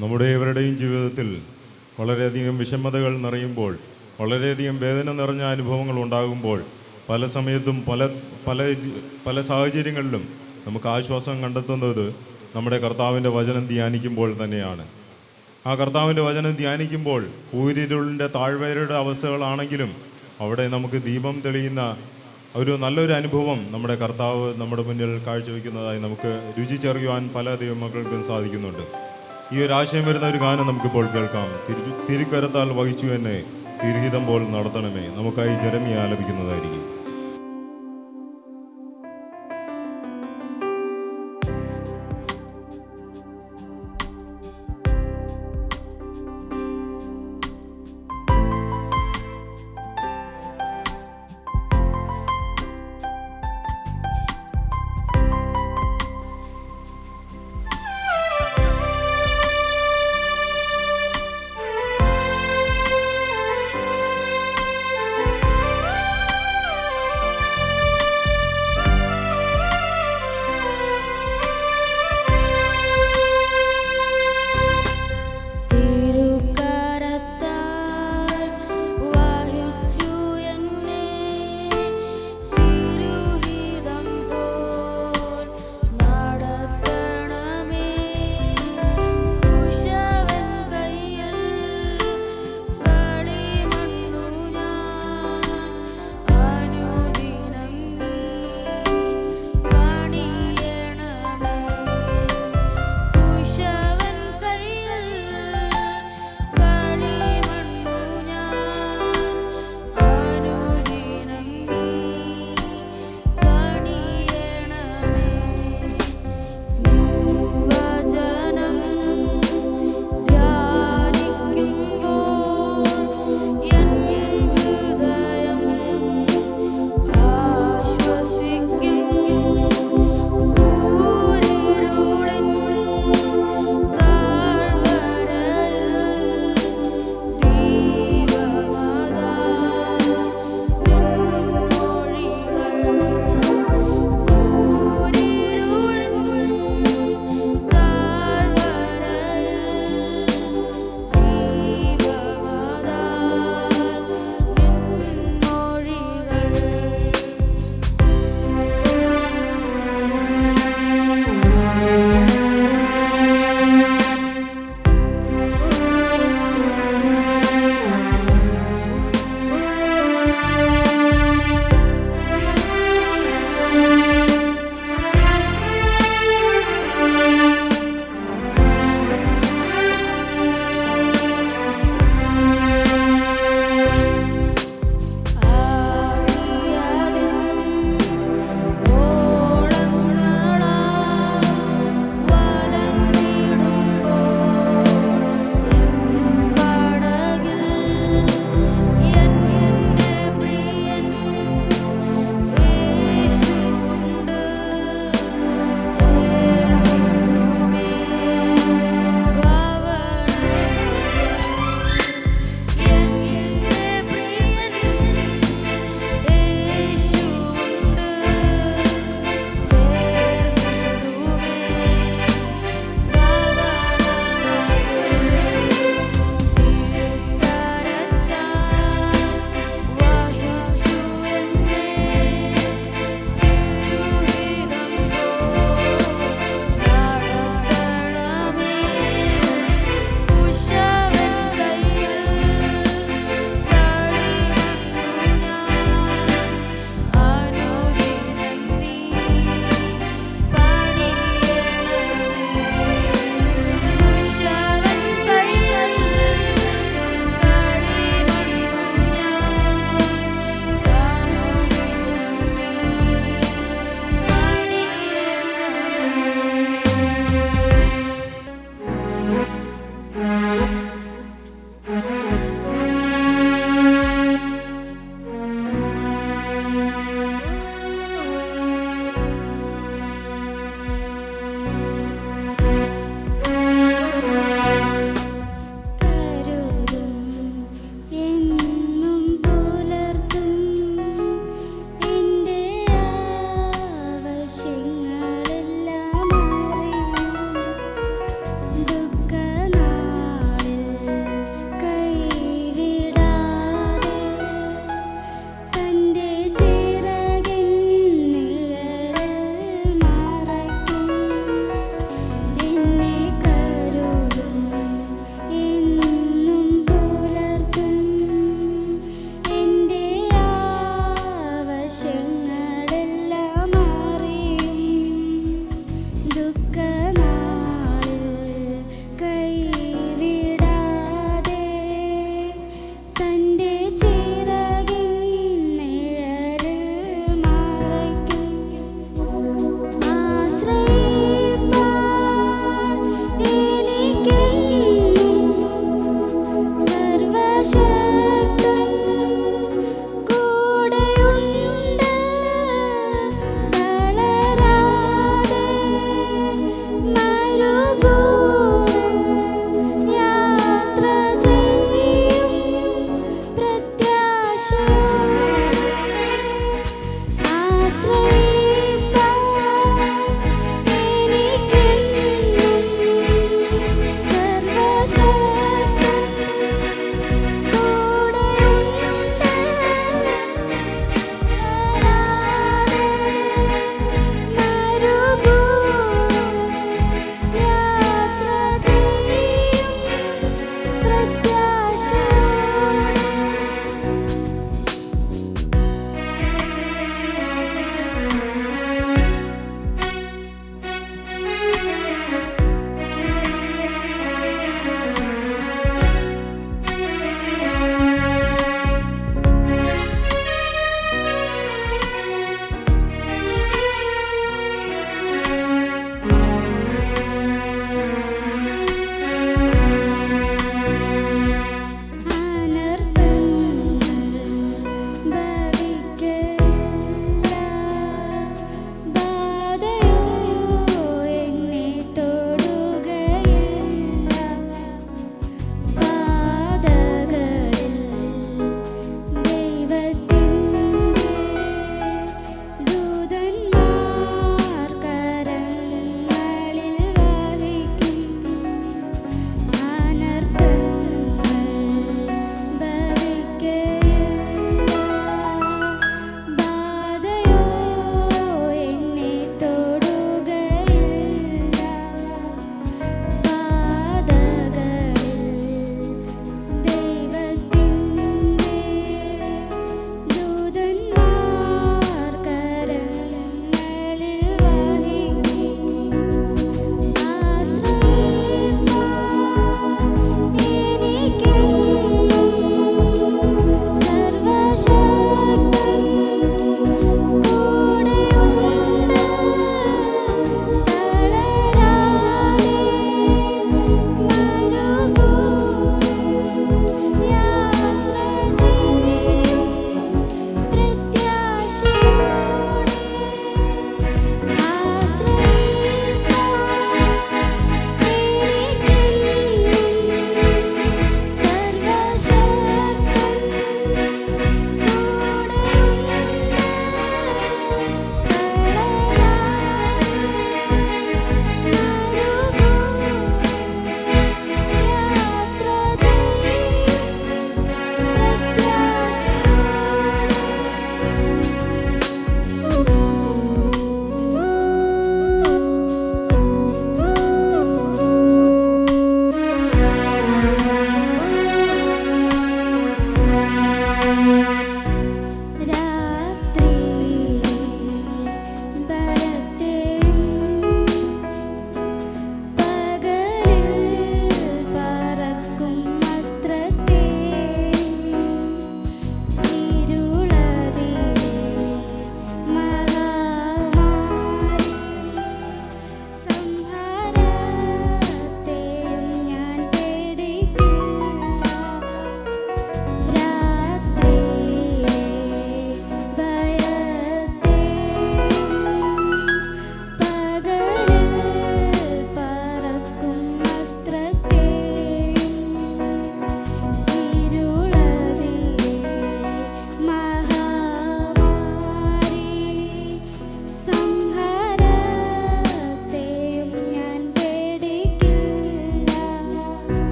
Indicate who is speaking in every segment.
Speaker 1: നമ്മുടെ ഇവരുടെയും ജീവിതത്തിൽ വളരെയധികം വിഷമതകൾ നിറയുമ്പോൾ, വളരെയധികം വേദന നിറഞ്ഞ അനുഭവങ്ങൾ ഉണ്ടാകുമ്പോൾ, പല സമയത്തും പല പല പല സാഹചര്യങ്ങളിലും നമുക്ക് ആശ്വാസം കണ്ടെത്തുന്നത് നമ്മുടെ കർത്താവിൻ്റെ വചനം ധ്യാനിക്കുമ്പോൾ തന്നെയാണ്. ആ കർത്താവിൻ്റെ വചനം ധ്യാനിക്കുമ്പോൾ കൂരിരുളിൻ്റെ താഴ്വരയുടെ അവസ്ഥകളാണെങ്കിലും അവിടെ നമുക്ക് ദീപം തെളിയുന്ന ഒരു നല്ലൊരു അനുഭവം നമ്മുടെ കർത്താവ് നമ്മുടെ മുന്നിൽ കാഴ്ചവെക്കുന്നതായി നമുക്ക് രുചിച്ചറിയുവാൻ പല ദൈവമക്കൾക്കും സാധിക്കുന്നുണ്ട്. ഈ ഒരു ആശയം വരുന്ന ഒരു ഗാനം നമുക്കിപ്പോൾ കേൾക്കാം. തിരുക്കരത്താൽ വഹിച്ചു എന്നെ തിരുഹിതം പോൽ നടത്തണമേ. നമുക്കായി ജെറമിയ ആലപിക്കുന്നതായിരിക്കും.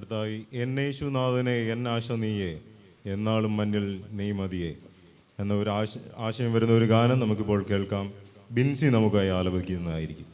Speaker 1: അടുത്തായി എന്നേശുനാഥനെ എന്നാശ നീയെ എന്നാളും മഞ്ഞിൽ നീ മതിയെ എന്ന ഒരു ആശയം വരുന്ന ഒരു ഗാനം നമുക്കിപ്പോൾ കേൾക്കാം. ബിൻസി നമുക്കായി ആലപിക്കുന്നതായിരിക്കും.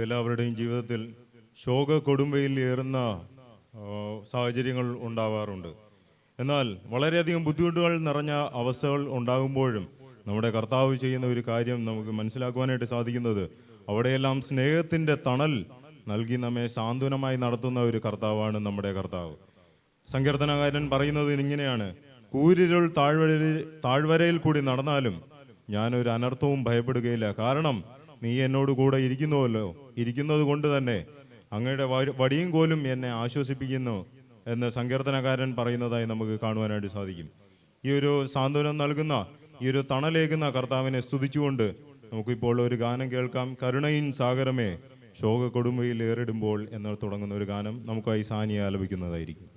Speaker 1: എല്ലാവരുടെയും ജീവിതത്തിൽ ശോക കൊടുമ്പയിൽ ഏറുന്ന സാഹചര്യങ്ങൾ ഉണ്ടാവാറുണ്ട്. എന്നാൽ വളരെയധികം ബുദ്ധിമുട്ടുകൾ നിറഞ്ഞ അവസ്ഥകൾ ഉണ്ടാകുമ്പോഴും നമ്മുടെ കർത്താവ് ചെയ്യുന്ന ഒരു കാര്യം നമുക്ക് മനസ്സിലാക്കുവാനായിട്ട് സാധിക്കുന്നത്, അവിടെയെല്ലാം സ്നേഹത്തിൻ്റെ തണൽ നൽകി നമ്മെ സാന്ത്വനമായി നടത്തുന്ന ഒരു കർത്താവാണ് നമ്മുടെ കർത്താവ്. സങ്കീർത്തനകാരൻ പറയുന്നത് ഇങ്ങനെയാണ്: കൂരിരുൾ താഴ്വരയിൽ കൂടി നടന്നാലും ഞാനൊരു അനർത്ഥവും ഭയപ്പെടുകയില്ല, കാരണം നീ എന്നോട് കൂടെ ഇരിക്കുന്നത് കൊണ്ട് തന്നെ അങ്ങയുടെ വടിയും കോലും എന്നെ ആശ്വസിപ്പിക്കുന്നു എന്ന് സങ്കീർത്തനകാരൻ പറയുന്നതായി നമുക്ക് കാണുവാനായിട്ട് സാധിക്കും. ഈ ഒരു സാന്ത്വനം നൽകുന്ന, ഈ ഒരു തണലേകുന്ന കർത്താവിനെ സ്തുതിച്ചുകൊണ്ട് നമുക്കിപ്പോൾ ഒരു ഗാനം കേൾക്കാം. കരുണയിൻ സാഗരമേ ശോക കൊടുമ്പയിൽ ഏറിടുമ്പോൾ എന്ന് തുടങ്ങുന്ന ഒരു ഗാനം നമുക്കായി സാനിയ ആലപിക്കുന്നതായിരിക്കും.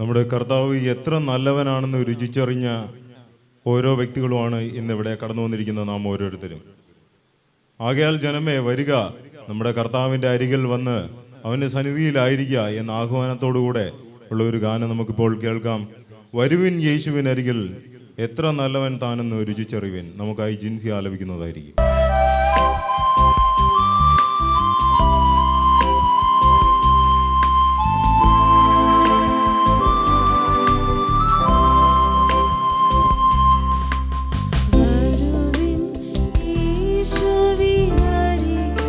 Speaker 1: നമ്മുടെ കർത്താവ് എത്ര നല്ലവനാണെന്ന് രുചിച്ചറിഞ്ഞ ഓരോ വ്യക്തികളുമാണ് ഇന്നിവിടെ കടന്നു വന്നിരിക്കുന്ന നാം ഓരോരുത്തരും. ആകയാൽ ജനമേ വരിക, നമ്മുടെ കർത്താവിൻ്റെ അരികിൽ വന്ന് അവൻ്റെ സന്നിധിയിലായിരിക്കുക എന്ന ആഹ്വാനത്തോടുകൂടെ ഉള്ള ഒരു ഗാനം നമുക്കിപ്പോൾ കേൾക്കാം. വരുവിൻ യേശുവിനരികിൽ, എത്ര നല്ലവൻ താനെന്ന് രുചിച്ചറിവിൻ. നമുക്കായി ജിൻസി ആലപിക്കുന്നതായിരിക്കും.
Speaker 2: യേശുവിനരികിൽ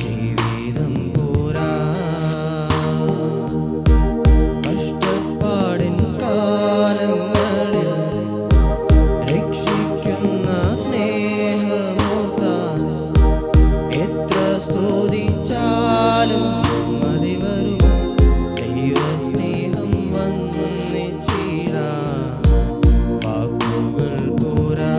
Speaker 2: ജീവിതം പോരാ. കഷ്ടപ്പാടിൻ കാലങ്ങളിൽ രക്ഷിക്കുന്ന സ്നേഹമോർത്താൽ എത്ര സ്തുതിച്ചാലും മതി വരും. ദൈവസ്നേഹം വന്നിച്ചിടാൻ വാക്കുകൾ പോരാ.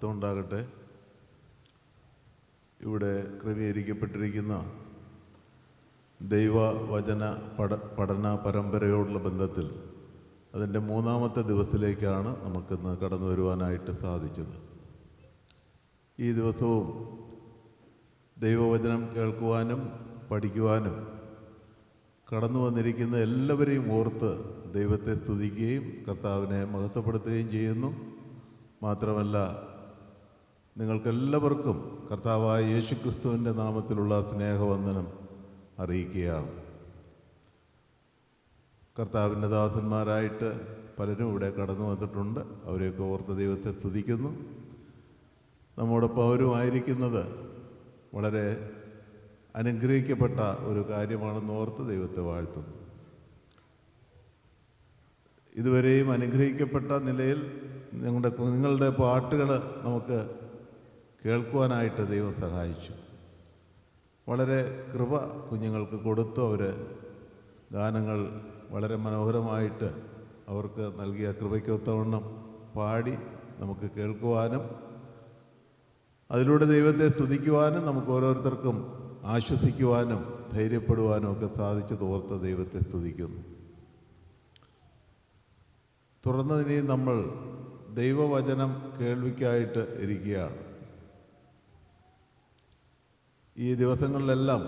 Speaker 3: മഹത്വം ഉണ്ടാകട്ടെ. ഇവിടെ ക്രമീകരിക്കപ്പെട്ടിരിക്കുന്ന ദൈവവചന പഠന പരമ്പരയോടുള്ള ബന്ധത്തിൽ അതിൻ്റെ 3-ാമത്തെ ദിവസത്തിലേക്കാണ് നമുക്കിന്ന് കടന്നു വരുവാനായിട്ട് സാധിച്ചത്. ഈ ദിവസവും ദൈവവചനം കേൾക്കുവാനും പഠിക്കുവാനും കടന്നു വന്നിരിക്കുന്ന എല്ലാവരെയും ഓർത്ത് ദൈവത്തെ സ്തുതിക്കുകയും കർത്താവിനെ മഹത്വപ്പെടുത്തുകയും ചെയ്യുന്നു. മാത്രമല്ല, നിങ്ങൾക്കെല്ലാവർക്കും കർത്താവായ യേശുക്രിസ്തുവിൻ്റെ നാമത്തിലുള്ള സ്നേഹവന്ദനം അറിയിക്കുകയാണ്. കർത്താവിൻ്റെ ദാസന്മാരായിട്ട് പലരും ഇവിടെ കടന്നു വന്നിട്ടുണ്ട്. അവരെയൊക്കെ ഓർത്ത് ദൈവത്തെ സ്തുതിക്കുന്നു. നമ്മോടൊപ്പം അവരുമായിരിക്കുന്നത് വളരെ അനുഗ്രഹിക്കപ്പെട്ട ഒരു കാര്യമാണെന്ന് ഓർത്ത് ദൈവത്തെ വാഴ്ത്തുന്നു. ഇതുവരെയും അനുഗ്രഹിക്കപ്പെട്ട നിലയിൽ നിങ്ങളുടെ പാട്ടുകൾ നമുക്ക് കേൾക്കുവാനായിട്ട് ദൈവം സഹായിച്ചു. വളരെ കൃപ കുഞ്ഞുങ്ങൾക്ക് കൊടുത്തു. അവർ ഗാനങ്ങൾ വളരെ മനോഹരമായിട്ട് അവർക്ക് നൽകിയ കൃപയ്ക്കൊത്തവണ്ണം പാടി നമുക്ക് കേൾക്കുവാനും അതിലൂടെ ദൈവത്തെ സ്തുതിക്കുവാനും നമുക്ക് ഓരോരുത്തർക്കും ആശ്വസിക്കുവാനും ധൈര്യപ്പെടുവാനും ഒക്കെ സാധിച്ചത് ഓർത്ത് ദൈവത്തെ സ്തുതിക്കുന്നു. തുടർന്ന് ഇനി നമ്മൾ ദൈവവചനം കേൾവിക്കായിട്ട് ഇരിക്കുകയാണ്. ഈ ദിവസങ്ങളിലെല്ലാം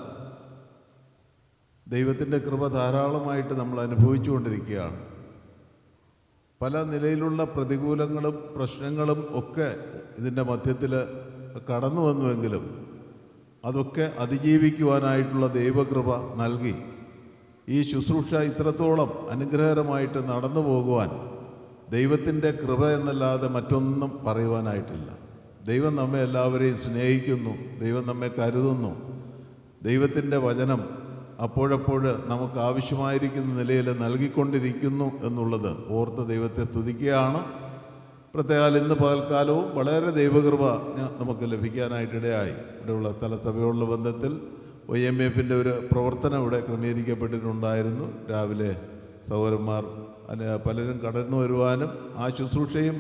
Speaker 3: ദൈവത്തിൻ്റെ കൃപ ധാരാളമായിട്ട് നമ്മൾ അനുഭവിച്ചു കൊണ്ടിരിക്കുകയാണ്. പല നിലയിലുള്ള പ്രതികൂലങ്ങളും പ്രശ്നങ്ങളും ഒക്കെ ഇതിൻ്റെ മധ്യത്തിൽ കടന്നു വന്നുവെങ്കിലും അതൊക്കെ അതിജീവിക്കുവാനായിട്ടുള്ള ദൈവകൃപ നൽകി ഈ ശുശ്രൂഷ ഇത്രത്തോളം അനുഗ്രഹകരമായിട്ട് നടന്നു പോകുവാൻ ദൈവത്തിൻ്റെ കൃപ എന്നല്ലാതെ മറ്റൊന്നും പറയുവാനായിട്ടില്ല. ദൈവം നമ്മെ എല്ലാവരെയും സ്നേഹിക്കുന്നു. ദൈവം നമ്മെ കരുതുന്നു. ദൈവത്തിൻ്റെ വചനം അപ്പോഴപ്പോൾ നമുക്ക് ആവശ്യമായിരിക്കുന്ന നിലയിൽ നൽകിക്കൊണ്ടിരിക്കുന്നു എന്നുള്ളത് ഓർത്ത് ദൈവത്തെ സ്തുതിക്കുകയാണ്. പ്രത്യേകം ഇന്ന് പകൽക്കാലവും വളരെ ദൈവകൃപ നമുക്ക് ലഭിക്കാനായിട്ടിടയായി. ഇവിടെയുള്ള സ്ഥലസഭയോടുള്ള ബന്ധത്തിൽ OMF-ൻ്റെ ഒരു പ്രവർത്തനം ഇവിടെ ക്രമീകരിക്കപ്പെട്ടിട്ടുണ്ടായിരുന്നു. രാവിലെ സഹോദരന്മാർ പലരും കടന്നു വരുവാനും ആ ശുശ്രൂഷയും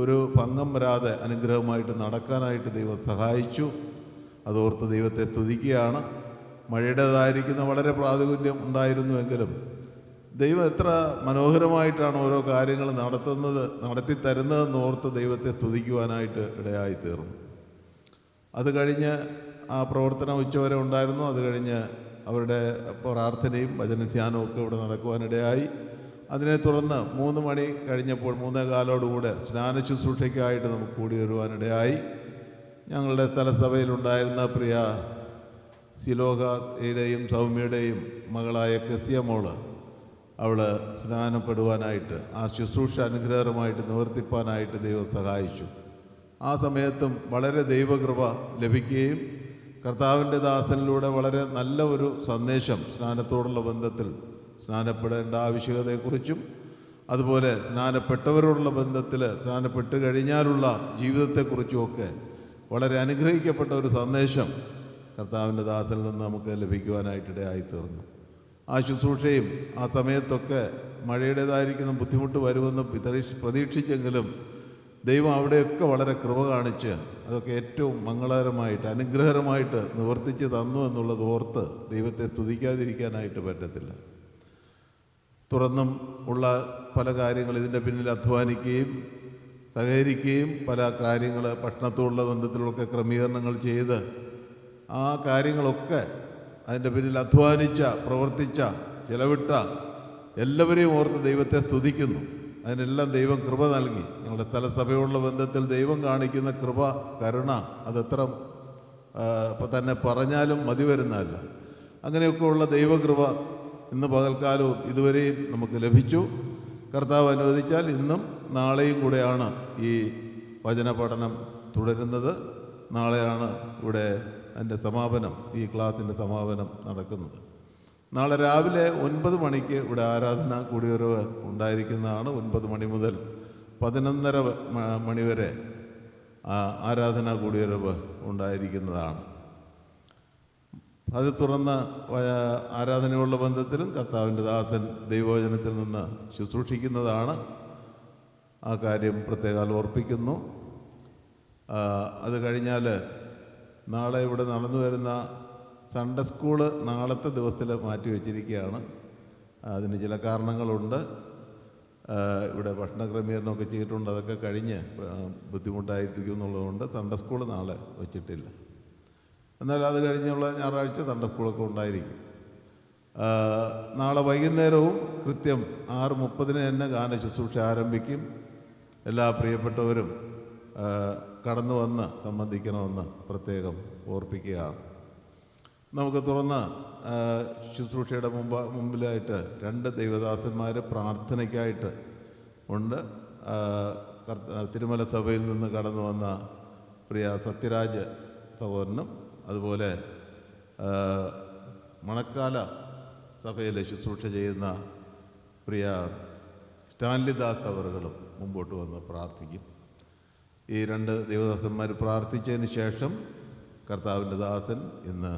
Speaker 3: ഒരു ഭംഗം വരാതെ അനുഗ്രഹമായിട്ട് നടക്കാനായിട്ട് ദൈവം സഹായിച്ചു. അതോർത്ത് ദൈവത്തെ സ്തുതിക്കുകയാണ്. മഴയുടേതായിരിക്കുന്ന വളരെ പ്രാതിനിധ്യം ഉണ്ടായിരുന്നുവെങ്കിലും ദൈവം എത്ര മനോഹരമായിട്ടാണ് ഓരോ കാര്യങ്ങൾ നടത്തി തരുന്നതെന്ന് ഓർത്ത് ദൈവത്തെ സ്തുതിക്കുവാനായിട്ട് ഇടയായി തീർന്നു. അത് കഴിഞ്ഞ് ആ പ്രവർത്തനം ഉച്ചവരെ ഉണ്ടായിരുന്നു. അത് കഴിഞ്ഞ് അവരുടെ പ്രാർത്ഥനയും വചനധ്യാനവും ഒക്കെ ഇവിടെ നടക്കുവാനിടയായി. അതിനെ തുടർന്ന് 3 മണി കഴിഞ്ഞപ്പോൾ 3:15 സ്നാന ശുശ്രൂഷയ്ക്കായിട്ട് നമുക്ക് കൂടി വരുവാനിടയായി. ഞങ്ങളുടെ സ്ഥലസഭയിലുണ്ടായിരുന്ന പ്രിയ സിലോഹയുടെയും സൗമ്യയുടെയും മകളായ കെസിയ മോള് അവൾ സ്നാനപ്പെടുവാനായിട്ട് ആ ശുശ്രൂഷ അനുഗ്രഹകരമായിട്ട് നിവർത്തിപ്പാനായിട്ട് ദൈവം സഹായിച്ചു. ആ സമയത്തും വളരെ ദൈവകൃപ ലഭിക്കുകയും കർത്താവിൻ്റെ ദാസനിലൂടെ വളരെ നല്ല ഒരു സന്ദേശം സ്നാനത്തോടുള്ള ബന്ധത്തിൽ സ്നാനപ്പെടേണ്ട ആവശ്യകതയെക്കുറിച്ചും അതുപോലെ സ്നാനപ്പെട്ടവരോടുള്ള ബന്ധത്തിൽ സ്നാനപ്പെട്ട് കഴിഞ്ഞാലുള്ള ജീവിതത്തെക്കുറിച്ചുമൊക്കെ വളരെ അനുഗ്രഹിക്കപ്പെട്ട ഒരു സന്ദേശം കർത്താവിൻ്റെ ദാസനിൽ നിന്ന് നമുക്ക് ലഭിക്കുവാനായിട്ടിടയായിത്തീർന്നു. ആ ശുശ്രൂഷയും ആ സമയത്തൊക്കെ മഴയുടേതായിരിക്കുന്ന ബുദ്ധിമുട്ട് വരുമെന്ന് പ്രതീക്ഷിച്ചെങ്കിലും ദൈവം അവിടെയൊക്കെ വളരെ കൃപ കാണിച്ച് അതൊക്കെ ഏറ്റവും മംഗളകരമായിട്ട് അനുഗ്രഹകരമായിട്ട് നിവർത്തിച്ച് തന്നു എന്നുള്ളത് ഓർത്ത് ദൈവത്തെ സ്തുതിക്കാതിരിക്കാനായിട്ട് പറ്റത്തില്ല. തുറന്നും ഉള്ള പല കാര്യങ്ങൾ ഇതിൻ്റെ പിന്നിൽ അധ്വാനിക്കുകയും സഹകരിക്കുകയും പല കാര്യങ്ങൾ ഭക്ഷണത്തോടുള്ള ബന്ധത്തിലൊക്കെ ക്രമീകരണങ്ങൾ ചെയ്ത് ആ കാര്യങ്ങളൊക്കെ അതിൻ്റെ പിന്നിൽ അധ്വാനിച്ച പ്രവർത്തിച്ച ചിലവിട്ട എല്ലാവരെയും ഓർത്ത് ദൈവത്തെ സ്തുതിക്കുന്നു. അതിനെല്ലാം ദൈവം കൃപ നൽകി. ഞങ്ങളുടെ സ്ഥലസഭയോടുള്ള ബന്ധത്തിൽ ദൈവം കാണിക്കുന്ന കൃപ കരുണ അതെത്ര തന്നെ പറഞ്ഞാലും മതി വരുന്നതല്ല. അങ്ങനെയൊക്കെയുള്ള ദൈവകൃപ ഇന്ന് പകൽക്കാലവും ഇതുവരെയും നമുക്ക് ലഭിച്ചു. കർത്താവ് അനുവദിച്ചാൽ ഇന്നും നാളെയും കൂടെയാണ് ഈ വചന പഠനം തുടരുന്നത്. നാളെയാണ് ഇവിടെ എൻ്റെ സമാപനം, ഈ ക്ലാസ്സിൻ്റെ സമാപനം നടക്കുന്നത്. നാളെ രാവിലെ 9 മണിക്ക് ഇവിടെ ആരാധന കൂടിയൊരവ് ഉണ്ടായിരിക്കുന്നതാണ്. 9 മണി മുതൽ 11:30 മണി വരെ ആരാധന കൂടിയൊരവ് ഉണ്ടായിരിക്കുന്നതാണ്. അത് തുറന്ന ആരാധനയുള്ള ബന്ധത്തിലും കർത്താവിൻ്റെ ദാസൻ ദൈവവചനത്തിൽ നിന്ന് ശുശ്രൂഷിക്കുന്നതാണ്. ആ കാര്യം പ്രത്യേകം ഓർപ്പിക്കുന്നു. അത് കഴിഞ്ഞാൽ നാളെ ഇവിടെ നടന്നു വരുന്ന സൺഡേ സ്കൂള് നാളത്തെ ദിവസത്തിൽ മാറ്റി വച്ചിരിക്കുകയാണ്. അതിന് ചില കാരണങ്ങളുണ്ട്. ഇവിടെ ഭക്ഷണ ക്രമീകരണമൊക്കെ ചെയ്തിട്ടുണ്ട്. അതൊക്കെ കഴിഞ്ഞ് ബുദ്ധിമുട്ടായിരിക്കും എന്നുള്ളതുകൊണ്ട് സൺഡേ സ്കൂൾ നാളെ വച്ചിട്ടില്ല. എന്നാൽ അത് കഴിഞ്ഞുള്ള ഞായറാഴ്ച സൺഡേ സ്കൂളൊക്കെ ഉണ്ടായിരിക്കും. നാളെ വൈകുന്നേരവും കൃത്യം 6:30 തന്നെ ഗാന ശുശ്രൂഷ ആരംഭിക്കും. എല്ലാ പ്രിയപ്പെട്ടവരും കടന്നു വന്ന് സംബന്ധിക്കണമെന്ന് പ്രത്യേകം ഓർപ്പിക്കുകയാണ്. നമുക്ക് തുറന്ന് ശുശ്രൂഷയുടെ മുമ്പിലായിട്ട് 2 ദൈവദാസന്മാർ പ്രാർത്ഥനയ്ക്കായിട്ട് ഉണ്ട്. തിരുമല സഭയിൽ നിന്ന് കടന്നു വന്ന പ്രിയ സത്യരാജ് സഹോദരനും അതുപോലെ മണക്കാല സഭയിൽ ശുശ്രൂഷ ചെയ്യുന്ന പ്രിയ സ്റ്റാൻലി ദാസ് അവറുകളും മുമ്പോട്ട് വന്ന് പ്രാർത്ഥിക്കും. ഈ 2 ദൈവദാസന്മാർ പ്രാർത്ഥിച്ചതിന് ശേഷം കർത്താവിൻ്റെ ദാസൻ ഇന്ന്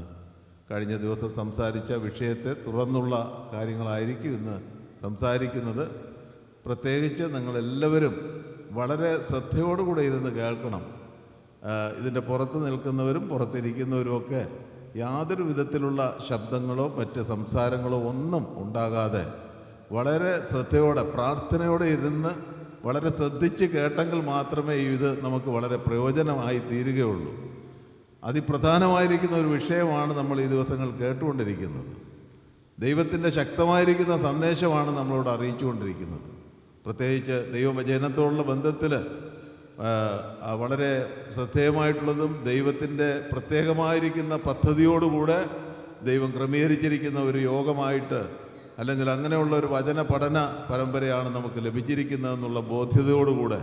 Speaker 3: കഴിഞ്ഞ ദിവസം സംസാരിച്ച വിഷയത്തെ തുറന്നുള്ള കാര്യങ്ങളായിരിക്കും ഇന്ന് സംസാരിക്കുന്നത്. പ്രത്യേകിച്ച് നിങ്ങളെല്ലാവരും വളരെ ശ്രദ്ധയോടുകൂടെ ഇരുന്ന് കേൾക്കണം. ഇതിൻ്റെ പുറത്ത് നിൽക്കുന്നവരും പുറത്തിരിക്കുന്നവരുമൊക്കെ യാതൊരു വിധത്തിലുള്ള ശബ്ദങ്ങളോ മറ്റ് സംസാരങ്ങളോ ഒന്നും ഉണ്ടാകാതെ വളരെ ശ്രദ്ധയോടെ പ്രാർത്ഥനയോടെ ഇരുന്ന് വളരെ ശ്രദ്ധിച്ച് കേട്ടെങ്കിൽ മാത്രമേ ഇത് നമുക്ക് വളരെ പ്രയോജനമായി തീരുകയുള്ളൂ. അതിപ്രധാനമായിരിക്കുന്ന ഒരു വിഷയമാണ് നമ്മൾ ഈ ദിവസങ്ങൾ കേട്ടുകൊണ്ടിരിക്കുന്നത്. ദൈവത്തിൻ്റെ ശക്തമായിരിക്കുന്ന സന്ദേശമാണ് നമ്മളോട് അറിയിച്ചുകൊണ്ടിരിക്കുന്നത്. പ്രത്യേകിച്ച് ദൈവവചനത്തോടുള്ള ബന്ധത്തിൽ വളരെ ശ്രദ്ധേയമായിട്ടുള്ളതും ദൈവത്തിൻ്റെ പ്രത്യേകമായിരിക്കുന്ന പദ്ധതിയോടുകൂടെ ദൈവം ക്രമീകരിച്ചിരിക്കുന്ന ഒരു യോഗമായിട്ട് അല്ലെങ്കിൽ അങ്ങനെയുള്ള ഒരു വചന പഠന പരമ്പരയാണ് നമുക്ക് ലഭിച്ചിരിക്കുന്നതെന്നുള്ള ബോധ്യതയോടുകൂടെ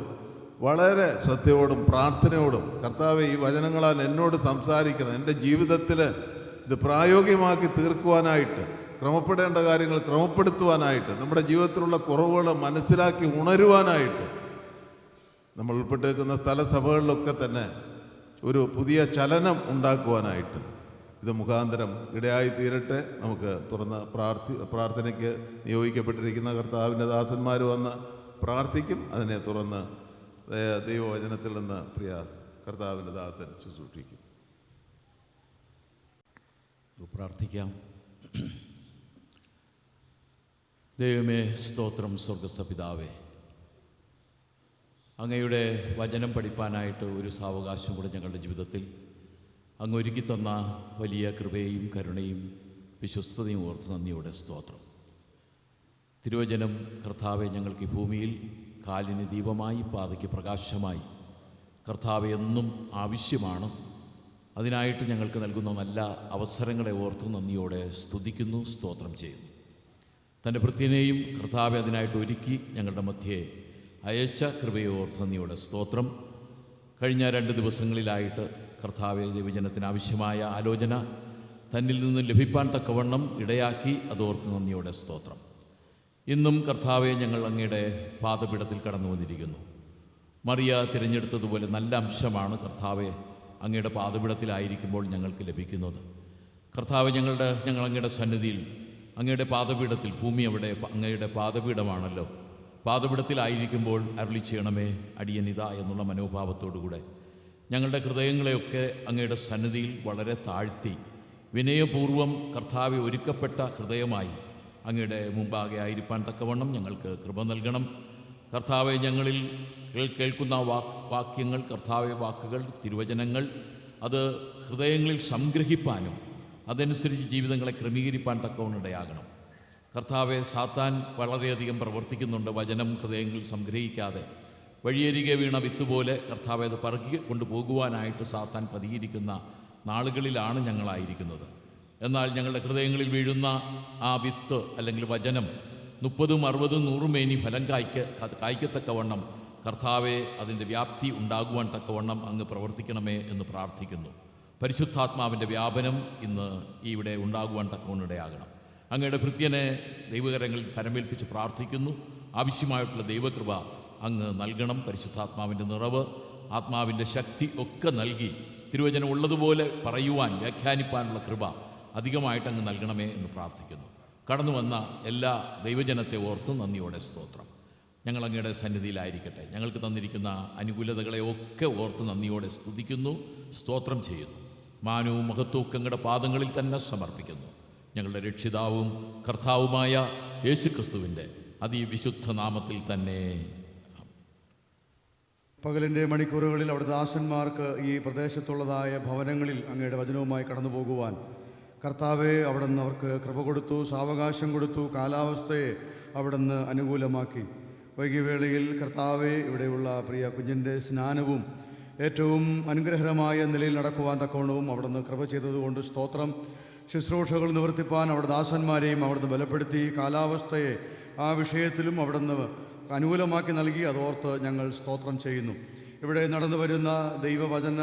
Speaker 3: വളരെ ശ്രദ്ധയോടും പ്രാർത്ഥനയോടും കർത്താവെ ഈ വചനങ്ങളാൽ എന്നോട് സംസാരിക്കണം, എൻ്റെ ജീവിതത്തിൽ ഇത് പ്രായോഗികമാക്കി തീർക്കുവാനായിട്ട്, ക്രമപ്പെടേണ്ട കാര്യങ്ങൾ ക്രമപ്പെടുത്തുവാനായിട്ട്, നമ്മുടെ ജീവിതത്തിലുള്ള കുറവുകൾ മനസ്സിലാക്കി ഉണരുവാനായിട്ട് നമ്മൾ ഉൾപ്പെട്ടിരിക്കുന്ന സ്ഥലസഭകളിലൊക്കെ തന്നെ ഒരു പുതിയ ചലനം ഉണ്ടാക്കുവാനായിട്ട് ഇത് മുഖാന്തരം ഇടയായി തീരട്ടെ. നമുക്ക് തുറന്ന് പ്രാർത്ഥനയ്ക്ക് നിയോഗിക്കപ്പെട്ടിരിക്കുന്ന കർത്താവിൻ്റെ ദാസന്മാർ വന്ന് പ്രാർത്ഥിക്കും. അതിനെ തുറന്ന് ദൈവവചനത്തിൽ നിന്ന് പ്രിയ കർത്താവിൻ്റെ ദാസൻ ശുശ്രൂഷിക്കും.
Speaker 4: പ്രാർത്ഥിക്കാം. ദൈവമേ, സ്തോത്രം. സ്വർഗ്ഗസ്ഥ പിതാവേ, അങ്ങയുടെ വചനം പഠിപ്പാനായിട്ട് ഒരു സാവകാശം കൂടെ ഞങ്ങളുടെ ജീവിതത്തിൽ അങ്ങ് ഒരുക്കി തന്ന വലിയ കൃപയും കരുണയും വിശ്വസ്തതയും ഓർത്ത് നന്ദിയോടെ സ്തോത്രം. തിരുവചനം കർത്താവെ ഞങ്ങൾക്ക് ഈ ഭൂമിയിൽ കാലിന് ദീപമായി പാതയ്ക്ക് പ്രകാശമായി കർത്താവെ എന്നും ആവശ്യമാണ്. അതിനായിട്ട് ഞങ്ങൾക്ക് നൽകുന്ന നല്ല അവസരങ്ങളെ ഓർത്ത് നന്ദിയോടെ സ്തുതിക്കുന്നു, സ്തോത്രം ചെയ്യുന്നു. തൻ്റെ ഭൃത്യനെയും കർത്താവെ അതിനായിട്ട് ഒരുക്കി ഞങ്ങളുടെ മധ്യേ അയച്ച കൃപയെ ഓർത്ത് നന്ദിയോടെ സ്തോത്രം. കഴിഞ്ഞ 2 ദിവസങ്ങളിലായിട്ട് കർത്താവെ ദൈവജനത്തിന് ആവശ്യമായ ആലോചന തന്നിൽ നിന്ന് ലഭിപ്പാൻ തക്കവണ്ണം ഇടയാക്കി, അതോർത്ത് നന്ദിയോടെ സ്തോത്രം. ഇന്നും കർത്താവെ ഞങ്ങൾ അങ്ങയുടെ പാദപീഠത്തിൽ കടന്നു വന്നിരിക്കുന്നു. മറിയ തിരഞ്ഞെടുത്തതുപോലെ നല്ല അംശമാണ് കർത്താവെ അങ്ങയുടെ പാദപീഠത്തിലായിരിക്കുമ്പോൾ ഞങ്ങൾക്ക് ലഭിക്കുന്നത്. കർത്താവെ ഞങ്ങൾ അങ്ങയുടെ സന്നിധിയിൽ, അങ്ങയുടെ പാദപീഠത്തിൽ, ഭൂമി അവിടെ അങ്ങയുടെ പാദപീഠമാണല്ലോ, പാദപീഠത്തിലായിരിക്കുമ്പോൾ അരുളി ചെയ്യണമേ അടിയനിത എന്നുള്ള മനോഭാവത്തോടുകൂടെ ഞങ്ങളുടെ ഹൃദയങ്ങളെയൊക്കെ അങ്ങയുടെ സന്നിധിയിൽ വളരെ താഴ്ത്തി വിനയപൂർവം കർത്താവെ ഒരുക്കപ്പെട്ട ഹൃദയമായി അങ്ങയുടെ മുമ്പാകെ ആയിരിക്കാൻ തക്കവണ്ണം ഞങ്ങൾക്ക് കൃപ നൽകണം. കർത്താവെ ഞങ്ങളിൽ കേൾക്കുന്ന വാക്യങ്ങൾ, കർത്താവെ വാക്കുകൾ, തിരുവചനങ്ങൾ, അത് ഹൃദയങ്ങളിൽ സംഗ്രഹിപ്പാനും അതനുസരിച്ച് ജീവിതങ്ങളെ ക്രമീകരിപ്പാൻ തക്കവണ്ണം ഇടയാകണം. കർത്താവെ, സാത്താൻ വളരെയധികം പ്രവർത്തിക്കുന്നുണ്ട്. വചനം ഹൃദയങ്ങളിൽ സംഗ്രഹിക്കാതെ വഴിയരികെ വീണ വിത്ത് പോലെ കർത്താവെ അത് പറക്കി കൊണ്ടുപോകുവാനായിട്ട് സാത്താൻ പതിയിരിക്കുന്ന നാളുകളിലാണ് ഞങ്ങളായിരിക്കുന്നത്. എന്നാൽ ഞങ്ങളുടെ ഹൃദയങ്ങളിൽ വീഴുന്ന ആ വിത്ത് അല്ലെങ്കിൽ വചനം 30, 60, 100 മേനി ഫലം കായ്ക്കത്തക്കവണ്ണം കർത്താവെ അതിൻ്റെ വ്യാപ്തി ഉണ്ടാകുവാൻ തക്കവണ്ണം അങ്ങ് പ്രവർത്തിക്കണമേ എന്ന് പ്രാർത്ഥിക്കുന്നു. പരിശുദ്ധാത്മാവിൻ്റെ വ്യാപനം ഇന്ന് ഇവിടെ ഉണ്ടാകുവാൻ തക്കവണ്ണം ഇടയാകണം. അങ്ങയുടെ ഭൃത്യനെ ദൈവകരങ്ങളിൽ പരമേൽപ്പിച്ച് പ്രാർത്ഥിക്കുന്നു. ആവശ്യമായിട്ടുള്ള ദൈവകൃപ അങ്ങ് നൽകണം. പരിശുദ്ധാത്മാവിൻ്റെ നിറവ്, ആത്മാവിൻ്റെ ശക്തി ഒക്കെ നൽകി തിരുവചനം ഉള്ളതുപോലെ പറയുവാൻ, വ്യാഖ്യാനിപ്പാനുള്ള കൃപ അധികമായിട്ട് അങ്ങ് നൽകണമേ എന്ന് പ്രാർത്ഥിക്കുന്നു. കടന്നു വന്ന എല്ലാ ദൈവജനത്തെ ഓർത്ത് നന്ദിയോടെ സ്തോത്രം. ഞങ്ങൾ അങ്ങയുടെ സന്നിധിയിലായിരിക്കട്ടെ. ഞങ്ങൾക്ക് തന്നിരിക്കുന്ന അനുകൂലതകളെ ഒക്കെ ഓർത്ത് നന്ദിയോടെ സ്തുതിക്കുന്നു, സ്തോത്രം ചെയ്യുന്നു. മാനവും മഹത്വവും അങ്ങയുടെ പാദങ്ങളിൽ തന്നെ സമർപ്പിക്കുന്നു. ഞങ്ങളുടെ രക്ഷിതാവും കർത്താവുമായ യേശുക്രിസ്തുവിൻ്റെ അതിവിശുദ്ധ നാമത്തിൽ തന്നെ.
Speaker 5: പകലിൻ്റെ മണിക്കൂറുകളിൽ അവിടുത്തെ ദാസന്മാർക്ക് ഈ പ്രദേശത്തുള്ളതായ ഭവനങ്ങളിൽ അങ്ങയുടെ വചനവുമായി കടന്നു പോകുവാൻ കർത്താവെ അവിടുന്ന് അവർക്ക് കൃപ കൊടുത്തു, സാവകാശം കൊടുത്തു, കാലാവസ്ഥയെ അവിടുന്ന് അനുകൂലമാക്കി. വൈകിവേളയിൽ കർത്താവെ ഇവിടെയുള്ള പ്രിയ കുഞ്ഞിൻ്റെ സ്നാനവും ഏറ്റവും അനുഗ്രഹകരമായ നിലയിൽ നടക്കുവാൻ തക്കവണ്ണവും അവിടുന്ന് കൃപ ചെയ്തതുകൊണ്ട് സ്തോത്രം. ശുശ്രൂഷകൾ നിവർത്തിപ്പാൻ അവിടെ ദാസന്മാരെയും അവിടുന്ന് ബലപ്പെടുത്തി, കാലാവസ്ഥയെ ആ വിഷയത്തിലും അവിടുന്ന് അനുകൂലമാക്കി നൽകി. അതോർത്ത് ഞങ്ങൾ സ്തോത്രം ചെയ്യുന്നു. ഇവിടെ നടന്നു വരുന്ന ദൈവവചന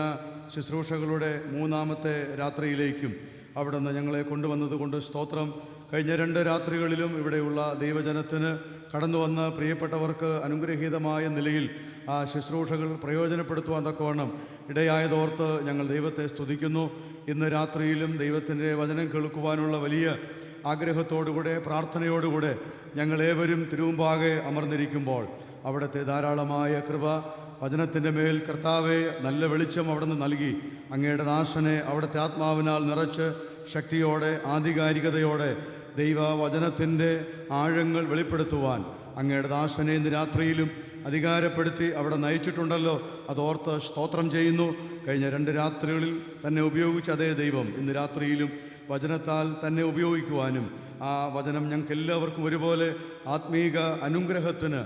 Speaker 5: ശുശ്രൂഷകളുടെ മൂന്നാമത്തെ രാത്രിയിലേക്കും അവിടുന്ന് ഞങ്ങളെ കൊണ്ടുവന്നതുകൊണ്ട് സ്തോത്രം. കഴിഞ്ഞ 2 രാത്രികളിലും ഇവിടെയുള്ള ദൈവജനത്തിന് കടന്നു വന്ന പ്രിയപ്പെട്ടവർക്ക് അനുഗ്രഹീതമായ നിലയിൽ ആ ശുശ്രൂഷകൾ പ്രയോജനപ്പെടുത്തുവാൻ തക്കവണ്ണം ഇടയായതോർത്ത് ഞങ്ങൾ ദൈവത്തെ സ്തുതിക്കുന്നു. ഇന്ന് രാത്രിയിലും ദൈവത്തിൻ്റെ വചനം കേൾക്കുവാനുള്ള വലിയ ആഗ്രഹത്തോടുകൂടെ പ്രാർത്ഥനയോടുകൂടെ ഞങ്ങളേവരും തിരുമുമ്പാകെ അമർന്നിരിക്കുമ്പോൾ അവിടുത്തെ ധാരാളമായ കൃപ വചനത്തിൻ്റെ മേൽ കർത്താവെ നല്ല വെളിച്ചം അവിടുന്ന് നൽകി അങ്ങയുടെ ദാസനെ അവിടുത്തെ ആത്മാവിനാൽ നിറച്ച് ശക്തിയോടെ ആധികാരികതയോടെ ദൈവവചനത്തിൻ്റെ ആഴങ്ങൾ വെളിപ്പെടുത്തുവാൻ അങ്ങയുടെ ദാസനെ ഇന്ന് രാത്രിയിലും അധികാരപ്പെടുത്തി അവിടെ നയിച്ചിട്ടുണ്ടല്ലോ. അതോർത്ത് സ്തോത്രം ചെയ്യുന്നു. കഴിഞ്ഞ 2 രാത്രികളിൽ തന്നെ ഉപയോഗിച്ച അതേ ദൈവം ഇന്ന് രാത്രിയിലും വചനത്താൽ തന്നെ ഉപയോഗിക്കുവാനും ആ വചനം ഞങ്ങൾക്ക് എല്ലാവർക്കും ഒരുപോലെ ആത്മീക അനുഗ്രഹത്തിന്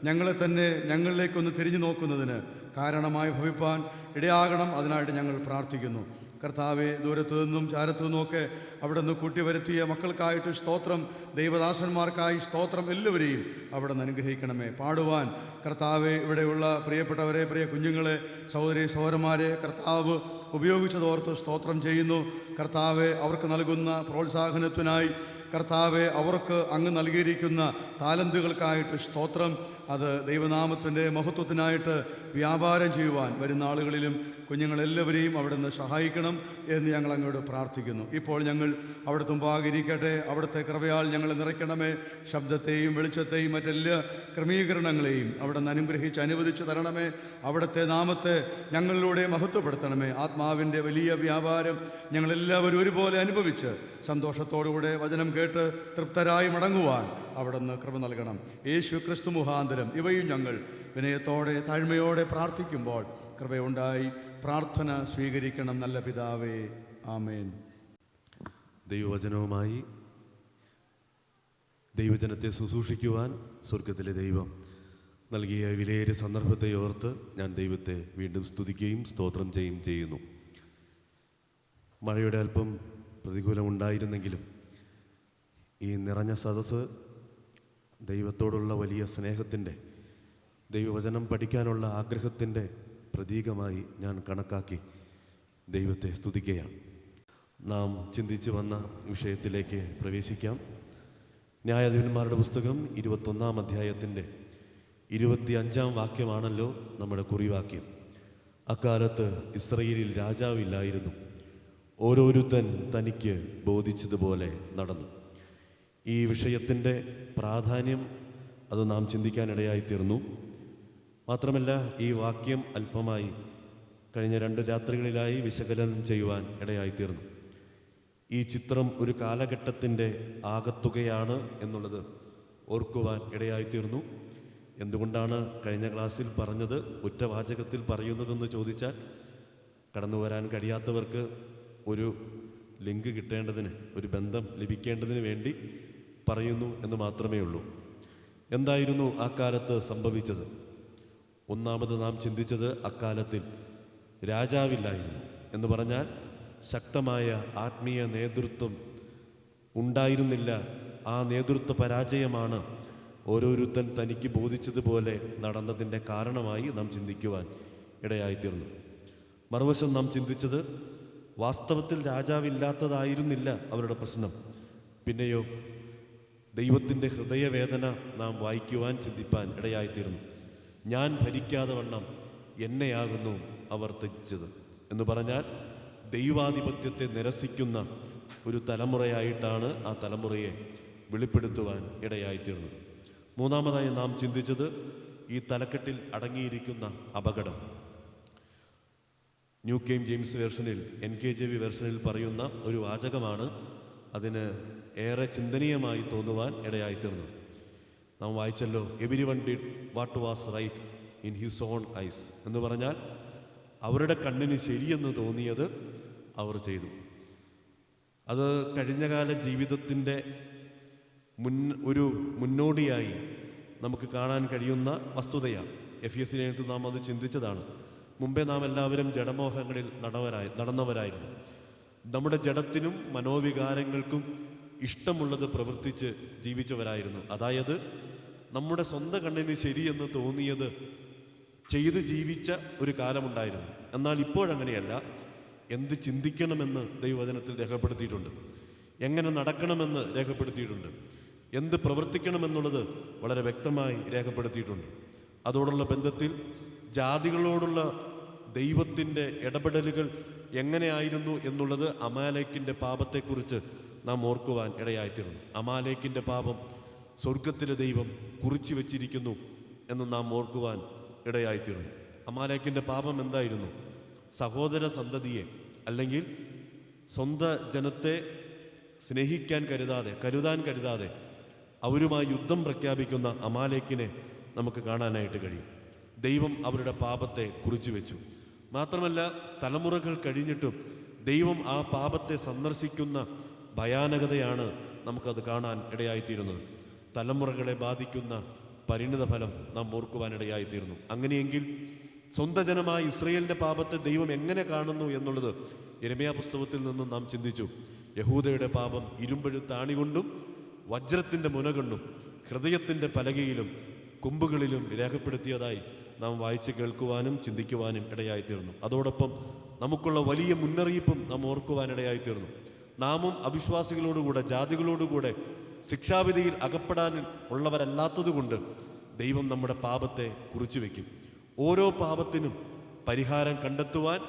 Speaker 5: ഞങ്ങളെ തന്നെ ഞങ്ങളിലേക്കൊന്ന് തിരിഞ്ഞു നോക്കുന്നതിന് കാരണമായി ഭവിപ്പാൻ ഇടയാകണം. അതിനായിട്ട് ഞങ്ങൾ പ്രാർത്ഥിക്കുന്നു. കർത്താവെ, ദൂരത്തു നിന്നും ചാരത്തു നിന്നുമൊക്കെ അവിടെ നിന്ന് കൂട്ടിവരുത്തിയ മക്കൾക്കായിട്ട് സ്തോത്രം, ദൈവദാസന്മാർക്കായി സ്തോത്രം. എല്ലാവരെയും അവിടെ നിന്ന് അനുഗ്രഹിക്കണമേ. പാടുവാൻ കർത്താവെ ഇവിടെയുള്ള പ്രിയപ്പെട്ടവരെ, പ്രിയ കുഞ്ഞുങ്ങളെ, സഹോദരി സഹോദരന്മാരെ കർത്താവ് ഉപയോഗിച്ചതോർത്ത് സ്തോത്രം ചെയ്യുന്നു. കർത്താവെ, അവർക്ക് നൽകുന്ന പ്രോത്സാഹനത്തിനായി കർത്താവെ, അവർക്ക് അങ്ങ് നൽകിയിരിക്കുന്ന താലന്തുകൾക്കായിട്ട് സ്തോത്രം. അത് ദൈവനാമത്തിൻ്റെ മഹത്വത്തിനായിട്ട് വ്യാപാരം ചെയ്യുവാൻ വരുന്ന ആളുകളിലും കുഞ്ഞുങ്ങളെല്ലാവരെയും അവിടുന്ന് സഹായിക്കണം എന്ന് ഞങ്ങൾ അങ്ങോട്ട് പ്രാർത്ഥിക്കുന്നു. ഇപ്പോൾ ഞങ്ങൾ അവിടുത്തെ മുമ്പാകെ ഇരിക്കട്ടെ. അവിടുത്തെ കൃപയാൽ ഞങ്ങളെ നിറയ്ക്കണമേ. ശബ്ദത്തെയും വെളിച്ചത്തെയും മറ്റെല്ലാ ക്രമീകരണങ്ങളെയും അവിടുന്ന് അനുഗ്രഹിച്ച് അനുവദിച്ചു തരണമേ. അവിടുത്തെ നാമത്തെ ഞങ്ങളിലൂടെ മഹത്വപ്പെടുത്തണമേ. ആത്മാവിൻ്റെ വലിയ വ്യാപാരം ഞങ്ങളെല്ലാവരും ഒരുപോലെ അനുഭവിച്ച് സന്തോഷത്തോടുകൂടെ വചനം കേട്ട് തൃപ്തരായി മടങ്ങുവാൻ അവിടുന്ന് കൃപ നൽകണം. യേശു ക്രിസ്തു മുഖാന്തരം ഇവയും ഞങ്ങൾ വിനയത്തോടെ താഴ്മയോടെ പ്രാർത്ഥിക്കുമ്പോൾ കൃപയുണ്ടായി പ്രാർത്ഥന സ്വീകരിക്കണം. നല്ല പിതാവേ, ആമേൻ.
Speaker 6: ദൈവവചനവുമായി ദൈവജനത്തെ ശുശ്രൂഷിക്കുവാൻ സ്വർഗത്തിലെ ദൈവം നൽകിയ വിലയേറിയ സന്ദർഭത്തെ ഓർത്ത് ഞാൻ ദൈവത്തെ വീണ്ടും സ്തുതിക്കുകയും സ്തോത്രം ചെയ്യുന്നു. മഴയുടെ അല്പം പ്രതികൂലമുണ്ടായിരുന്നെങ്കിലും ഈ നിറഞ്ഞ സദസ്സ് ദൈവത്തോടുള്ള വലിയ സ്നേഹത്തിൻ്റെ, ദൈവവചനം പഠിക്കാനുള്ള ആഗ്രഹത്തിൻ്റെ പ്രതീകമായി ഞാൻ കണക്കാക്കി ദൈവത്തെ സ്തുതിക്കുകയാണ്. നാം ചിന്തിച്ചു വന്ന വിഷയത്തിലേക്ക് പ്രവേശിക്കാം. ന്യായാധിപന്മാരുടെ പുസ്തകം 21-ാം അധ്യായത്തിൻ്റെ 25-ാം വാക്യമാണല്ലോ നമ്മുടെ കുറിവാക്യം. അക്കാലത്ത് ഇസ്രയേലിൽ രാജാവില്ലായിരുന്നു, ഓരോരുത്തൻ തനിക്ക് ബോധിച്ചതുപോലെ നടന്നു. ഈ വിഷയത്തിൻ്റെ പ്രാധാന്യം അത് നാം ചിന്തിക്കാനിടയായിത്തീർന്നു. മാത്രമല്ല, ഈ വാക്യം അല്പമായി കഴിഞ്ഞ 2 രാത്രികളിലായി വിശകലനം ചെയ്യുവാൻ ഇടയായിത്തീർന്നു. ഈ ചിത്രം ഒരു കാലഘട്ടത്തിൻ്റെ ആകത്തുകയാണ് എന്നുള്ളത് ഓർക്കുവാൻ ഇടയായിത്തീർന്നു. എന്തുകൊണ്ടാണ് കഴിഞ്ഞ ക്ലാസ്സിൽ പറഞ്ഞത് ഒറ്റവാചകത്തിൽ പറയുന്നതെന്ന് ചോദിച്ചാൽ, കടന്നു വരാൻ കഴിയാത്തവർക്ക് ഒരു ലിങ്ക് കിട്ടേണ്ടതിന്, ഒരു ബന്ധം ലഭിക്കേണ്ടതിന് വേണ്ടി പറയുന്നു എന്ന് മാത്രമേ ഉള്ളൂ. എന്തായിരുന്നു ആ കാലത്ത് സംഭവിച്ചത്? ഒന്നാമത് നാം ചിന്തിച്ചത്, അക്കാലത്തിൽ രാജാവില്ലായിരുന്നു എന്ന് പറഞ്ഞാൽ ശക്തമായ ആത്മീയ നേതൃത്വം ഉണ്ടായിരുന്നില്ല. ആ നേതൃത്വ പരാജയമാണ് ഓരോരുത്തൻ തനിക്ക് ബോധിച്ചതുപോലെ നടന്നതിൻ്റെ കാരണമായി നാം ചിന്തിക്കുവാൻ ഇടയായിത്തീർന്നു. മറുവശം നാം ചിന്തിച്ചത്, വാസ്തവത്തിൽ രാജാവില്ലാത്തതായിരുന്നില്ല അവരുടെ പ്രശ്നം. പിന്നെയോ ദൈവത്തിൻ്റെ ഹൃദയവേദന നാം വായിക്കുവാൻ ചിന്തിപ്പാൻ ഇടയായിത്തീർന്നു. ഞാൻ ഭരിക്കാതെ വണ്ണം എന്നെയാകുന്നു അവർ ത്യജിച്ചത് എന്ന് പറഞ്ഞാൽ ദൈവാധിപത്യത്തെ നിരസിക്കുന്ന ഒരു തലമുറയായിട്ടാണ് ആ തലമുറയെ വെളിപ്പെടുത്തുവാൻ ഇടയായിത്തീർന്നത്. മൂന്നാമതായി നാം ചിന്തിച്ചത് ഈ തലക്കെട്ടിൽ അടങ്ങിയിരിക്കുന്ന അപകടം. ന്യൂ കിംഗ് ജെയിംസ് വെർഷനിൽ NKJV വെർഷനിൽ പറയുന്ന ഒരു വാചകമാണ് അതിന് ഏറെ ചിന്തനീയമായി തോന്നുവാൻ ഇടയായിത്തീർന്നു. നാം വായിച്ചല്ലോ, every one did what was right in his own eyes എന്ന് പറഞ്ഞാൽ അവരുടെ കണ്ണിന് ശരിയെന്ന് തോന്നിയത് അവർ ചെയ്തു. അത് കഴിഞ്ഞകാല ജീവിതത്തിൻ്റെ ഒരു മുന്നോടിയായി നമുക്ക് കാണാൻ കഴിയുന്ന വസ്തുതയാണ്. FES ലേഖനത്തിൽ നാം അത് ചിന്തിച്ചതാണ്. മുമ്പേ നാം എല്ലാവരും ജഡമോഹങ്ങളിൽ നടന്നവരായിരുന്നു. നമ്മുടെ ജഡത്തിനും മനോവികാരങ്ങൾക്കും ഇഷ്ടമുള്ളത് പ്രവർത്തിച്ച് ജീവിച്ചവരായിരുന്നു. അതായത് നമ്മുടെ സ്വന്തം കണ്ണിന് ശരിയെന്ന് തോന്നിയത് ചെയ്ത് ജീവിച്ച ഒരു കാലമുണ്ടായിരുന്നു. എന്നാൽ ഇപ്പോഴങ്ങനെയല്ല. എന്ത് ചിന്തിക്കണമെന്ന് ദൈവവചനത്തിൽ രേഖപ്പെടുത്തിയിട്ടുണ്ട്, എങ്ങനെ നടക്കണമെന്ന് രേഖപ്പെടുത്തിയിട്ടുണ്ട്, എന്ത് പ്രവർത്തിക്കണമെന്നുള്ളത് വളരെ വ്യക്തമായി രേഖപ്പെടുത്തിയിട്ടുണ്ട്. അതോടുള്ള ബന്ധത്തിൽ ജാതികളോടുള്ള ദൈവത്തിൻ്റെ ഇടപെടലുകൾ എങ്ങനെയായിരുന്നു എന്നുള്ളത് അമാലേക്കിൻ്റെ പാപത്തെക്കുറിച്ച് നാം ഓർക്കുവാൻ ഇടയായിത്തീർന്നു. അമാലേക്കിൻ്റെ പാപം സ്വർഗത്തിലെ ദൈവം കുറിച്ചു വച്ചിരിക്കുന്നു എന്ന് നാം ഓർക്കുവാൻ ഇടയായിത്തീർന്നു. അമാലേക്കിൻ്റെ പാപം എന്തായിരുന്നു? സഹോദര സന്തതിയെ അല്ലെങ്കിൽ സ്വന്തം ജനത്തെ സ്നേഹിക്കാൻ കരുതാൻ കരുതാതെ അവരുമായി യുദ്ധം പ്രഖ്യാപിക്കുന്ന അമാലേക്കിനെ നമുക്ക് കാണാനായിട്ട് കഴിയും. ദൈവം അവരുടെ പാപത്തെ കുറിച്ചു വെച്ചു. മാത്രമല്ല, തലമുറകൾ കഴിഞ്ഞിട്ടും ദൈവം ആ പാപത്തെ സന്ദർശിക്കുന്ന ഭയാനകതയാണ് നമുക്കത് കാണാൻ ഇടയായിത്തീരുന്നത്. തലമുറകളെ ബാധിക്കുന്ന പരിണിത ഫലം നാം ഓർക്കുവാനിടയായിത്തീരുന്നു. അങ്ങനെയെങ്കിൽ സ്വന്തം ജനമായ ഇസ്രയേലിൻ്റെ പാപത്തെ ദൈവം എങ്ങനെ കാണുന്നു എന്നുള്ളത് യെരമ്യാ പുസ്തകത്തിൽ നിന്നും നാം ചിന്തിച്ചു. യഹൂദയുടെ പാപം ഇരുമ്പെഴുത്താണി കൊണ്ടും വജ്രത്തിൻ്റെ മുന കൊണ്ടും ഹൃദയത്തിൻ്റെ പലകയിലും കൊമ്പുകളിലും രേഖപ്പെടുത്തിയതായി നാം വായിച്ച് കേൾക്കുവാനും ചിന്തിക്കുവാനും ഇടയായിത്തീർന്നു. അതോടൊപ്പം നമുക്കുള്ള വലിയ മുന്നറിയിപ്പും നാം ഓർക്കുവാനിടയായിത്തീർന്നു. നാമും അവിശ്വാസികളോടുകൂടെ ജാതികളോടുകൂടെ ശിക്ഷാവിധിയിൽ അകപ്പെടാൻ ഉള്ളവരല്ലാത്തതുകൊണ്ട് ദൈവം നമ്മുടെ പാപത്തെ കുറിച്ചു വയ്ക്കും. ഓരോ പാപത്തിനും പരിഹാരം കണ്ടെത്തുവാൻ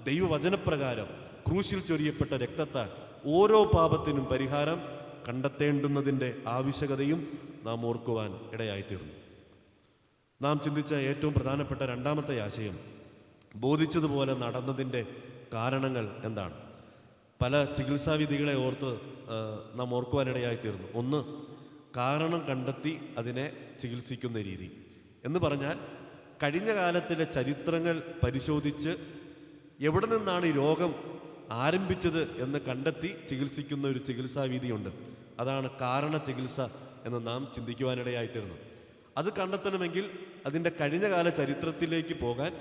Speaker 6: ദൈവവചനപ്രകാരം ക്രൂശിൽ ചൊരിയപ്പെട്ട രക്തത്താൽ ഓരോ പാപത്തിനും പരിഹാരം കണ്ടെത്തേണ്ടുന്നതിൻ്റെ ആവശ്യകതയും നാം ഓർക്കുവാൻ ഇടയായിത്തീർന്നു. നാം ചിന്തിച്ച ഏറ്റവും പ്രധാനപ്പെട്ട രണ്ടാമത്തെ ആശയം, ബോധിച്ചതുപോലെ നടന്നതിൻ്റെ കാരണങ്ങൾ എന്താണ്? പല ചികിത്സാവിധികളെ ഓർത്ത് നാം ഓർക്കുവാനിടയായിത്തീർന്നു. ഒന്ന്, കാരണം കണ്ടെത്തി അതിനെ ചികിത്സിക്കുന്ന രീതി എന്ന് പറഞ്ഞാൽ കഴിഞ്ഞ കാലത്തിലെ ചരിത്രങ്ങൾ പരിശോധിച്ച് എവിടെ നിന്നാണ് ഈ രോഗം ആരംഭിച്ചത് എന്ന് കണ്ടെത്തി ചികിത്സിക്കുന്ന ഒരു ചികിത്സാവിധിയുണ്ട്. അതാണ് കാരണ ചികിത്സ എന്ന് നാം ചിന്തിക്കുവാനിടയായിത്തീർന്നു. അത് കണ്ടെത്തണമെങ്കിൽ അതിൻ്റെ കഴിഞ്ഞകാല ചരിത്രത്തിലേക്ക് പോകാൻ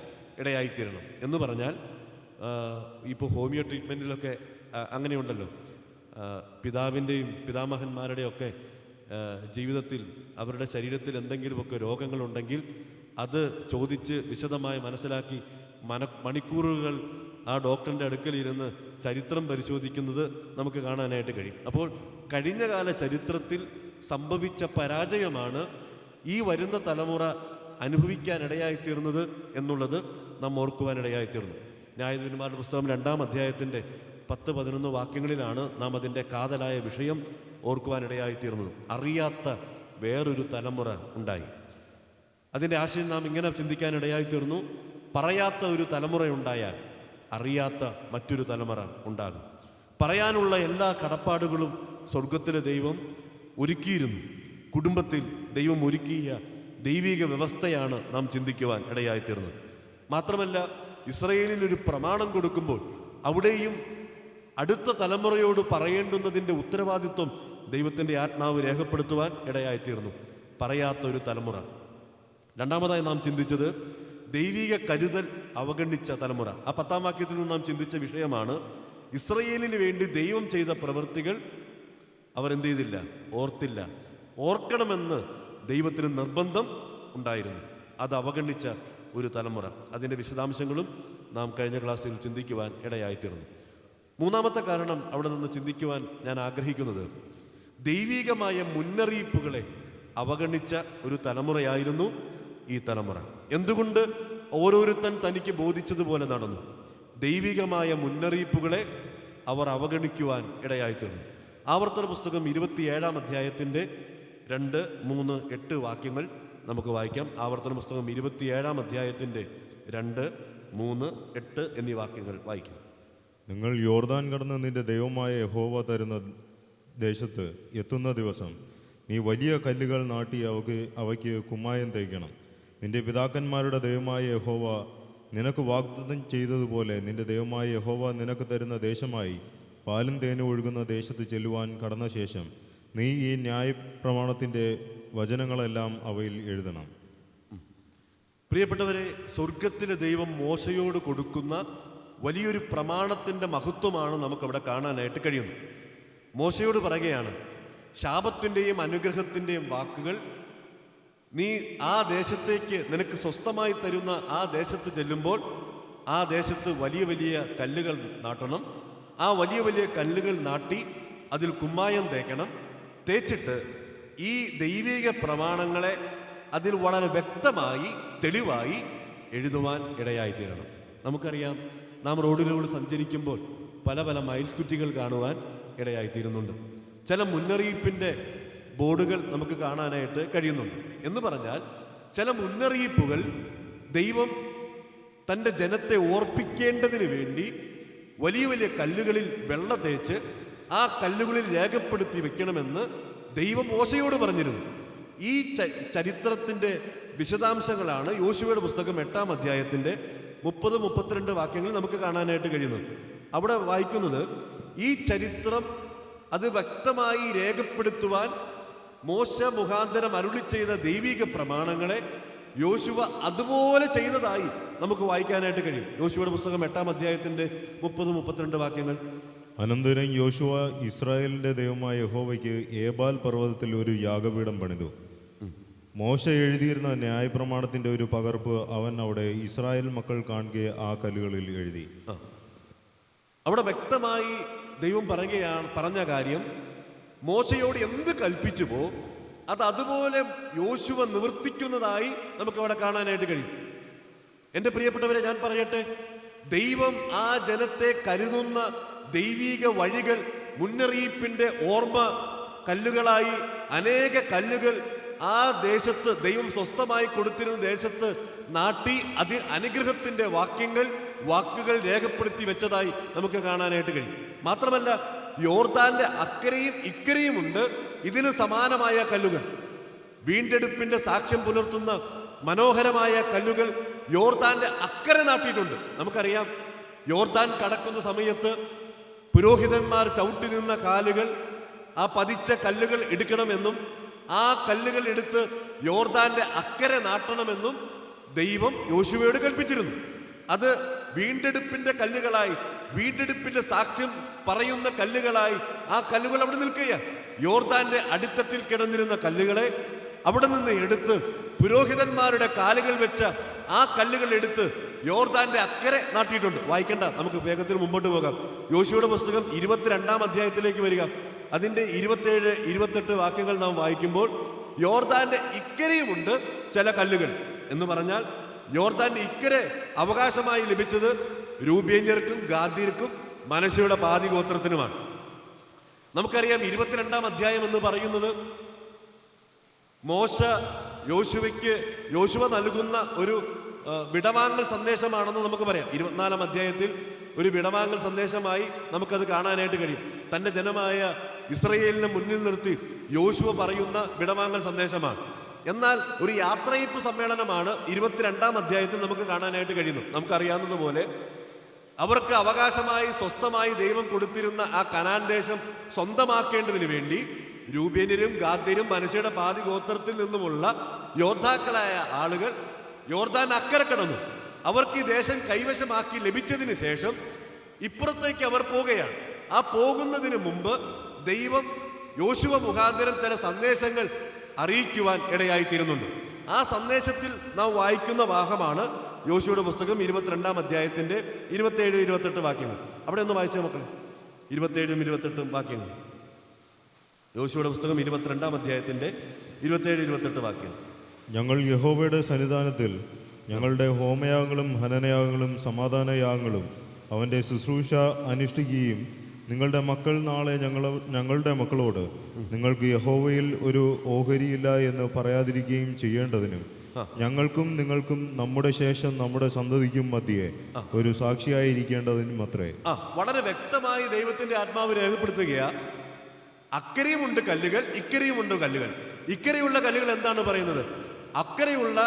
Speaker 6: ഇടയായിത്തീരണം. എന്ന് പറഞ്ഞാൽ ഇപ്പോൾ ഹോമിയോ ട്രീറ്റ്മെൻറ്റിലൊക്കെ അങ്ങനെയുണ്ടല്ലോ. പിതാവിൻ്റെയും പിതാമഹന്മാരുടെയും ഒക്കെ ജീവിതത്തിൽ അവരുടെ ശരീരത്തിൽ എന്തെങ്കിലുമൊക്കെ രോഗങ്ങളുണ്ടെങ്കിൽ അത് ചോദിച്ച് വിശദമായി മനസ്സിലാക്കി മണിക്കൂറുകൾ ആ ഡോക്ടറിൻ്റെ അടുക്കലിരുന്ന് ചരിത്രം പരിശോധിക്കുന്നത് നമുക്ക് കാണാനായിട്ട് കഴിയും. അപ്പോൾ കഴിഞ്ഞകാല ചരിത്രത്തിൽ സംഭവിച്ച പരാജയമാണ് ഈ വരുന്ന തലമുറ അനുഭവിക്കാനിടയായിത്തീർന്നത് എന്നുള്ളത് നാം ഓർക്കുവാനിടയായിത്തീർന്നു. ന്യായാധിപന്മാരുടെ പുസ്തകം 2-ാം അധ്യായത്തിൻ്റെ 10-11 വാക്യങ്ങളിലാണ് നാം അതിൻ്റെ കാതലായ വിഷയം ഓർക്കുവാനിടയായിത്തീർന്നത്. അറിയാത്ത വേറൊരു തലമുറ ഉണ്ടായി. അതിൻ്റെ ആശയം നാം ഇങ്ങനെ ചിന്തിക്കാനിടയായിത്തീർന്നു. പറയാത്ത ഒരു തലമുറയുണ്ടായാൽ അറിയാത്ത മറ്റൊരു തലമുറ ഉണ്ടാകും. പറയാനുള്ള എല്ലാ കടപ്പാടുകളും സ്വർഗത്തിലെ ദൈവം ഒരുക്കിയിരുന്നു. കുടുംബത്തിൽ ദൈവം ഒരുക്കിയ ദൈവിക വ്യവസ്ഥയാണ് നാം ചിന്തിക്കുവാൻ ഇടയായിത്തീർന്നത്. മാത്രമല്ല, ഇസ്രയേലിന് ഒരു പ്രമാണം കൊടുക്കുമ്പോൾ അവിടെയും അടുത്ത തലമുറയോട് പറയേണ്ടുന്നതിൻ്റെ ഉത്തരവാദിത്വം ദൈവത്തിൻ്റെ ആത്മാവ് രേഖപ്പെടുത്തുവാൻ ഇടയായിത്തീർന്നു. പറയാത്ത ഒരു തലമുറ. രണ്ടാമതായി നാം ചിന്തിച്ചത് ദൈവിക കരുതൽ അവഗണിച്ച തലമുറ. ആ 10-ാം വാക്യത്തിൽ നിന്ന് നാം ചിന്തിച്ച വിഷയമാണ് ഇസ്രയേലിന് വേണ്ടി ദൈവം ചെയ്ത പ്രവൃത്തികൾ അവരെന്ത് ചെയ്തില്ല, ഓർത്തില്ല. ഓർക്കണമെന്ന് ദൈവത്തിന് നിർബന്ധം ഉണ്ടായിരുന്നു. അത് അവഗണിച്ച ഒരു തലമുറ. അതിൻ്റെ വിശദാംശങ്ങളും നാം കഴിഞ്ഞ ക്ലാസ്സിൽ ചിന്തിക്കുവാൻ ഇടയായിത്തീർന്നു. മൂന്നാമത്തെ കാരണം അവിടെ നിന്ന് ചിന്തിക്കുവാൻ ഞാൻ ആഗ്രഹിക്കുന്നത് ദൈവികമായ മുന്നറിയിപ്പുകളെ അവഗണിച്ച ഒരു തലമുറയായിരുന്നു ഈ തലമുറ. എന്തുകൊണ്ട്? ഓരോരുത്തൻ തനിക്ക് ബോധിച്ചതുപോലെ നടന്നു. ദൈവികമായ മുന്നറിയിപ്പുകളെ അവർ അവഗണിക്കുവാൻ ഇടയായിത്തീർന്നു. ആവർത്തന പുസ്തകം 27-ാം അധ്യായത്തിൻ്റെ 2, 3, 8 വാക്യങ്ങൾ നമുക്ക് വായിക്കാം. ആവർത്തന പുസ്തകം 27-ാം അധ്യായത്തിൻ്റെ 2, 3, 8 എന്നീ വാക്യങ്ങൾ വായിക്കാം.
Speaker 1: നിങ്ങൾ യോർദാൻ കടന്ന് നിന്റെ ദൈവമായ യഹോവ തരുന്ന ദേശത്ത് എത്തുന്ന ദിവസം നീ വലിയ കല്ലുകൾ നാട്ടി അവയ്ക്ക് കുമ്മായം തേക്കണം. നിന്റെ പിതാക്കന്മാരുടെ ദൈവമായ യഹോവ നിനക്ക് വാഗ്ദത്തം ചെയ്തതുപോലെ നിന്റെ ദൈവമായ യഹോവ നിനക്ക് തരുന്ന ദേശമായി പാലും തേനും ഒഴുകുന്ന ദേശത്ത് ചെല്ലുവാൻ കടന്ന ശേഷം നീ ഈ ന്യായപ്രമാണത്തിൻ്റെ വചനങ്ങളെല്ലാം അവയിൽ എഴുതണം.
Speaker 6: പ്രിയപ്പെട്ടവരെ, സ്വർഗത്തിലെ ദൈവം മോശയോട് കൊടുക്കുന്ന വലിയൊരു പ്രമാണത്തിൻ്റെ മഹത്വമാണ് നമുക്കവിടെ കാണാനായിട്ട് കഴിയുന്നത്. മോശയോട് പറയുകയാണ്, ശാപത്തിൻ്റെയും അനുഗ്രഹത്തിൻ്റെയും വാക്കുകൾ നീ ആ ദേശത്തേക്ക് നിനക്ക് സ്വസ്ഥമായി തരുന്ന ആ ദേശത്ത് ചെല്ലുമ്പോൾ ആ ദേശത്ത് വലിയ വലിയ കല്ലുകൾ നാട്ടണം. ആ വലിയ വലിയ കല്ലുകൾ നാട്ടി അതിൽ കുമ്മായം തേക്കണം. തേച്ചിട്ട് ഈ ദൈവിക പ്രമാണങ്ങളെ അതിൽ വളരെ വ്യക്തമായി തെളിവായി എഴുതുവാൻ ഇടയായിത്തീരണം. നമുക്കറിയാം, നാം റോഡിലൂടെ സഞ്ചരിക്കുമ്പോൾ പല പല മയിൽക്കുറ്റികൾ കാണുവാൻ ഇടയായിത്തീരുന്നുണ്ട്. ചില മുന്നറിയിപ്പിൻ്റെ ബോർഡുകൾ നമുക്ക് കാണാനായിട്ട് കഴിയുന്നുണ്ട്. എന്ന് പറഞ്ഞാൽ ചില മുന്നറിയിപ്പുകൾ ദൈവം തൻ്റെ ജനത്തെ ഓർപ്പിക്കേണ്ടതിന് വേണ്ടി വലിയ വലിയ കല്ലുകളിൽ വെള്ളം തേച്ച് ആ കല്ലുകളിൽ രേഖപ്പെടുത്തി വെക്കണമെന്ന് ദൈവം മോശയോട് പറഞ്ഞിരുന്നു. ഈ ചരിത്രത്തിൻ്റെ വിശദാംശങ്ങളാണ് യോശുവയുടെ പുസ്തകം 8-ാം അധ്യായത്തിൻ്റെ 30-32 വാക്യങ്ങൾ നമുക്ക് കാണാനായിട്ട് കഴിയുന്നത്. അവിടെ വായിക്കുന്നത്, ഈ ചരിത്രം അത് വ്യക്തമായി രേഖപ്പെടുത്തുവാൻ മോശ മുഖാന്തരം അരുളി ചെയ്ത ദൈവിക പ്രമാണങ്ങളെ യോശുവ അതുപോലെ ചെയ്തതായി നമുക്ക് വായിക്കാനായിട്ട് കഴിയും. യോശുവയുടെ പുസ്തകം 8-ാം അധ്യായത്തിൻ്റെ 30-32 വാക്യങ്ങൾ.
Speaker 1: അനന്തരം യോശുവ ഇസ്രായേലിൻ്റെ ദൈവമായ യഹോവയ്ക്ക് ഏബാൽ പർവ്വതത്തിൽ ഒരു യാഗപീഠം പണിതു. മോശ എഴുതിയിരുന്ന ന്യായപ്രമാണത്തിൻ്റെ ഒരു പകർപ്പ് അവൻ അവിടെ ഇസ്രായേൽ മക്കൾ കാണുകയെ ആ കല്ലുകളിൽ എഴുതി.
Speaker 6: അവിടെ വ്യക്തമായി ദൈവം പറഞ്ഞ കാര്യം, മോശയോട് എന്ത് കൽപ്പിച്ചുവോ അത് അതുപോലെ യോശുവ നിവർത്തിക്കുന്നതായി നമുക്ക് അവിടെ കാണാനായിട്ട് കഴിയും. എൻ്റെ പ്രിയപ്പെട്ടവരെ, ഞാൻ പറയട്ടെ, ദൈവം ആ ജനത്തെ കരുതുന്ന ദൈവിക വഴികൾ, മുന്നറിയിപ്പിൻ്റെ ഓർമ്മ കല്ലുകളായി അനേക കല്ലുകൾ ആ ദേശത്ത്, ദൈവം സ്വസ്ഥമായി കൊടുത്തിരുന്ന ദേശത്ത് നാട്ടി അതിൽ അനുഗ്രഹത്തിൻ്റെ വാക്കുകൾ രേഖപ്പെടുത്തി വെച്ചതായി നമുക്ക് കാണാനായിട്ട് കഴിയും. മാത്രമല്ല, യോർദാന്റെ അക്കരയും ഇക്കരയുമുണ്ട് ഇതിന് സമാനമായ കല്ലുകൾ. വീണ്ടെടുപ്പിന്റെ സാക്ഷ്യം പുലർത്തുന്ന മനോഹരമായ കല്ലുകൾ യോർദാന്റെ അക്കരെ നാട്ടിയിട്ടുണ്ട്. നമുക്കറിയാം, യോർദാൻ കടക്കുന്ന സമയത്ത് പുരോഹിതന്മാർ ചവിട്ടി നിന്ന കാലുകൾ, ആ പതിച്ച കല്ലുകൾ എടുക്കണമെന്നും ആ കല്ലുകൾ എടുത്ത് യോർദാന്റെ അക്കരെ നാട്ടണമെന്നും ദൈവം യോശുവയോട് കൽപ്പിച്ചിരുന്നു. അത് വീണ്ടെടുപ്പിന്റെ കല്ലുകളായി, വീണ്ടെടുപ്പിന്റെ സാക്ഷ്യം പറയുന്ന കല്ലുകളായി ആ കല്ലുകൾ അവിടെ നിൽക്കുകയാണ്. യോർദാന്റെ അടിത്തട്ടിൽ കിടന്നിരുന്ന കല്ലുകളെ അവിടെ നിന്ന് എടുത്ത് പുരോഹിതന്മാരുടെ കാലുകൾ വെച്ച ആ കല്ലുകൾ എടുത്ത് യോർദാന്റെ അക്കരെ നാട്ടിയിട്ടുണ്ട്. വായിക്കണ്ട, നമുക്ക് വേഗത്തിൽ മുമ്പോട്ട് പോകാം. യോശുവയുടെ പുസ്തകം 22-ാം അധ്യായത്തിലേക്ക് വരിക. അതിൻ്റെ 27, 28 വാക്യങ്ങൾ നാം വായിക്കുമ്പോൾ, യോർദാന്റെ ഇക്കരയുമുണ്ട് ചില കല്ലുകൾ എന്ന് പറഞ്ഞാൽ, യോർദാന്റെ ഇക്കരെ അവകാശമായി ലഭിച്ചത് രൂബേന്യർക്കും ഗാദ്യർക്കും മനശ്ശെയുടെ പാതി ഗോത്രത്തിനുമാണ്. നമുക്കറിയാം, 22-ാം അധ്യായം എന്ന് പറയുന്നത് മോശ യോശുവ നൽകുന്ന ഒരു വിടവാങ്ങൽ സന്ദേശമാണെന്ന് നമുക്ക് പറയാം. 24-ാം അധ്യായത്തിൽ ഒരു വിടവാങ്ങൽ സന്ദേശമായി നമുക്കത് കാണാനായിട്ട് കഴിയും. തൻ്റെ ജനമായ ഇസ്രയേലിനെ മുന്നിൽ നിർത്തി യോശുവ പറയുന്ന വിടവാങ്ങൽ സന്ദേശമാണ്. എന്നാൽ ഒരു യാത്രയപ്പ് സമ്മേളനമാണ് 22-ാം അധ്യായത്തിൽ നമുക്ക് കാണാനായിട്ട് കഴിയുന്നത്. നമുക്കറിയാവുന്നതുപോലെ അവർക്ക് അവകാശമായി സ്വസ്ഥമായി ദൈവം കൊടുത്തിരുന്ന ആ കനാൻ ദേശം സ്വന്തമാക്കേണ്ടതിന് വേണ്ടി രൂബേന്യരും ഗാദ്യരും മനശ്ശെയുടെ പാതി ഗോത്രത്തിൽ നിന്നുമുള്ള യോദ്ധാക്കളായ ആളുകൾ യോർദാൻ അക്കരെ കടന്നു. അവർക്ക് ഈ ദേശം കൈവശമാക്കി ലഭിച്ചതിന് ശേഷം ഇപ്പുറത്തേക്ക് അവർ പോകുകയാണ്. ആ പോകുന്നതിന് മുമ്പ് ദൈവം യോശുവ മുഖാന്തരം ചില സന്ദേശങ്ങൾ അറിയിക്കുവാൻ ഇടയായിത്തീരുന്നുണ്ട്. ആ സന്ദേശത്തിൽ നാം വായിക്കുന്ന ഭാഗമാണ് യോശുവയുടെ പുസ്തകം 22-ാം അധ്യായത്തിൻ്റെ 27, 28 വാക്യങ്ങൾ. അവിടെ ഒന്ന് വായിച്ചേ മക്കളെ, 27, 28 വാക്യങ്ങൾ. യോശുവയുടെ പുസ്തകം 22-ാം അധ്യായത്തിൻ്റെ 27, 28 വാക്യങ്ങൾ.
Speaker 1: ഞങ്ങൾ യഹോവയുടെ സന്നിധാനത്തിൽ ഞങ്ങളുടെ ഹോമയാഗങ്ങളും ഹനനയാഗങ്ങളും സമാധാനയാഗങ്ങളും അവൻ്റെ ശുശ്രൂഷ അനുഷ്ഠിക്കുകയും നിങ്ങളുടെ മക്കൾ നാളെ ഞങ്ങളുടെ മക്കളോട് നിങ്ങൾക്ക് യഹോവയിൽ ഒരു ഓഹരിയില്ല എന്ന് പറയാതിരിക്കുകയും ചെയ്യേണ്ടതിനും ഞങ്ങൾക്കും നിങ്ങൾക്കും നമ്മുടെ ശേഷം നമ്മുടെ സന്തതിക്കും മധ്യേ ഒരു സാക്ഷിയായിരിക്കേണ്ടതിനും അത്രേ.
Speaker 6: വളരെ വ്യക്തമായി ദൈവത്തിന്റെ ആത്മാവ് രേഖപ്പെടുത്തുകയാ. അക്കരെയുമുണ്ട് കല്ലുകൾ, ഇക്കരെയുമുണ്ട് കല്ലുകൾ. ഇക്കരെയുള്ള കല്ലുകൾ എന്താണ് പറയുന്നത്? അക്കരെയുള്ള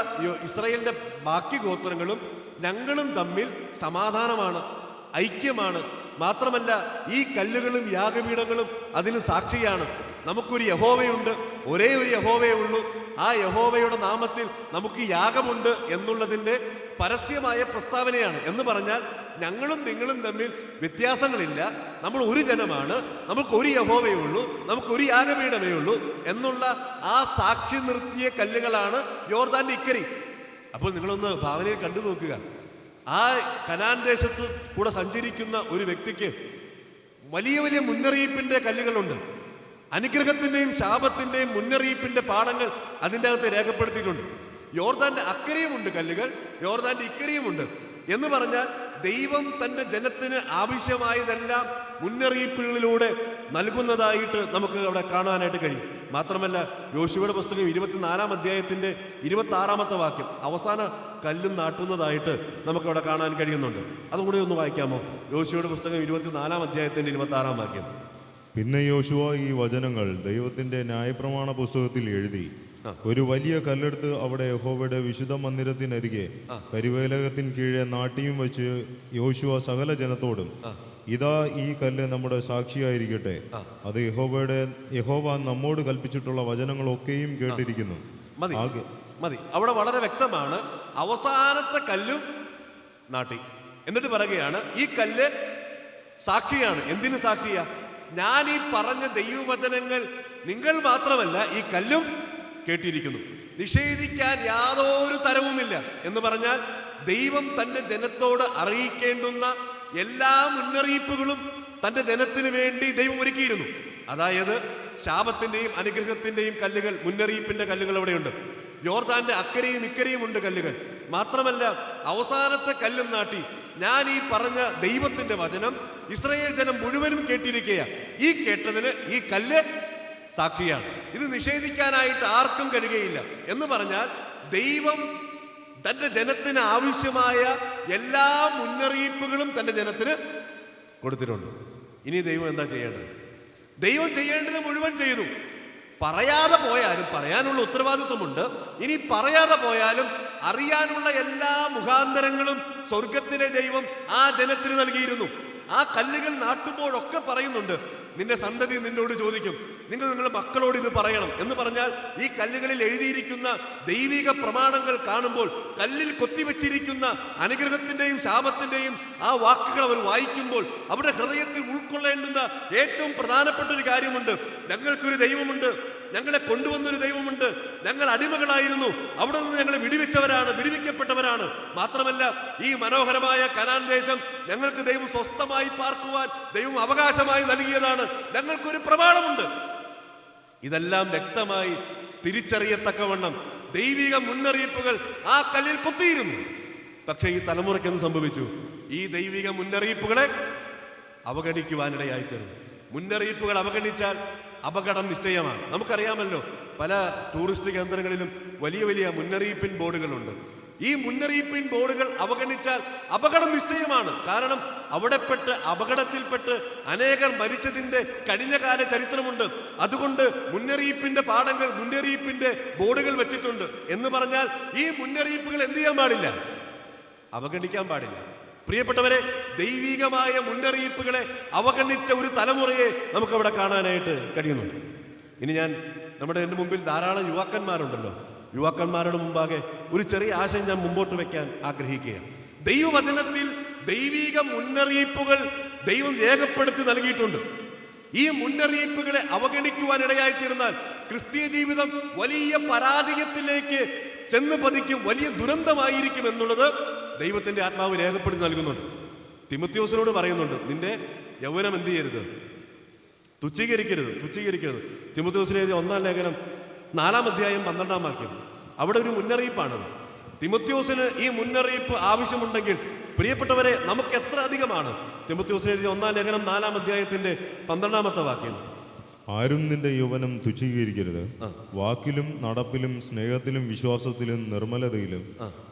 Speaker 6: ഇസ്രായേലിന്റെ ബാക്കി ഗോത്രങ്ങളും ഞങ്ങളും തമ്മിൽ സമാധാനമാണ്, ഐക്യമാണ്. മാത്രമല്ല ഈ കല്ലുകളും യാഗപീഠങ്ങളും അതിന് സാക്ഷിയാണ്. നമുക്കൊരു യഹോവയുണ്ട്, ഒരേ ഒരു യഹോവയേ ഉള്ളൂ. ആ യഹോവയുടെ നാമത്തിൽ നമുക്ക് യാഗമുണ്ട് എന്നുള്ളതിൻ്റെ പരസ്യമായ പ്രസ്താവനയാണ്. എന്ന് പറഞ്ഞാൽ ഞങ്ങളും നിങ്ങളും തമ്മിൽ വ്യത്യാസങ്ങളില്ല, നമ്മൾ ഒരു ജനമാണ്, നമുക്കൊരു യഹോവയേ ഉള്ളൂ, നമുക്കൊരു യാഗപീഠമേ ഉള്ളൂ എന്നുള്ള ആ സാക്ഷി നിർത്തിയ കല്ലുകളാണ് യോർദാന്റെ ഇക്കരി. അപ്പോൾ നിങ്ങളൊന്ന് ഭാവനയിൽ കണ്ടു നോക്കുക. ആ കനാൻ ദേശത്ത് കൂടെ സഞ്ചരിക്കുന്ന ഒരു വ്യക്തിക്ക് വലിയ വലിയ മുന്നറിയിപ്പിന്റെ കല്ലുകളുണ്ട്. അനുഗ്രഹത്തിന്റെയും ശാപത്തിന്റെയും മുന്നറിയിപ്പിന്റെ പാഠങ്ങൾ അതിൻ്റെ അകത്ത് രേഖപ്പെടുത്തിയിട്ടുണ്ട്. യോർദാന്റെ അക്കരെയുമുണ്ട് കല്ലുകൾ, യോർദാന്റെ ഇക്കരെയുമുണ്ട്. എന്ന് പറഞ്ഞാൽ ദൈവം തൻ്റെ ജനത്തിന് ആവശ്യമായതെല്ലാം മുന്നറിയിപ്പുകളിലൂടെ നൽകുന്നതായിട്ട് നമുക്ക് അവിടെ കാണാനായിട്ട് കഴിയും. മാത്രമല്ല യോശുവയുടെ പുസ്തകം 24-ാം അധ്യായത്തിൻ്റെ 26-ാമത്തെ വാക്യം അവസാന കല്ലും നാട്ടുന്നതായിട്ട് നമുക്കവിടെ കാണാൻ കഴിയുന്നുണ്ട്. അതും കൂടി ഒന്ന് വായിക്കാമോ? യോശുവയുടെ പുസ്തകം 24-ാം അധ്യായത്തിൻ്റെ 26-ാം വാക്യം.
Speaker 1: പിന്നെ യോശുവ ഈ വചനങ്ങൾ ദൈവത്തിന്റെ ന്യായപ്രമാണ പുസ്തകത്തിൽ എഴുതി ഒരു വലിയ കല്ലെടുത്ത് അവിടെ യഹോവയുടെ വിശുദ്ധ മന്ദിരത്തിനരികെ കരുവേലകത്തിന് കീഴെ നാട്ടിയും വെച്ച് യോശുവ സകല ജനത്തോടും ഇതാ ഈ കല്ല് നമ്മുടെ സാക്ഷിയായിരിക്കട്ടെ, അത് യഹോവ നമ്മോട് കൽപ്പിച്ചിട്ടുള്ള വചനങ്ങളൊക്കെയും കേട്ടിരിക്കുന്നു.
Speaker 6: മതി. അവിടെ വളരെ വ്യക്തമാണ്. അവസാനത്തെ കല്ലും നാട്ടി. എന്നിട്ട് പറയുകയാണ് ഈ കല്ല് സാക്ഷിയാണ്. എന്തിനു സാക്ഷിയാ? ഞാൻ ഈ പറഞ്ഞ ദൈവവചനങ്ങൾ നിങ്ങൾ മാത്രമല്ല ഈ കല്ലും കേട്ടിരിക്കുന്നു. നിഷേധിക്കാൻ യാതൊരു തരവുമില്ല. എന്ന് പറഞ്ഞാൽ ദൈവം തൻ്റെ ജനത്തോട് അറിയിക്കേണ്ടുന്ന എല്ലാ മുന്നറിയിപ്പുകളും തൻ്റെ ജനത്തിന് വേണ്ടി ദൈവം ഒരുക്കിയിരുന്നു. അതായത് ശാപത്തിൻ്റെയും അനുഗ്രഹത്തിൻ്റെയും കല്ലുകൾ, മുന്നറിയിപ്പിൻ്റെ കല്ലുകൾ അവിടെയുണ്ട്. യോർദാന്റെ അക്കരെയും ഇക്കരെയും ഉണ്ട് കല്ലുകൾ. മാത്രമല്ല അവസാനത്തെ കല്ലും നാട്ടി ഞാൻ ഈ പറഞ്ഞ ദൈവത്തിന്റെ വചനം ഇസ്രായേൽ ജനം മുഴുവനും കേട്ടിരിക്കുക. ഈ കേട്ടതിന് ഈ കല്ല് സാക്ഷിയാണ്. ഇത് നിഷേധിക്കാനായിട്ട് ആർക്കും കഴിയുകയില്ല. എന്ന് പറഞ്ഞാൽ ദൈവം തൻ്റെ ജനത്തിന് ആവശ്യമായ എല്ലാ മുന്നറിയിപ്പുകളും തൻ്റെ ജനത്തിന് കൊടുത്തിട്ടുണ്ട്. ഇനി ദൈവം എന്താ ചെയ്യേണ്ടത്? ദൈവം ചെയ്യേണ്ടത് മുഴുവൻ ചെയ്തു. പറയാതെ പോയാലും പറയാനുള്ള ഉത്തരവാദിത്വമുണ്ട്. ഇനി പറയാതെ പോയാലും അറിയാനുള്ള എല്ലാ മുഖാന്തരങ്ങളും സ്വർഗത്തിലെ ദൈവം ആ ജനത്തിന് നൽകിയിരുന്നു. ആ കല്ലുകൾ നാട്ടുമ്പോഴൊക്കെ പറയുന്നുണ്ട്, നിന്റെ സന്തതി നിന്നോട് ചോദിക്കും, നിങ്ങൾ നിങ്ങളുടെ മക്കളോട് ഇത് പറയണം എന്ന് പറഞ്ഞാൽ ഈ കല്ലുകളിൽ എഴുതിയിരിക്കുന്ന ദൈവിക പ്രമാണങ്ങൾ കാണുമ്പോൾ കല്ലിൽ കൊത്തിവെച്ചിരിക്കുന്ന അനുഗ്രഹത്തിന്റെയും ശാപത്തിന്റെയും ആ വാക്കുകൾ അവർ വായിക്കുമ്പോൾ അവരുടെ ഹൃദയത്തിൽ ഉൾക്കൊള്ളേണ്ടുന്ന ഏറ്റവും പ്രധാനപ്പെട്ട ഒരു കാര്യമുണ്ട്. ഞങ്ങൾക്കൊരു ദൈവമുണ്ട്, ഞങ്ങളെ കൊണ്ടുവന്നൊരു ദൈവമുണ്ട്, ഞങ്ങൾ അടിമകളായിരുന്നു, അവിടെ നിന്ന് ഞങ്ങളെ വിടുവിക്കപ്പെട്ടവരാണ്. മാത്രമല്ല ഈ മനോഹരമായ കനാൻ ദേശം ഞങ്ങൾക്ക് ദൈവം സ്വസ്ഥമായി പാർക്കുവാൻ ദൈവം അവകാശമായി നൽകിയതാണ്. ഞങ്ങൾക്കൊരു പ്രമാണമുണ്ട്. ഇതെല്ലാം വ്യക്തമായി തിരിച്ചറിയത്തക്കവണ്ണം ദൈവിക മുന്നറിയിപ്പുകൾ ആ കല്ലിൽ കൊത്തിയിരുന്നു. പക്ഷേ ഈ തലമുറയ്ക്ക് എന്ത് സംഭവിച്ചു? ഈ ദൈവിക മുന്നറിയിപ്പുകളെ അവഗണിക്കുവാനിടയായിത്തീർന്നു. മുന്നറിയിപ്പുകൾ അവഗണിച്ചാൽ അപകടം നിശ്ചയമാണ്. നമുക്കറിയാമല്ലോ, പല ടൂറിസ്റ്റ് കേന്ദ്രങ്ങളിലും വലിയ വലിയ മുന്നറിയിപ്പിൻ ബോർഡുകളുണ്ട്. ഈ മുന്നറിയിപ്പിൻ ബോർഡുകൾ അവഗണിച്ചാൽ അപകടം നിശ്ചയമാണ്. കാരണം അപകടത്തിൽപ്പെട്ട് അനേകർ മരിച്ചതിൻ്റെ കഴിഞ്ഞകാല ചരിത്രമുണ്ട്. അതുകൊണ്ട് മുന്നറിയിപ്പിന്റെ പാഠങ്ങൾ, മുന്നറിയിപ്പിന്റെ ബോർഡുകൾ വെച്ചിട്ടുണ്ട്. എന്ന് പറഞ്ഞാൽ ഈ മുന്നറിയിപ്പുകൾ എന്ത് ചെയ്യാൻ പാടില്ല? അവഗണിക്കാൻ പാടില്ല. പ്രിയപ്പെട്ടവരെ, ദൈവികമായ മുന്നറിയിപ്പുകളെ അവഗണിച്ച ഒരു തലമുറയെ നമുക്കവിടെ കാണാനായിട്ട് കഴിയുന്നുണ്ട്. ഇനി എൻ്റെ മുമ്പിൽ ധാരാളം യുവാക്കന്മാരുണ്ടല്ലോ. യുവാക്കന്മാരുടെ മുമ്പാകെ ഒരു ചെറിയ ആശയം ഞാൻ മുമ്പോട്ട് വയ്ക്കാൻ ആഗ്രഹിക്കുക. ദൈവവചനത്തിൽ ദൈവിക മുന്നറിയിപ്പുകൾ ദൈവം രേഖപ്പെടുത്തി നൽകിയിട്ടുണ്ട്. ഈ മുന്നറിയിപ്പുകളെ അവഗണിക്കുവാനിടയായിത്തീർന്നാൽ ക്രിസ്തീയ ജീവിതം വലിയ പരാജയത്തിലേക്ക് ചെന്ന് പതിക്കും, വലിയ ദുരന്തമായിരിക്കും എന്നുള്ളത് ദൈവത്തിന്റെ ആത്മാവ് രേഖപ്പെടുത്തി നൽകുന്നുണ്ട്. തിമോത്തിയോസിനോട് പറയുന്നുണ്ട്, നിന്റെ യൗവനം എന്ത് ചെയ്യരുത്? തുച്ഛീകരിക്കരുത്. തിമോത്തിയോസിന് എഴുതിയ 1-ാം ലേഖനം 4-ാം അധ്യായം 12-ാം വാക്യം. അവിടെ ഒരു മുന്നറിയിപ്പാണ്. തിമോത്തിയോസിന് ഈ മുന്നറിയിപ്പ് ആവശ്യമുണ്ടെങ്കിൽ പ്രിയപ്പെട്ടവരെ, നമുക്ക് എത്ര അധികമാണ്. തിമോഥെയോസിന് എഴുതിയ 1-ാം ലേഖനം 4-ാം അധ്യായത്തിന്റെ 12-ാമത്തെ വാക്യം.
Speaker 1: ആരും നിന്റെ യൗവനം തുച്ഛീകരിക്കരുത്. വാക്കിലും നടപ്പിലും സ്നേഹത്തിലും വിശ്വാസത്തിലും നിർമ്മലതയിലും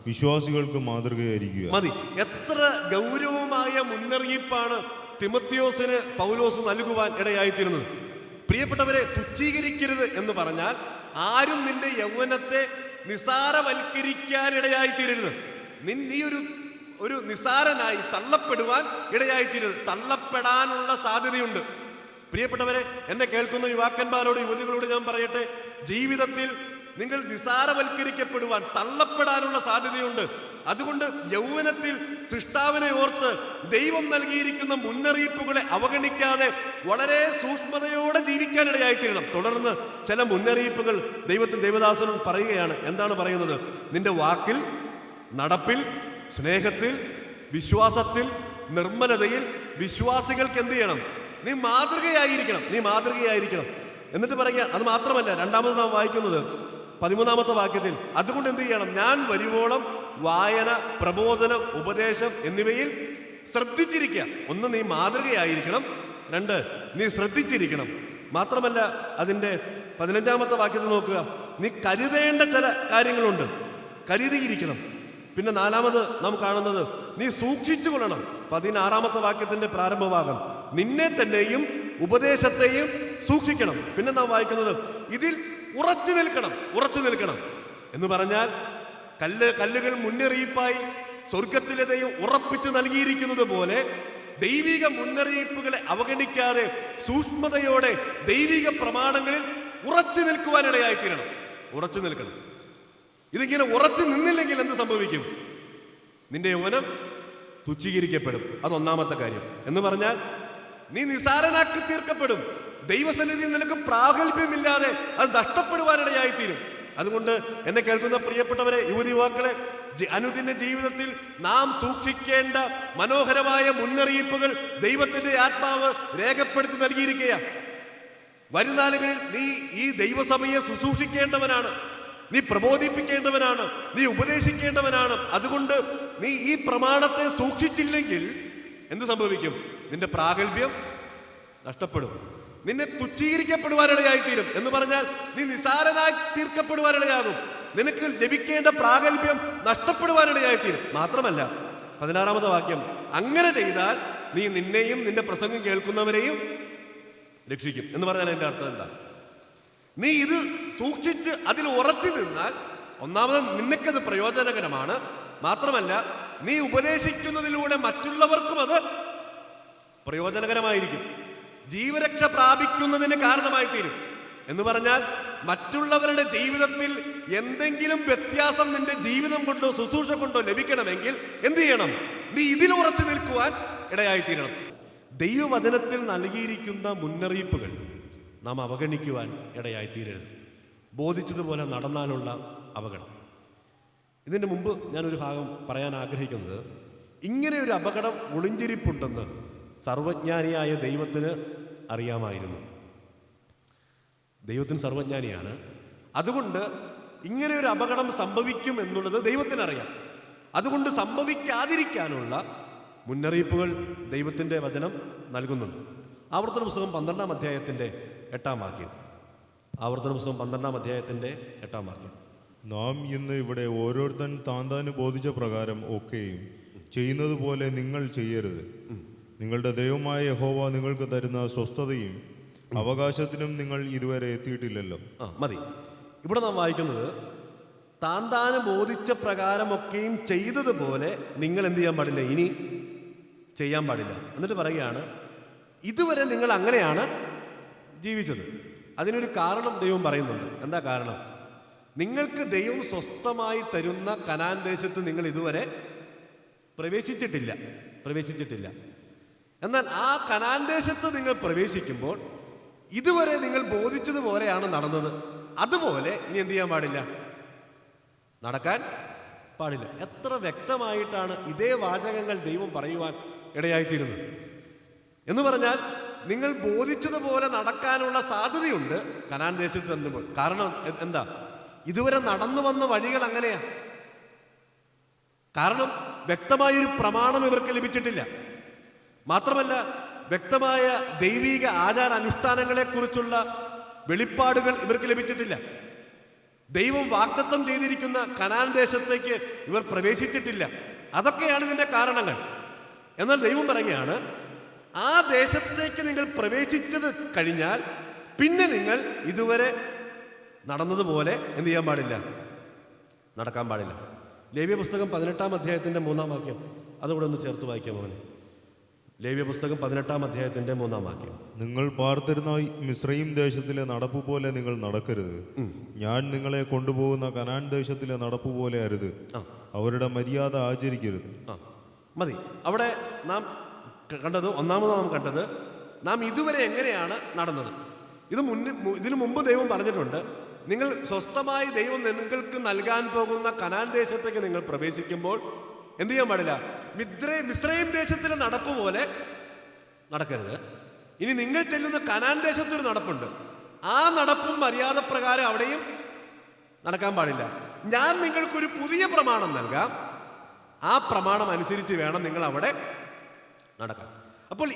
Speaker 1: വിശ്വാസികൾക്ക് മാതൃകയായിരിക്കുക.
Speaker 6: മതി. എത്ര ഗൗരവമായ മുന്നറിയിപ്പാണ് തിമോഥെയോസിന് പൗലോസ് നൽകുവാൻ ഇടയായിത്തീരുന്നത്. പ്രിയപ്പെട്ടവരെ, തുച്ഛീകരിക്കരുത് എന്ന് പറഞ്ഞാൽ ആരും നിന്റെ യൗവനത്തെ നിസാരവൽക്കരിക്കാൻ ഇടയായിത്തീരരുത്. നീ ഒരു നിസാരനായി തള്ളപ്പെടുവാൻ ഇടയായിത്തീരരുത്. തള്ളപ്പെടാനുള്ള സാധ്യതയുണ്ട്. പ്രിയപ്പെട്ടവരെ, എന്നെ കേൾക്കുന്ന യുവാക്കന്മാരോട് യുവതികളോട് ഞാൻ പറയട്ടെ, ജീവിതത്തിൽ നിങ്ങൾ നിസാരവൽക്കരിക്കപ്പെടുവാൻ, തള്ളപ്പെടാനുള്ള സാധ്യതയുണ്ട്. അതുകൊണ്ട് യൗവനത്തിൽ സൃഷ്ടാവിനെ ഓർത്ത് ദൈവം നൽകിയിരിക്കുന്ന മുന്നറിയിപ്പുകളെ അവഗണിക്കാതെ വളരെ സൂക്ഷ്മതയോടെ ജീവിക്കാനിടയായിത്തീരണം. തുടർന്ന് ചില മുന്നറിയിപ്പുകൾ ദൈവദാസനും പറയുകയാണ്. എന്താണ് പറയുന്നത്? നിന്റെ വാക്കിൽ, നടപ്പിൽ, സ്നേഹത്തിൽ, വിശ്വാസത്തിൽ, നിർമ്മലതയിൽ വിശ്വാസികൾക്ക് എന്ത് ചെയ്യണം? നീ മാതൃകയായിരിക്കണം. എന്നിട്ട് പറയുക, അത് മാത്രമല്ല, രണ്ടാമത് നാം വായിക്കുന്നത് 13-ാമത്തെ വാക്യത്തിൽ, അതുകൊണ്ട് എന്ത് ചെയ്യണം? ഞാൻ വരുവോളം വായന, പ്രബോധനം, ഉപദേശം എന്നിവയിൽ ശ്രദ്ധിച്ചിരിക്കുക. ഒന്ന്, നീ മാതൃകയായിരിക്കണം. 2, നീ ശ്രദ്ധിച്ചിരിക്കണം. മാത്രമല്ല, അതിൻ്റെ 15-ാമത്തെ വാക്യത്തിൽ നോക്കുക, നീ കരുതേണ്ട ചില കാര്യങ്ങളുണ്ട്, കരുതിയിരിക്കണം. പിന്നെ 4-ാമത് നാം കാണുന്നത്, നീ സൂക്ഷിച്ചു കൊള്ളണം. 16-ാമത്തെ വാക്യത്തിന്റെ പ്രാരംഭഭാഗം, നിന്നെ തന്നെയും ഉപദേശത്തെയും സൂക്ഷിക്കണം. പിന്നെ നാം വായിക്കുന്നത്, ഇതിൽ ഉറച്ചു നിൽക്കണം എന്ന് പറഞ്ഞാൽ കല്ലുകൾ മുന്നറിയിപ്പായി സ്വർഗത്തിലെ ദൈവം ഉറപ്പിച്ചു നൽകിയിരിക്കുന്നത് പോലെ ദൈവിക മുന്നറിയിപ്പുകളെ അവഗണിക്കാതെ സൂക്ഷ്മതയോടെ ദൈവിക പ്രമാണങ്ങളിൽ ഉറച്ചു നിൽക്കുവാനിടയായിത്തീരണം. ഉറച്ചു നിൽക്കണം. ഇതിങ്ങനെ ഉറച്ചു നിന്നില്ലെങ്കിൽ എന്ത് സംഭവിക്കും? നിന്റെ യൗവനം തുച്ഛീകരിക്കപ്പെടും. അത് 1-ാമത്തെ കാര്യം. എന്ന് പറഞ്ഞാൽ നീ നിസാരനാക്കി തീർക്കപ്പെടും. ദൈവസന്നിധിയിൽ നിനക്ക് പ്രാഗൽഭ്യമില്ലാതെ അത് നഷ്ടപ്പെടുവാനിടയായിത്തീരും. അതുകൊണ്ട് എന്നെ കേൾക്കുന്ന പ്രിയപ്പെട്ടവരെ, യുവാക്കളെ, അനുദിന ജീവിതത്തിൽ നാം സൂക്ഷിക്കേണ്ട മനോഹരമായ മുന്നറിയിപ്പുകൾ ദൈവത്തിന്റെ ആത്മാവ് രേഖപ്പെടുത്തി നൽകിയിരിക്കുകയാണ്. വരുന്നാളുകളിൽ നീ ഈ ദൈവസഭയെ ശുശ്രൂഷിക്കേണ്ടവനാണ്, നീ പ്രബോധിപ്പിക്കേണ്ടവനാണ്, നീ ഉപദേശിക്കേണ്ടവനാണ്. അതുകൊണ്ട് നീ ഈ പ്രമാണത്തെ സൂക്ഷിച്ചില്ലെങ്കിൽ എന്ത് സംഭവിക്കും? നിന്റെ പ്രാഗൽഭ്യം നഷ്ടപ്പെടും. നിന്നെ തുച്ഛീകരിക്കപ്പെടുവാനിടയായിത്തീരും. എന്ന് പറഞ്ഞാൽ നീ നിസാരനായി തീർക്കപ്പെടുവാനിടയാകും. നിനക്ക് ലഭിക്കേണ്ട പ്രാഗൽഭ്യം നഷ്ടപ്പെടുവാനിടയായിത്തീരും. മാത്രമല്ല, 16-ാമത്തെ വാക്യം, അങ്ങനെ ചെയ്താൽ നീ നിന്നെയും നിന്റെ പ്രസംഗം കേൾക്കുന്നവരെയും രക്ഷിക്കും. എന്ന് പറഞ്ഞാൽ എൻ്റെ അർത്ഥം എന്താ? നീ ഇത് സൂക്ഷിച്ച് അതിൽ ഉറച്ചു നിന്നാൽ, ഒന്നാമത് നിനക്കത് പ്രയോജനകരമാണ്. മാത്രമല്ല, നീ ഉപദേശിക്കുന്നതിലൂടെ മറ്റുള്ളവർക്കും അത് പ്രയോജനകരമായിരിക്കും. ജീവരക്ഷ പ്രാപിക്കുന്നതിന് കാരണമായി തീരും. എന്ന് പറഞ്ഞാൽ മറ്റുള്ളവരുടെ ജീവിതത്തിൽ എന്തെങ്കിലും വ്യത്യാസം നിന്റെ ജീവിതം കൊണ്ടോ ശുശ്രൂഷ കൊണ്ടോ ലഭിക്കണമെങ്കിൽ എന്ത് ചെയ്യണം? നീ ഇതിൽ ഉറച്ചു നിൽക്കുവാൻ ഇടയായിത്തീരണം. ദൈവവചനത്തിൽ നൽകിയിരിക്കുന്ന മുന്നറിയിപ്പുകൾ നാം അവഗണിക്കുവാൻ ഇടയായിത്തീരരുത്. ബോധിച്ചതുപോലെ നടന്നാലുള്ള അപകടം. ഇതിന് മുമ്പ് ഞാനൊരു ഭാഗം പറയാൻ ആഗ്രഹിക്കുന്നത്, ഇങ്ങനെ ഒരു അപകടം ഒളിഞ്ഞിരിപ്പുണ്ടെന്ന് സർവജ്ഞാനിയായ ദൈവത്തിന് അറിയാമായിരുന്നു. ദൈവത്തിന് സർവജ്ഞാനിയാണ്. അതുകൊണ്ട് ഇങ്ങനെ ഒരു അപകടം സംഭവിക്കും എന്നുള്ളത് ദൈവത്തിനറിയാം. അതുകൊണ്ട് സംഭവിക്കാതിരിക്കാനുള്ള മുന്നറിയിപ്പുകൾ ദൈവത്തിൻ്റെ വചനം നൽകുന്നുണ്ട്. ആവർത്തന പുസ്തകം 12-ാം അധ്യായത്തിൻ്റെ 8-ാം വാക്യം. ആവർത്തന പുസ്തകം 12-ാം അധ്യായത്തിൻ്റെ 8-ാം വാക്യം.
Speaker 1: നാം ഇന്ന് ഇവിടെ ഓരോരുത്തൻ താന്താന് ബോധിച്ച പ്രകാരം ഒക്കെയും ചെയ്യുന്നത് പോലെ നിങ്ങൾ ചെയ്യരുത്. നിങ്ങളുടെ ദൈവമായ യഹോവ നിങ്ങൾക്ക് തരുന്ന സ്വസ്ഥതയും അവകാശത്തിനും നിങ്ങൾ ഇതുവരെ എത്തിയിട്ടില്ലല്ലോ.
Speaker 6: മതി. ഇവിടെ നാം വായിക്കുന്നത്, താന്താന് ബോധിച്ച പ്രകാരമൊക്കെയും ചെയ്തതുപോലെ നിങ്ങൾ എന്ത് ചെയ്യാൻ പാടില്ല? ഇനി ചെയ്യാൻ പാടില്ല. എന്നിട്ട് പറയുകയാണ്, ഇതുവരെ നിങ്ങൾ അങ്ങനെയാണ് ജീവിച്ചത്. അതിനൊരു കാരണം ദൈവം പറയുന്നുണ്ട്. എന്താ കാരണം? നിങ്ങൾക്ക് ദൈവം സ്വസ്ഥമായി തരുന്ന കനാൻ ദേശത്ത് നിങ്ങൾ ഇതുവരെ പ്രവേശിച്ചിട്ടില്ല. എന്നാൽ ആ കനാൻ ദേശത്ത് നിങ്ങൾ പ്രവേശിക്കുമ്പോൾ ഇതുവരെ നിങ്ങൾ ബോധിച്ചതുപോലെയാണ് നടന്നത്. അതുപോലെ ഇനി എന്ത് ചെയ്യാൻ പാടില്ല? നടക്കാൻ പാടില്ല. എത്ര വ്യക്തമായിട്ടാണ് ഇതേ വാചകങ്ങൾ ദൈവം പറയുവാൻ ഇടയായിത്തീരുന്നത്. എന്ന് പറഞ്ഞാൽ നിങ്ങൾ ബോധിച്ചതുപോലെ നടക്കാനുള്ള സാധ്യതയുണ്ട് കനാൻ ദേശത്ത് ചെല്ലുമ്പോൾ. കാരണം എന്താ? ഇതുവരെ നടന്നു വന്ന വഴികൾ അങ്ങനെയാ. കാരണം വ്യക്തമായൊരു പ്രമാണം ഇവർക്ക് ലഭിച്ചിട്ടില്ല. മാത്രമല്ല വ്യക്തമായ ദൈവിക ആചാര അനുഷ്ഠാനങ്ങളെക്കുറിച്ചുള്ള വെളിപ്പാടുകൾ ഇവർക്ക് ലഭിച്ചിട്ടില്ല. ദൈവം വാഗ്ദത്തം ചെയ്തിരിക്കുന്ന കനാൻ ദേശത്തേക്ക് ഇവർ പ്രവേശിച്ചിട്ടില്ല. അതൊക്കെയാണ് ഇതിൻ്റെ കാരണങ്ങൾ. എന്നാൽ ദൈവം പറയുകയാണ്, ആ ദേശത്തേക്ക് നിങ്ങൾ പ്രവേശിച്ചത് കഴിഞ്ഞാൽ പിന്നെ നിങ്ങൾ ഇതുവരെ നടന്നതുപോലെ എന്ത് ചെയ്യാൻ പാടില്ല, നടക്കാൻ പാടില്ല. ലേവ്യ പുസ്തകം 18-ാം അധ്യായത്തിൻ്റെ 3-ാം വാക്യം അതുകൂടെ ഒന്ന് ചേർത്ത് വായിക്കാം മോനെ. ലേവ്യ പുസ്തകം 18-ാം അധ്യായത്തിൻ്റെ 3-ാം വാക്യം.
Speaker 1: നിങ്ങൾ പാർത്തിരുന്ന മിസ്രയീം ദേശത്തിലെ നടപ്പ് പോലെ നിങ്ങൾ നടക്കരുത്. ഞാൻ നിങ്ങളെ കൊണ്ടുപോകുന്ന കനാൻ ദേശത്തിലെ നടപ്പ് പോലെ അരുത്. അവരുടെ മര്യാദ ആചരിക്കരുത്.
Speaker 6: മതി. അവിടെ നാം കണ്ടത്, ഒന്നാമത് നാം കണ്ടത്, നാം ഇതുവരെ എങ്ങനെയാണ് നടന്നത്. ഇതിനു മുമ്പ് ദൈവം പറഞ്ഞിട്ടുണ്ട്, നിങ്ങൾ സ്വസ്ഥമായി ദൈവം നിങ്ങൾക്ക് നൽകാൻ പോകുന്ന കനാൻ ദേശത്തേക്ക് നിങ്ങൾ പ്രവേശിക്കുമ്പോൾ എന്ത് ചെയ്യാൻ പാടില്ല, മിസ്രയീം ദേശത്തിലെ നടപ്പ് പോലെ നടക്കരുത്. ഇനി നിങ്ങൾ ചെല്ലുന്ന കനാൻ ദേശത്തൊരു നടപ്പുണ്ട്, ആ നടപ്പും മര്യാദ പ്രകാരം അവിടെയും നടക്കാൻ പാടില്ല. ഞാൻ നിങ്ങൾക്കൊരു പുതിയ പ്രമാണം നൽകാം, ആ പ്രമാണം അനുസരിച്ച് വേണം നിങ്ങൾ അവിടെ നടക്കാൻ. അപ്പോൾ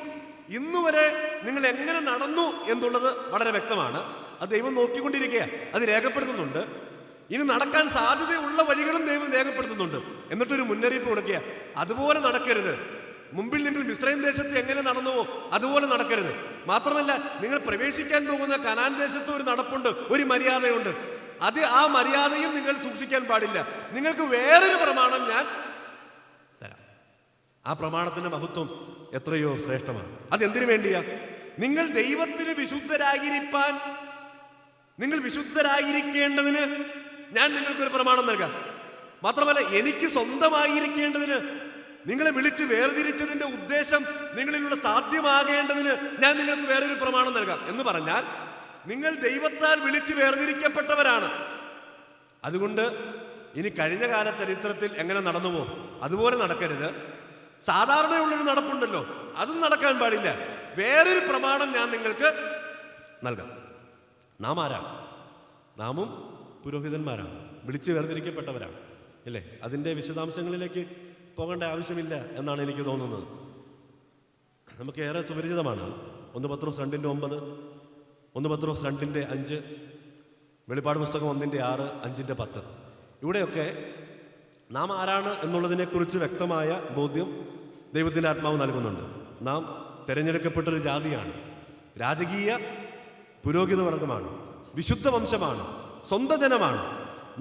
Speaker 6: ഇന്നുവരെ നിങ്ങൾ എങ്ങനെ നടന്നു എന്നുള്ളത് വളരെ വ്യക്തമാണ്. അത് ദൈവം നോക്കിക്കൊണ്ടിരിക്കുക, അത് രേഖപ്പെടുത്തുന്നുണ്ട്. ഇനി നടക്കാൻ സാധ്യതയുള്ള വഴികളും ദൈവം രേഖപ്പെടുത്തുന്നുണ്ട്. എന്നിട്ടൊരു മുന്നറിയിപ്പ് കൊടുക്കുക, അതുപോലെ നടക്കരുത്. മുമ്പിൽ നിങ്ങൾ മിസ്രയീം ദേശത്ത് എങ്ങനെ നടന്നുവോ അതുപോലെ നടക്കരുത്. മാത്രമല്ല നിങ്ങൾ പ്രവേശിക്കാൻ പോകുന്ന കനാൻ ദേശത്ത് ഒരു നടപ്പുണ്ട്, ഒരു മര്യാദയുണ്ട്. ആ മര്യാദയും നിങ്ങൾ സൂക്ഷിക്കാൻ പാടില്ല. നിങ്ങൾക്ക് വേറൊരു പ്രമാണം ഞാൻ തരാം. ആ പ്രമാണത്തിന്റെ മഹത്വം എത്രയോ ശ്രേഷ്ഠമാണ്. അതെന്തിനു വേണ്ടിയാ? നിങ്ങൾ ദൈവത്തിന് വിശുദ്ധരായിരിക്കാൻ, നിങ്ങൾ വിശുദ്ധരായിരിക്കേണ്ടതിന് ഞാൻ നിങ്ങൾക്കൊരു പ്രമാണം നൽകാം. മാത്രമല്ല എനിക്ക് സ്വന്തമായിരിക്കേണ്ടതിന്, നിങ്ങളെ വിളിച്ച് വേർതിരിച്ചതിന്റെ ഉദ്ദേശം നിങ്ങളിലൂടെ സാധ്യമാകേണ്ടതിന് ഞാൻ നിങ്ങൾക്ക് വേറൊരു പ്രമാണം നൽകാം. എന്ന് പറഞ്ഞാൽ നിങ്ങൾ ദൈവത്താൽ വിളിച്ച് വേർതിരിക്കപ്പെട്ടവരാണ്. അതുകൊണ്ട് ഇനി കഴിഞ്ഞ കാല ചരിത്രത്തിൽ എങ്ങനെ നടന്നുവോ അതുപോലെ നടക്കരുത്. സാധാരണയുള്ളൊരു നടപ്പുണ്ടല്ലോ, അതും നടക്കാൻ പാടില്ല. വേറൊരു പ്രമാണം ഞാൻ നിങ്ങൾക്ക് നൽകാം. നാം ആരാണ്? നാമും പുരോഹിതന്മാരാണ്, വിളിച്ച് വേർതിരിക്കപ്പെട്ടവരാണ്, അല്ലേ? അതിൻ്റെ വിശദാംശങ്ങളിലേക്ക് പോകേണ്ട ആവശ്യമില്ല എന്നാണ് എനിക്ക് തോന്നുന്നത്. നമുക്ക് ഏറെ സുപരിചിതമാണ് 1 പത്രോസ് 2:9, 1 പത്രോസ് 2:5, വെളിപ്പാട് പുസ്തകം 1:6, 5:10. ഇവിടെയൊക്കെ നാം ആരാണ് എന്നുള്ളതിനെക്കുറിച്ച് വ്യക്തമായ ബോധ്യം ദൈവത്തിൻ്റെ ആത്മാവ് നൽകുന്നുണ്ട്. നാം തിരഞ്ഞെടുക്കപ്പെട്ടൊരു ജാതിയാണ്, രാജകീയ പുരോഹിത വർഗമാണ്, വിശുദ്ധ വംശമാണ്, സ്വന്തം ജനമാണ്.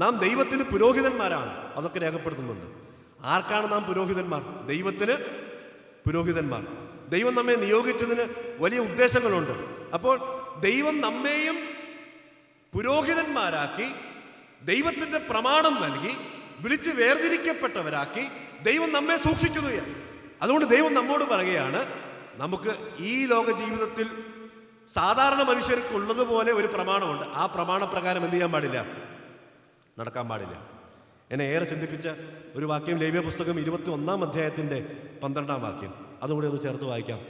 Speaker 6: നാം ദൈവത്തിന് പുരോഹിതന്മാരാണ്. അതൊക്കെ രേഖപ്പെടുത്തുന്നുണ്ട്. ആർക്കാണ് നാം പുരോഹിതന്മാർ? ദൈവത്തിന് പുരോഹിതന്മാർ. ദൈവം നമ്മെ നിയോഗിച്ചതിന് വലിയ ഉദ്ദേശങ്ങളുണ്ട്. അപ്പോൾ ദൈവം നമ്മെയും പുരോഹിതന്മാരാക്കി, ദൈവത്തിൻ്റെ പ്രമാണം നൽകി, വിളിച്ച് വേർതിരിക്കപ്പെട്ടവരാക്കി ദൈവം നമ്മെ സൂക്ഷിക്കുകയാണ്. അതുകൊണ്ട് ദൈവം നമ്മോട് പറയുകയാണ്, നമുക്ക് ഈ ലോക ജീവിതത്തിൽ സാധാരണ മനുഷ്യർക്കുള്ളതുപോലെ ഒരു പ്രമാണമുണ്ട്. ആ പ്രമാണപ്രകാരം എന്ത് ചെയ്യാൻ പാടില്ല, നടക്കാൻ പാടില്ല. എന്നെ ഏറെ ചിന്തിപ്പിച്ച ഒരു വാക്യം ലേവ്യ പുസ്തകം 21-ാം അധ്യായത്തിൻ്റെ 12-ാം വാക്യം. അതുകൂടി ഒന്ന് ചേർത്ത് വായിക്കാം.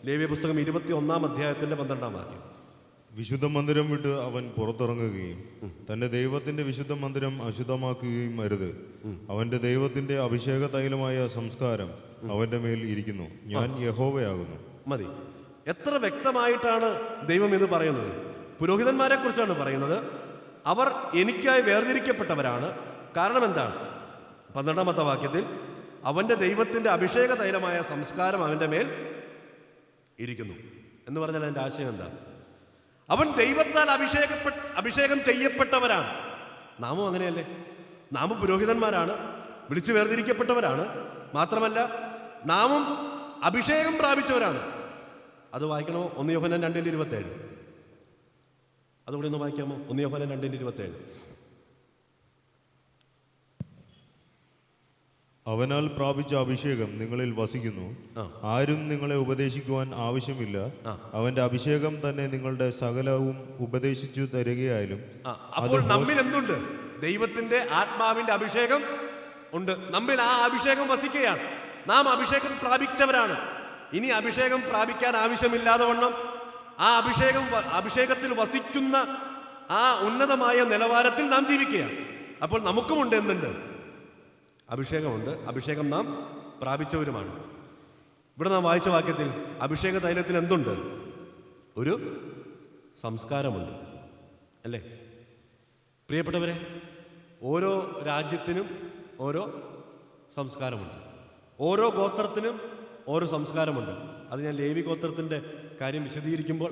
Speaker 6: ലേവ്യ പുസ്തകം 21-ാം അധ്യായത്തിൻ്റെ 12-ാം വാക്യം.
Speaker 1: വിശുദ്ധ മന്ദിരം വിട്ട് അവൻ പുറത്തിറങ്ങുകയും തന്റെ ദൈവത്തിന്റെ വിശുദ്ധ മന്ദിരം അശുദ്ധമാക്കുകയും അരുത്. അവന്റെ ദൈവത്തിന്റെ അഭിഷേക തൈലമായ സംസ്കാരം അവന്റെ മേൽ ഇരിക്കുന്നു. ഞാൻ യഹോവയാകുന്നു.
Speaker 6: മതി. എത്ര വ്യക്തമായിട്ടാണ് ദൈവം ഇത് പറയുന്നത്. പുരോഹിതന്മാരെ കുറിച്ചാണ് പറയുന്നത്. അവർ എനിക്കായി വേർതിരിക്കപ്പെട്ടവരാണ്. കാരണം എന്താണ്? 12-ാമത്തെ വാക്യത്തിൽ അവന്റെ ദൈവത്തിന്റെ അഭിഷേക തൈലമായ സംസ്കാരം അവന്റെ മേൽ ഇരിക്കുന്നു എന്ന് പറഞ്ഞാൽ അതിൻ്റെ ആശയം എന്താ? അവൻ ദൈവത്താൽ അഭിഷേകം ചെയ്യപ്പെട്ടവരാണ്. നാമും അങ്ങനെയല്ലേ? നാമും പുരോഹിതന്മാരാണ്, വിളിച്ചു വേർതിരിക്കപ്പെട്ടവരാണ്. മാത്രമല്ല നാമും അഭിഷേകം പ്രാപിച്ചവരാണ്. അത് വായിക്കണമോ? 1 യോഹന്നാൻ 2:27. അതുകൂടി ഒന്ന് വായിക്കാമോ? 1 യോഹന്നാൻ 2:27.
Speaker 1: അവനാൽ പ്രാപിച്ച അഭിഷേകം നിങ്ങളിൽ വസിക്കുന്നു. ആരും നിങ്ങളെ ഉപദേശിക്കുവാൻ ആവശ്യമില്ല. അവന്റെ അഭിഷേകം തന്നെ നിങ്ങളുടെ സകലവും ഉപദേശിച്ചു തരികയായാലും.
Speaker 6: അപ്പോൾ നമ്മിൽ എന്തുണ്ട്? ദൈവത്തിന്റെ ആത്മാവിന്റെ അഭിഷേകം ഉണ്ട്. നമ്മിൽ ആ അഭിഷേകം വസിക്കുകയാണ്. നാം അഭിഷേകം പ്രാപിച്ചവരാണ്. ഇനി അഭിഷേകം പ്രാപിക്കാൻ ആവശ്യമില്ലാതെ വണ്ണം ആ അഭിഷേകത്തിൽ വസിക്കുന്ന ആ ഉന്നതമായ നിലവാരത്തിൽ നാം ജീവിക്കുകയാണ്. അപ്പോൾ നമുക്കുമുണ്ട് എന്തുണ്ട്? അഭിഷേകമുണ്ട്, അഭിഷേകം നാം പ്രാപിച്ചവരുമാണ്. ഇവിടെ നാം വായിച്ച വാക്യത്തിൽ അഭിഷേക തൈലത്തിന് എന്തുണ്ട്? ഒരു സംസ്കാരമുണ്ട്, അല്ലേ? പ്രിയപ്പെട്ടവരെ, ഓരോ രാജ്യത്തിനും ഓരോ സംസ്കാരമുണ്ട്, ഓരോ ഗോത്രത്തിനും ഓരോ സംസ്കാരമുണ്ട്. അത് ഞാൻ ലേവി ഗോത്രത്തിൻ്റെ കാര്യം വിശദീകരിക്കുമ്പോൾ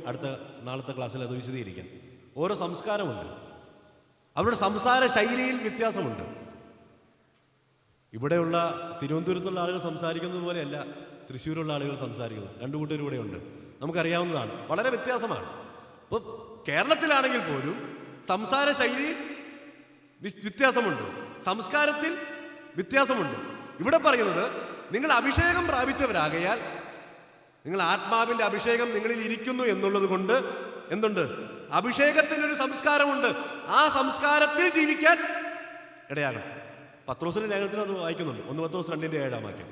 Speaker 6: നാളത്തെ ക്ലാസ്സിൽ അത് വിശദീകരിക്കാം. ഓരോ സംസ്കാരമുണ്ട്, അവരുടെ സംസാര ശൈലിയിൽ വ്യത്യാസമുണ്ട്. ഇവിടെയുള്ള തിരുവനന്തപുരത്തുള്ള ആളുകൾ സംസാരിക്കുന്നത് പോലെയല്ല തൃശ്ശൂരുള്ള ആളുകൾ സംസാരിക്കുന്നത്. രണ്ടു കൂട്ടരും ഇവിടെ ഉണ്ട്, നമുക്കറിയാവുന്നതാണ്. വളരെ വ്യത്യാസമാണ്. ഇപ്പോൾ കേരളത്തിലാണെങ്കിൽ പോലും സംസാര ശൈലിയിൽ വ്യത്യാസമുണ്ട്, സംസ്കാരത്തിൽ വ്യത്യാസമുണ്ട്. ഇവിടെ പറയുന്നത് നിങ്ങൾ അഭിഷേകം പ്രാപിച്ചവരാകയാൽ, നിങ്ങൾ ആത്മാവിൻ്റെ അഭിഷേകം നിങ്ങളിൽ ഇരിക്കുന്നു എന്നുള്ളത് കൊണ്ട് എന്തുണ്ട്? അഭിഷേകത്തിനൊരു സംസ്കാരമുണ്ട്. ആ സംസ്കാരത്തിൽ ജീവിക്കാൻ ഇടയാകണം. പത്രോസിന്റെ ലേഖനത്തിൽ അത് വായിക്കുന്നുണ്ട്. 1 പത്രോസ് 2:7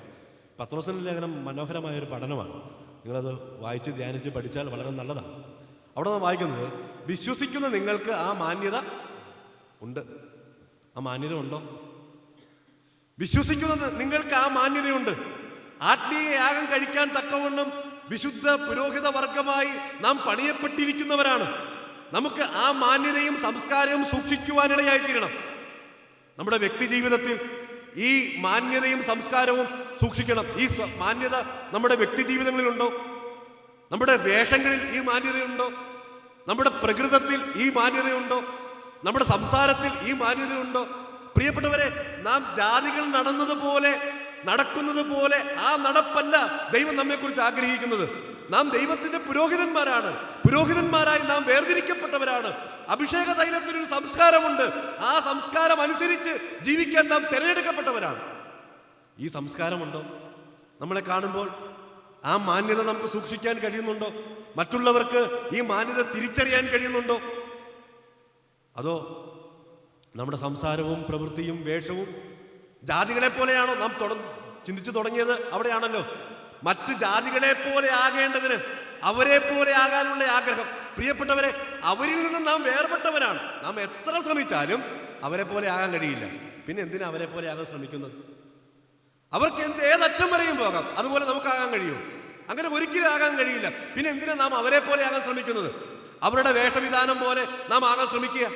Speaker 6: പത്രോസിന്റെ ലേഖനം മനോഹരമായൊരു പഠനമാണ്. നിങ്ങളത് വായിച്ച് ധ്യാനിച്ച് പഠിച്ചാൽ വളരെ നല്ലതാണ്. അവിടെ നാം വായിക്കുന്നത്, വിശ്വസിക്കുന്ന നിങ്ങൾക്ക് ആ മാന്യത ഉണ്ട്. ആ മാന്യത ഉണ്ടോ? വിശ്വസിക്കുന്നത് നിങ്ങൾക്ക് ആ മാന്യതയുണ്ട്. ആത്മീയ യാഗം കഴിക്കാൻ തക്കവണ്ണം വിശുദ്ധ പുരോഹിത വർഗമായി നാം പണിയപ്പെട്ടിരിക്കുന്നവരാണ്. നമുക്ക് ആ മാന്യതയും സംസ്കാരവും സൂക്ഷിക്കുവാനിടയായിത്തീരണം. നമ്മുടെ വ്യക്തി ജീവിതത്തിൽ ഈ മാന്യതയും സംസ്കാരവും സൂക്ഷിക്കണം. ഈ മാന്യത നമ്മുടെ വ്യക്തി ജീവിതങ്ങളിലുണ്ടോ? നമ്മുടെ വേഷങ്ങളിൽ ഈ മാന്യതയുണ്ടോ? നമ്മുടെ പ്രകൃതത്തിൽ ഈ മാന്യതയുണ്ടോ? നമ്മുടെ സംസാരത്തിൽ ഈ മാന്യതയുണ്ടോ? പ്രിയപ്പെട്ടവരെ, നാം ജാതികൾ നടക്കുന്നത് പോലെ ആ നടപ്പല്ല ദൈവം നമ്മെക്കുറിച്ച് ആഗ്രഹിക്കുന്നത്. നാം ദൈവത്തിന്റെ പുരോഹിതന്മാരാണ്. പുരോഹിതന്മാരായി നാം വേർതിരിക്കപ്പെട്ടവരാണ്. അഭിഷേക തൈലത്തിനൊരു സംസ്കാരമുണ്ട്. ആ സംസ്കാരം അനുസരിച്ച് ജീവിക്കാൻ നാം തിരഞ്ഞെടുക്കപ്പെട്ടവരാണ്. ഈ സംസ്കാരമുണ്ടോ? നമ്മളെ കാണുമ്പോൾ ആ മാന്യത നമുക്ക് സൂക്ഷിക്കാൻ കഴിയുന്നുണ്ടോ? മറ്റുള്ളവർക്ക് ഈ മാന്യത തിരിച്ചറിയാൻ കഴിയുന്നുണ്ടോ? അതോ നമ്മുടെ സംസാരവും പ്രവൃത്തിയും വേഷവും ജാതികളെ പോലെയാണോ? നാം ചിന്തിച്ചു തുടങ്ങിയത് അവിടെയാണല്ലോ. മറ്റു ജാതികളെ പോലെ ആകേണ്ടതിന് അവരെ പോലെ ആകാനുള്ള ആഗ്രഹം. പ്രിയപ്പെട്ടവരെ, അവരിൽ നിന്ന് നാം വേർപെട്ടവരാണ്. നാം എത്ര ശ്രമിച്ചാലും അവരെ പോലെ ആകാൻ കഴിയില്ല. പിന്നെ എന്തിനാ അവരെ പോലെ ആകാൻ ശ്രമിക്കുന്നത്? അവർക്ക് ഏതറ്റം വരെയും പോകാം, അതുപോലെ നമുക്കാകാൻ കഴിയും? അങ്ങനെ ഒരിക്കലും ആകാൻ കഴിയില്ല. പിന്നെ എന്തിനാ നാം അവരെ പോലെ ആകാൻ ശ്രമിക്കുന്നത്? അവരുടെ വേഷവിധാനം പോലെ നാം ആകാൻ ശ്രമിക്കുക,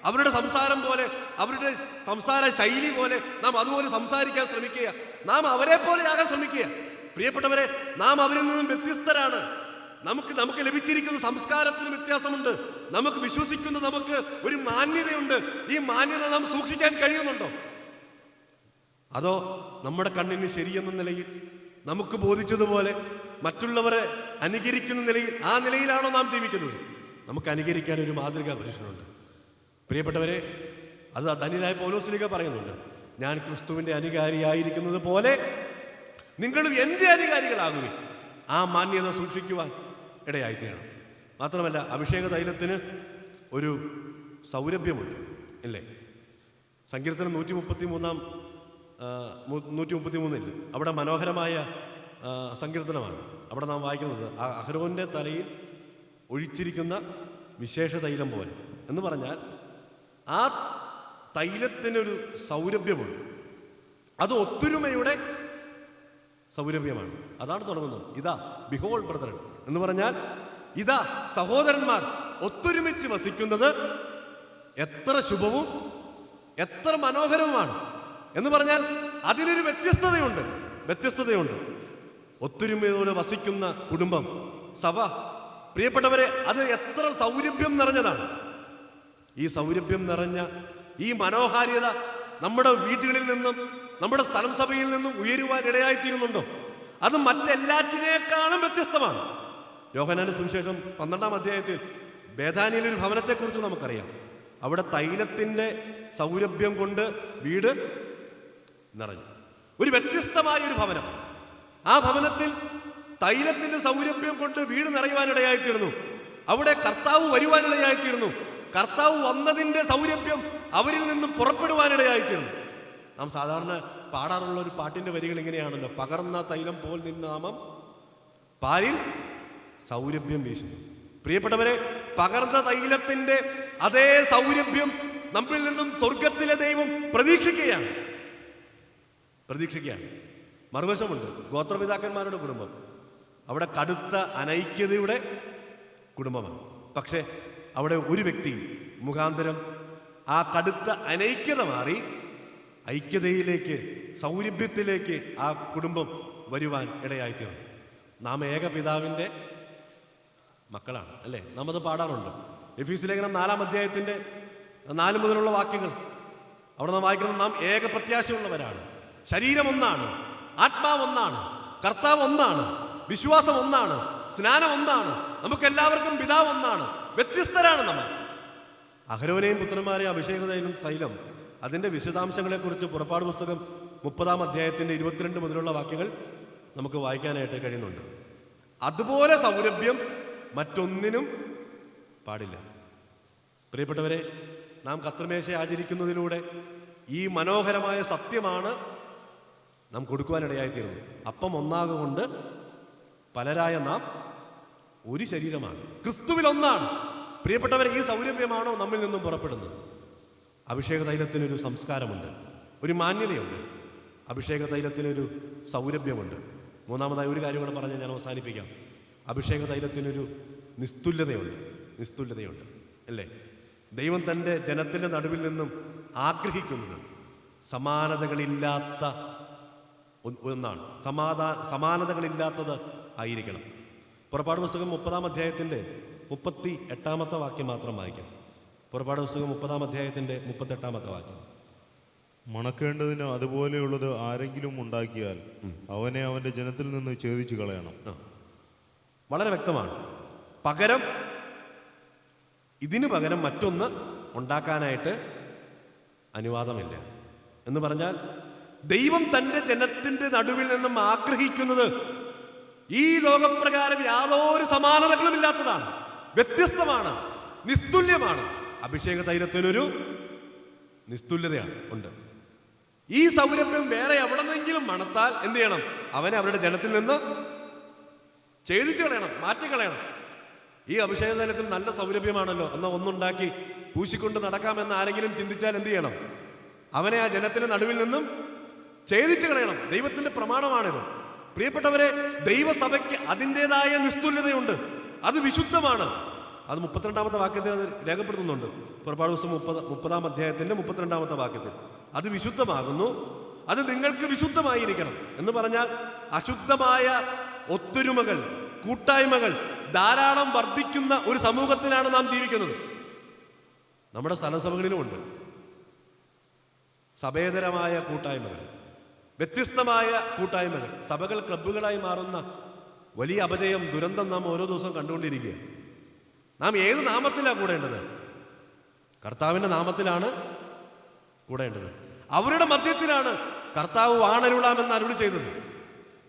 Speaker 6: അവരുടെ സംസാരം പോലെ, അവരുടെ സംസാര ശൈലി പോലെ നാം അതുപോലെ സംസാരിക്കാൻ ശ്രമിക്കുക, നാം അവരെ പോലെ ആകാൻ ശ്രമിക്കുക. പ്രിയപ്പെട്ടവരെ, നാം അവരിൽ നിന്നും വ്യത്യസ്തരാണ്. നമുക്ക് ലഭിച്ചിരിക്കുന്ന സംസ്കാരത്തിന് വ്യത്യാസമുണ്ട്. നമുക്ക് വിശ്വസിക്കുന്ന നമുക്ക് ഒരു മാന്യതയുണ്ട്. ഈ മാന്യത നാം സൂക്ഷിക്കാൻ കഴിയുന്നുണ്ടോ? അതോ നമ്മുടെ കണ്ണിന് ശരിയെന്ന നിലയിൽ നമുക്ക് ബോധിച്ചതുപോലെ മറ്റുള്ളവരെ അനുകരിക്കുന്ന നിലയിൽ, ആ നിലയിലാണോ നാം ജീവിക്കുന്നത്? നമുക്ക് അനുകരിക്കാൻ ഒരു മാതൃകാ പുരുഷനുണ്ട്. പ്രിയപ്പെട്ടവരെ, അത് ധന്യനായ പൗലോസ്ലീഹ പറയുന്നുണ്ട്, ഞാൻ ക്രിസ്തുവിൻ്റെ അനുകാരിയായിരിക്കുന്നത് പോലെ നിങ്ങളും എൻ്റെ അനുകാരികളാകുവിൻ. ആ മാന്യത സൂക്ഷിക്കുവാൻ ഇടയായിത്തീരണം. മാത്രമല്ല, അഭിഷേക തൈലത്തിന് ഒരു സൗരഭ്യമുണ്ട്, ഇല്ലേ? സങ്കീർത്തനം 133 അവിടെ മനോഹരമായ സങ്കീർത്തനമാണ്. അവിടെ നാം വായിക്കുന്നത്, അഹരോന്റെ തലയിൽ ഒഴിച്ചിരിക്കുന്ന വിശേഷ തൈലം പോലെ എന്ന് പറഞ്ഞാൽ ആ തൈലത്തിനൊരു സൗരഭ്യമുണ്ട്. അത് ഒത്തൊരുമയുടെ സൗരഭ്യമാണ്. അതാണ് തുടങ്ങുന്നത്. ഇതാ ബിഹോൾ ബ്രദറൻ എന്ന് പറഞ്ഞാൽ, ഇതാ സഹോദരന്മാർ ഒത്തൊരുമിച്ച് വസിക്കുന്നത് എത്ര ശുഭവും എത്ര മനോഹരവുമാണ് എന്ന് പറഞ്ഞാൽ അതിനൊരു വ്യത്യസ്തതയുണ്ട്. ഒത്തൊരുമയോടെ വസിക്കുന്ന കുടുംബം, സഭ, പ്രിയപ്പെട്ടവരെ, അത് എത്ര സൗരഭ്യം നിറഞ്ഞതാണ്. ഈ സൗരഭ്യം നിറഞ്ഞ ഈ മനോഹാരിത നമ്മുടെ വീടുകളിൽ നിന്നും നമ്മുടെ സ്ഥലം സഭയിൽ നിന്നും ഉയരുവാൻ ഇടയായിത്തീരുന്നുണ്ടോ? അത് മറ്റെല്ലാറ്റിനേക്കാളും വ്യത്യസ്തമാണ്. യോഹന്നാന്റെ സുവിശേഷം 12-ാം അധ്യായത്തിൽ ബേഥാനിയിലൊരു ഭവനത്തെക്കുറിച്ച് നമുക്കറിയാം. അവിടെ തൈലത്തിൻ്റെ സൗരഭ്യം കൊണ്ട് വീട് നിറഞ്ഞു. ഒരു വ്യത്യസ്തമായൊരു ഭവനം. ആ ഭവനത്തിൽ തൈലത്തിൻ്റെ സൗരഭ്യം കൊണ്ട് വീട് നിറയുവാനിടയായിത്തീർന്നു. അവിടെ കർത്താവ് വരുവാനിടയായിത്തീർന്നു. കർത്താവ് വന്നതിൻ്റെ സൗരഭ്യം അവരിൽ നിന്നും പുറപ്പെടുവാനിടയായിത്തീർന്നു. നാം സാധാരണ പാടാറുള്ള ഒരു പാട്ടിൻ്റെ വരികൾ ഇങ്ങനെയാണല്ലോ, പകർന്ന തൈലം പോൽ നിന്നാമം പാലിൽ സൗരഭ്യം വീശുന്നു. പ്രിയപ്പെട്ടവരെ, പകർന്ന തൈലത്തിൻ്റെ അതേ സൗരഭ്യം നമ്മിൽ നിന്നും സ്വർഗത്തിലെ ദൈവം പ്രതീക്ഷിക്കുകയാണ്. പ്രതീക്ഷിക്കുകയാണ്. മറുവശമുണ്ട് ഗോത്രപിതാക്കന്മാരുടെ കുടുംബം. അവിടെ കടുത്ത അനൈക്യതയുടെ കുടുംബമാണ്. പക്ഷേ അവിടെ ഒരു വ്യക്തി മുഖാന്തരം ആ കടുത്ത അനൈക്യത മാറി ഐക്യതയിലേക്ക്, സൗരഭ്യത്തിലേക്ക് ആ കുടുംബം വരുവാൻ ഇടയായിത്തീർന്നു. നാം ഏക പിതാവിൻ്റെ മക്കളാണ്, അല്ലേ? നാം അത് പാടാറുണ്ട്. എഫീസ് ലേഖനം 4-ാം അധ്യായത്തിൻ്റെ 4 മുതലുള്ള വാക്യങ്ങൾ അവിടെ നാം വായിക്കുന്നത്, നാം ഏക പ്രത്യാശയുള്ളവരാണ്, ശരീരം ഒന്നാണ്, ആത്മാവ് ഒന്നാണ്, കർത്താവ് ഒന്നാണ്, വിശ്വാസം ഒന്നാണ്, സ്നാനം ഒന്നാണ്, നമുക്കെല്ലാവർക്കും പിതാവ് ഒന്നാണ്, വ്യത്യസ്തരാണ് നമ്മൾ. അഹരോനെയും പുത്രന്മാരെയും അഭിഷേകതയിലും തൈലം, അതിൻ്റെ വിശദാംശങ്ങളെക്കുറിച്ച് പുറപ്പാട് പുസ്തകം 30-ാം അധ്യായത്തിൻ്റെ 22 മുതലുള്ള വാക്യങ്ങൾ നമുക്ക് വായിക്കാനായിട്ട് കഴിയുന്നുണ്ട്. അതുപോലെ സൗരഭ്യം മറ്റൊന്നിനും പാടില്ല. പ്രിയപ്പെട്ടവരെ, നാം കർത്തൃമേശ ആചരിക്കുന്നതിലൂടെ ഈ മനോഹരമായ സത്യമാണ് നാം കൊടുക്കുവാനിടയായിത്തീരുന്നത്. അപ്പം ഒന്നാകൊണ്ട് പലരായ നാം ഒരു ശരീരമാണ്, ക്രിസ്തുവിൽ ഒന്നാണ്. പ്രിയപ്പെട്ടവരെ, ഈ സൗരഭ്യമാണോ നമ്മിൽ നിന്നും പുറപ്പെടുന്നത്? അഭിഷേക തൈലത്തിനൊരു സംസ്കാരമുണ്ട്, ഒരു മാന്യതയുണ്ട്. അഭിഷേക തൈലത്തിനൊരു സൗരഭ്യമുണ്ട്. മൂന്നാമതായി ഒരു കാര്യം കൂടെ പറഞ്ഞ് ഞാൻ അവസാനിപ്പിക്കാം. അഭിഷേക തൈലത്തിനൊരു നിസ്തുല്യതയുണ്ട്, അല്ലേ? ദൈവം തൻ്റെ ജനത്തിൻ്റെ നടുവിൽ നിന്നും ആഗ്രഹിക്കുന്നത് സമാനതകളില്ലാത്ത ഒന്നാണ്. സമാനതകളില്ലാത്തത് ആയിരിക്കണം. പുറപ്പാട് പുസ്തകം 30-ാം അധ്യായത്തിൻ്റെ 38-ാമത്തെ വാക്യം മാത്രം വായിക്കാം. പുറപ്പാട് പുസ്തകം 30-ാം അധ്യായത്തിൻ്റെ 38-ാമത്തെ വാക്യം.
Speaker 1: മണക്കേണ്ടതിന് അതുപോലെയുള്ളത് ആരെങ്കിലും ഉണ്ടാക്കിയാൽ അവനെ അവൻ്റെ ജനത്തിൽ നിന്ന് ഛേദിച്ചു കളയണം.
Speaker 6: വളരെ വ്യക്തമാണ്. ഇതിനു പകരം മറ്റൊന്ന് ഉണ്ടാക്കാനായിട്ട് അനുവാദമില്ല. എന്ന് പറഞ്ഞാൽ ദൈവം തൻ്റെ ജനത്തിൻ്റെ നടുവിൽ നിന്നും ആഗ്രഹിക്കുന്നത് ഈ ലോകപ്രകാരം യാതൊരു സമാനതകളും ഇല്ലാത്തതാണ്, വ്യത്യസ്തമാണ്, നിസ്തുല്യമാണ്. അഭിഷേക തൈലത്തിനൊരു നിസ്തുല്യതയാണ് ഉണ്ട്. ഈ സൗരഭ്യം വേറെ എവിടെന്നെങ്കിലും മണത്താൽ എന്ത് ചെയ്യണം? അവനെ അവരുടെ ജനത്തിൽ നിന്ന് ഛേദിച്ചു കളയണം, മാറ്റിക്കളയണം. ഈ അഭിഷേക തൈലത്തിൽ നല്ല സൗരഭ്യമാണല്ലോ, എന്നാൽ ഒന്നുണ്ടാക്കി പൂശിക്കൊണ്ട് നടക്കാമെന്ന് ആരെങ്കിലും ചിന്തിച്ചാൽ എന്ത് ചെയ്യണം? അവനെ ആ ജനത്തിന്റെ നടുവിൽ നിന്നും ഛേദിച്ചു കളയണം. ദൈവത്തിന്റെ പ്രമാണമാണിത്. പ്രിയപ്പെട്ടവരെ, ദൈവസഭയ്ക്ക് അതിൻ്റെതായ നിസ്തുല്യതയുണ്ട്, അത് വിശുദ്ധമാണ്. അത് 32-ാമത്തെ വാക്യത്തിൽ അത് രേഖപ്പെടുത്തുന്നുണ്ട്. പുറപ്പാട് പുസ്തകം 30-ാം അധ്യായത്തിന്റെ 32-ാമത്തെ വാക്യത്തിൽ അത് വിശുദ്ധമാകുന്നു, അത് നിങ്ങൾക്ക് വിശുദ്ധമായിരിക്കണം. എന്ന് പറഞ്ഞാൽ അശുദ്ധമായ ഒത്തൊരുമകൾ, കൂട്ടായ്മകൾ ധാരാളം വർദ്ധിക്കുന്ന ഒരു സമൂഹത്തിലാണ് നാം ജീവിക്കുന്നത്. നമ്മുടെ സ്ഥലസഭകളിലുമുണ്ട് സഭേതരമായ കൂട്ടായ്മകൾ, വ്യത്യസ്തമായ കൂട്ടായ്മകൾ. സഭകൾ ക്ലബ്ബുകളായി മാറുന്ന വലിയ അപജയം, ദുരന്തം നാം ഓരോ ദിവസവും കണ്ടുകൊണ്ടിരിക്കുക. നാം ഏത് നാമത്തിലാണ് കൂടേണ്ടത്? കർത്താവിൻ്റെ നാമത്തിലാണ് കൂടേണ്ടത്. അവരുടെ മധ്യത്തിലാണ് കർത്താവ് വാണരുളാമെന്ന് അരുളി ചെയ്തത്.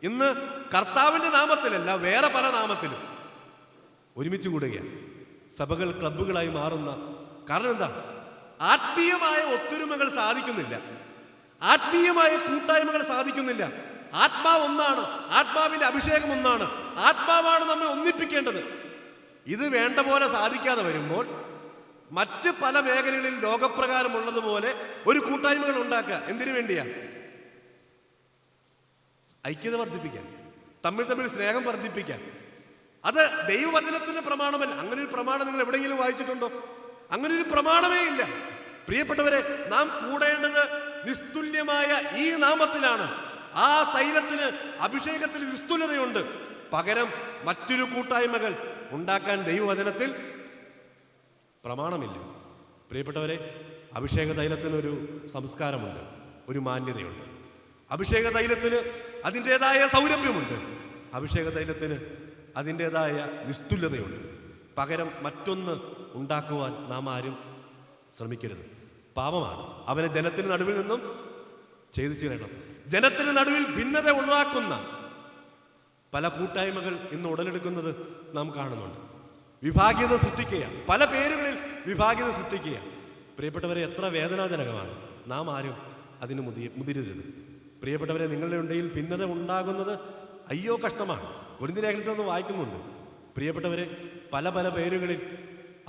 Speaker 6: ഇന്ന് കർത്താവിൻ്റെ നാമത്തിലല്ല, വേറെ പല നാമത്തിലും ഒരുമിച്ച് കൂടുകയാണ്. സഭകൾ ക്ലബ്ബുകളായി മാറുന്ന കാരണം എന്താ? ആത്മീയമായ ഒത്തൊരുമകൾ സാധിക്കുന്നില്ല, ആത്മീയമായ കൂട്ടായ്മകൾ സാധിക്കുന്നില്ല. ആത്മാവ് ഒന്നാണ്, ആത്മാവിന്റെ അഭിഷേകം ഒന്നാണ്, ആത്മാവാണ് നമ്മെ ഒന്നിപ്പിക്കേണ്ടത്. ഇത് വേണ്ട പോലെ സാധിക്കാതെ വരുമ്പോൾ മറ്റ് പല മേഖലകളിൽ ലോകപ്രകാരമുള്ളതുപോലെ ഒരു കൂട്ടായ്മകൾ ഉണ്ടാക്കുക. എന്തിനു വേണ്ടിയാ? ഐക്യത വർദ്ധിപ്പിക്കാൻ, തമ്മിൽ സ്നേഹം വർദ്ധിപ്പിക്കാൻ. അത് ദൈവവചനത്തിന്റെ പ്രമാണമല്ല. അങ്ങനെ ഒരു പ്രമാണം നിങ്ങൾ എവിടെയെങ്കിലും വായിച്ചിട്ടുണ്ടോ? അങ്ങനെ ഒരു പ്രമാണമേ ഇല്ല. പ്രിയപ്പെട്ടവരെ, നാം കൂടേണ്ടത് നിസ്തുല്യമായ ഈ നാമത്തിലാണ്. ആ തൈലത്തിന്, അഭിഷേകത്തിന് നിസ്തുല്യതയുണ്ട്. പകരം മറ്റൊരു കൂട്ടായ്മകൾ ഉണ്ടാക്കാൻ ദൈവവചനത്തിൽ പ്രമാണമില്ല. പ്രിയപ്പെട്ടവരെ, അഭിഷേക തൈലത്തിനൊരു സംസ്കാരമുണ്ട്, ഒരു മാന്യതയുണ്ട്. അഭിഷേക തൈലത്തിന് അതിൻ്റെതായ സൗരഭ്യമുണ്ട്. അഭിഷേക തൈലത്തിന് അതിൻ്റെതായ നിസ്തുല്യതയുണ്ട്. പകരം മറ്റൊന്ന് ഉണ്ടാക്കുവാൻ നാം ആരും ശ്രമിക്കരുത്. പാപമാണ്. അവനെ ജനത്തിന് നടുവിൽ നിന്നും ഛേദിച്ചു കളയണം. ജനത്തിന് നടുവിൽ ഭിന്നത ഉണ്ടാക്കുന്ന പല കൂട്ടായ്മകൾ ഇന്ന് ഉടലെടുക്കുന്നത് നാം കാണുന്നുണ്ട്. വിഭാഗീയത സൃഷ്ടിക്കുക, പല പേരുകളിൽ വിഭാഗീയത സൃഷ്ടിക്കുക. പ്രിയപ്പെട്ടവരെ, എത്ര വേദനാജനകമാണ്. നാം ആരും അതിന് മുതിരരുത്. പ്രിയപ്പെട്ടവരെ, നിങ്ങളുടെ ഇടയിൽ ഭിന്നത ഉണ്ടാകുന്നത് അയ്യോ കഷ്ടമാണ്. കൊരിന്ത്യർ ലേഖനത്തിൽ നിന്ന് വായിക്കുന്നുണ്ട്. പ്രിയപ്പെട്ടവരെ, പല പല പേരുകളിൽ,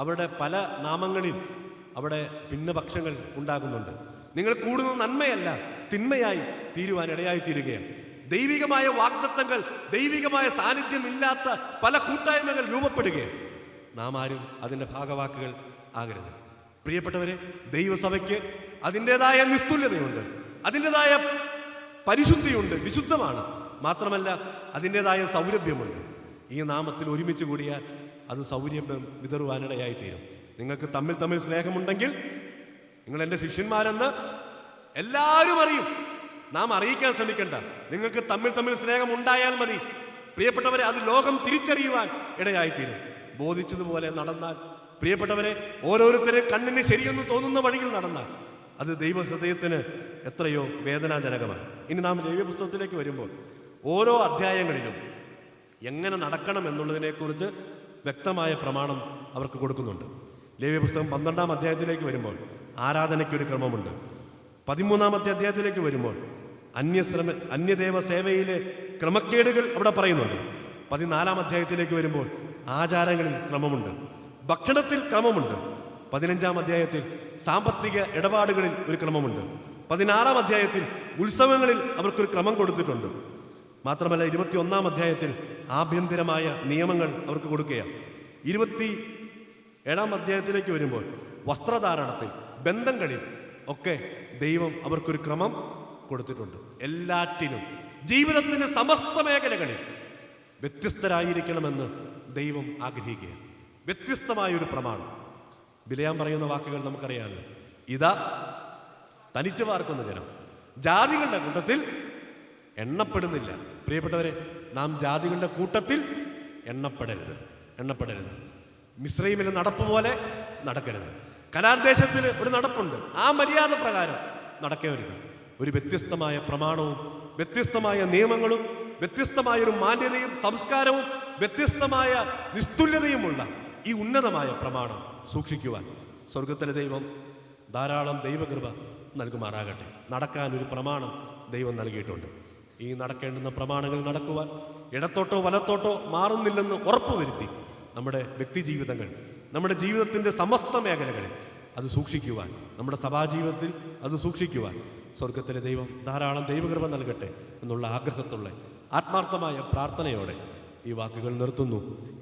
Speaker 6: അവരുടെ പല നാമങ്ങളിൽ അവിടെ ഭിന്നപക്ഷങ്ങൾ ഉണ്ടാകുന്നുണ്ട്. നിങ്ങൾ കൂടുന്നത് നന്മയല്ല, തിന്മയായി തീരുവാൻ ഇടയായി തീരുകയാണ്. ദൈവികമായ വാഗ്ദത്തങ്ങൾ, ദൈവികമായ സാന്നിധ്യം ഇല്ലാത്ത പല കൂട്ടായ്മകൾ രൂപപ്പെടുകയാണ്. നാം ആരും അതിൻ്റെ ഭാഗവാക്കുകൾ ആകരുത്. പ്രിയപ്പെട്ടവരെ, ദൈവസഭയ്ക്ക് അതിൻ്റെതായ നിസ്തുല്യതയുണ്ട്, അതിൻ്റെതായ പരിശുദ്ധിയുണ്ട്, വിശുദ്ധമാണ്. മാത്രമല്ല അതിൻ്റെതായ സൗരഭ്യമുണ്ട്. ഈ നാമത്തിൽ ഒരുമിച്ച് കൂടിയാൽ അത് സൗരഭ്യം വിതറുവാനിടയായിത്തീരും. നിങ്ങൾക്ക് തമ്മിൽ തമ്മിൽ സ്നേഹമുണ്ടെങ്കിൽ നിങ്ങൾ എൻ്റെ ശിഷ്യന്മാരെന്ന് എല്ലാവരും അറിയും. നാം അറിയിക്കാൻ ശ്രമിക്കണ്ട. നിങ്ങൾക്ക് തമ്മിൽ തമ്മിൽ സ്നേഹം ഉണ്ടായാൽ മതി. പ്രിയപ്പെട്ടവരെ, അത് ലോകം തിരിച്ചറിയുവാൻ ഇടയായിത്തീരും. ബോധിച്ചതുപോലെ നടന്നാൽ, പ്രിയപ്പെട്ടവരെ, ഓരോരുത്തരും കണ്ണിന് ശരിയെന്ന് തോന്നുന്ന വഴിയിൽ നടന്നാൽ അത് ദൈവഹൃദയത്തിന് എത്രയോ വേദനാജനകമാണ്. ഇനി നാം ലേവ്യ പുസ്തകത്തിലേക്ക് വരുമ്പോൾ ഓരോ അധ്യായങ്ങളിലും എങ്ങനെ നടക്കണം എന്നുള്ളതിനെക്കുറിച്ച് വ്യക്തമായ പ്രമാണം അവർക്ക് കൊടുക്കുന്നുണ്ട്. ലേവ്യ പുസ്തകം 12-ാം അധ്യായത്തിലേക്ക് വരുമ്പോൾ ആരാധനയ്ക്കൊരു ക്രമമുണ്ട്. 13-ാമത്തെ അധ്യായത്തിലേക്ക് വരുമ്പോൾ അന്യദേവ സേവയിലെ ക്രമക്കേടുകൾ അവിടെ പറയുന്നുണ്ട്. 14-ാം അധ്യായത്തിലേക്ക് വരുമ്പോൾ ആചാരങ്ങളിൽ ക്രമമുണ്ട്, ഭക്ഷണത്തിൽ ക്രമമുണ്ട്. 15-ാം അധ്യായത്തിൽ സാമ്പത്തിക ഇടപാടുകളിൽ ഒരു ക്രമമുണ്ട്. 16-ാം അധ്യായത്തിൽ ഉത്സവങ്ങളിൽ അവർക്കൊരു ക്രമം കൊടുത്തിട്ടുണ്ട്. മാത്രമല്ല 21-ാം അധ്യായത്തിൽ ആഭ്യന്തരമായ നിയമങ്ങൾ അവർക്ക് കൊടുക്കുകയാണ്. 27-ാം അധ്യായത്തിലേക്ക് വരുമ്പോൾ വസ്ത്രധാരണത്തിൽ, ബന്ധങ്ങളിൽ ഒക്കെ ദൈവം അവർക്കൊരു ക്രമം കൊടുത്തിട്ടുണ്ട്. എല്ലാറ്റിലും ജീവിതത്തിൻ്റെ സമസ്ത മേഖലകളിൽ വ്യത്യസ്തരായിരിക്കണമെന്ന് ദൈവം ആഗ്രഹിക്കുകയാണ്. വ്യത്യസ്തമായൊരു പ്രമാണം. ബിലയാം പറയുന്ന വാക്കുകൾ നമുക്കറിയാമല്ലോ. ഇതാ തനിച്ചു പാർക്കുന്ന ജനം ജാതികളുടെ കൂട്ടത്തിൽ എണ്ണപ്പെടുന്നില്ല. പ്രിയപ്പെട്ടവരെ, നാം ജാതികളുടെ കൂട്ടത്തിൽ എണ്ണപ്പെടരുത്. മിസ്രൈമിലെ നടപ്പ് പോലെ നടക്കരുത്. കനാൻ ദേശത്തിൽ ഒരു നടപ്പുണ്ട്, ആ മര്യാദ പ്രകാരം നടക്കരുത്. ഒരു വ്യത്യസ്തമായ പ്രമാണവും വ്യത്യസ്തമായ നിയമങ്ങളും വ്യത്യസ്തമായൊരു മാന്യതയും സംസ്കാരവും വ്യത്യസ്തമായ നിസ്തുല്യതയുമുള്ള ഈ ഉന്നതമായ പ്രമാണം സൂക്ഷിക്കുവാൻ സ്വർഗത്തിലെ ദൈവം ധാരാളം ദൈവകൃപ നൽകുമാറാകട്ടെ. നടക്കാൻ ഒരു പ്രമാണം ദൈവം നൽകിയിട്ടുണ്ട്. ഈ നടക്കേണ്ടുന്ന പ്രമാണങ്ങൾ നടക്കുവാൻ ഇടത്തോട്ടോ വലത്തോട്ടോ മാറുന്നില്ലെന്ന് ഉറപ്പുവരുത്തി നമ്മുടെ വ്യക്തിജീവിതങ്ങൾ, നമ്മുടെ ജീവിതത്തിൻ്റെ സമസ്ത മേഖലകളിൽ അത് സൂക്ഷിക്കുവാൻ, നമ്മുടെ സഭാജീവിതത്തിൽ അത് സൂക്ഷിക്കുവാൻ സ്വർഗത്തിലെ ദൈവം ധാരാളം ദൈവകൃപ നൽകട്ടെ എന്നുള്ള ആഗ്രഹത്തുള്ള ആത്മാർത്ഥമായ പ്രാർത്ഥനയോടെ ഈ വാക്കുകൾ നിർത്തുന്നു.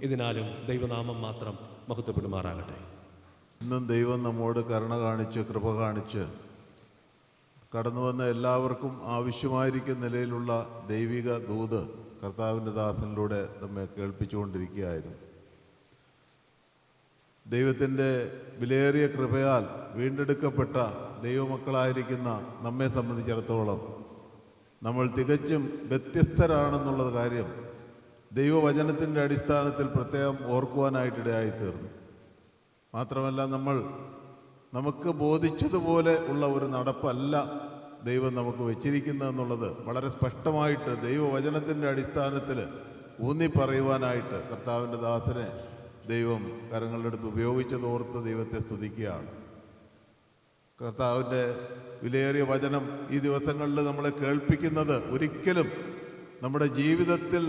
Speaker 6: ഇതിനാലും ദൈവനാമം മാത്രം മഹത്വപ്പെടുമാറാകട്ടെ.
Speaker 3: ഇന്നും ദൈവം നമ്മോട് കരുണ കാണിച്ച്, കൃപ കാണിച്ച് കടന്നു വന്ന എല്ലാവർക്കും ആവശ്യമായിരിക്കുന്ന നിലയിലുള്ള ദൈവിക ദൂത് കർത്താവിൻ്റെ ദാസനിലൂടെ നമ്മെ കേൾപ്പിച്ചുകൊണ്ടിരിക്കുകയായിരുന്നു. ദൈവത്തിൻ്റെ വിലയേറിയ കൃപയാൽ വീണ്ടെടുക്കപ്പെട്ട ദൈവമക്കളായിരിക്കുന്ന നമ്മെ സംബന്ധിച്ചിടത്തോളം നമ്മൾ തികച്ചും വ്യത്യസ്തരാണെന്നുള്ള കാര്യം ദൈവവചനത്തിൻ്റെ അടിസ്ഥാനത്തിൽ പ്രത്യേകം ഓർക്കുവാനായിട്ടിടയായിത്തീർന്നു. മാത്രമല്ല, നമുക്ക് ബോധിച്ചതുപോലെ ഉള്ള ഒരു നടപ്പല്ല ദൈവം നമുക്ക് വെച്ചിരിക്കുന്നതെന്നുള്ളത് വളരെ സ്പഷ്ടമായിട്ട് ദൈവവചനത്തിൻ്റെ അടിസ്ഥാനത്തിൽ ഊന്നി പറയുവാനായിട്ട് കർത്താവിൻ്റെ ദാസനെ ദൈവം കരങ്ങളുടെ അടുത്ത് ഉപയോഗിച്ചതോർത്ത് ദൈവത്തെ സ്തുതിക്കുകയാണ്. കർത്താവിൻ്റെ വിലയേറിയ വചനം ഈ ദിവസങ്ങളിൽ നമ്മളെ കേൾപ്പിക്കുന്നത് ഒരിക്കലും നമ്മുടെ ജീവിതത്തിൽ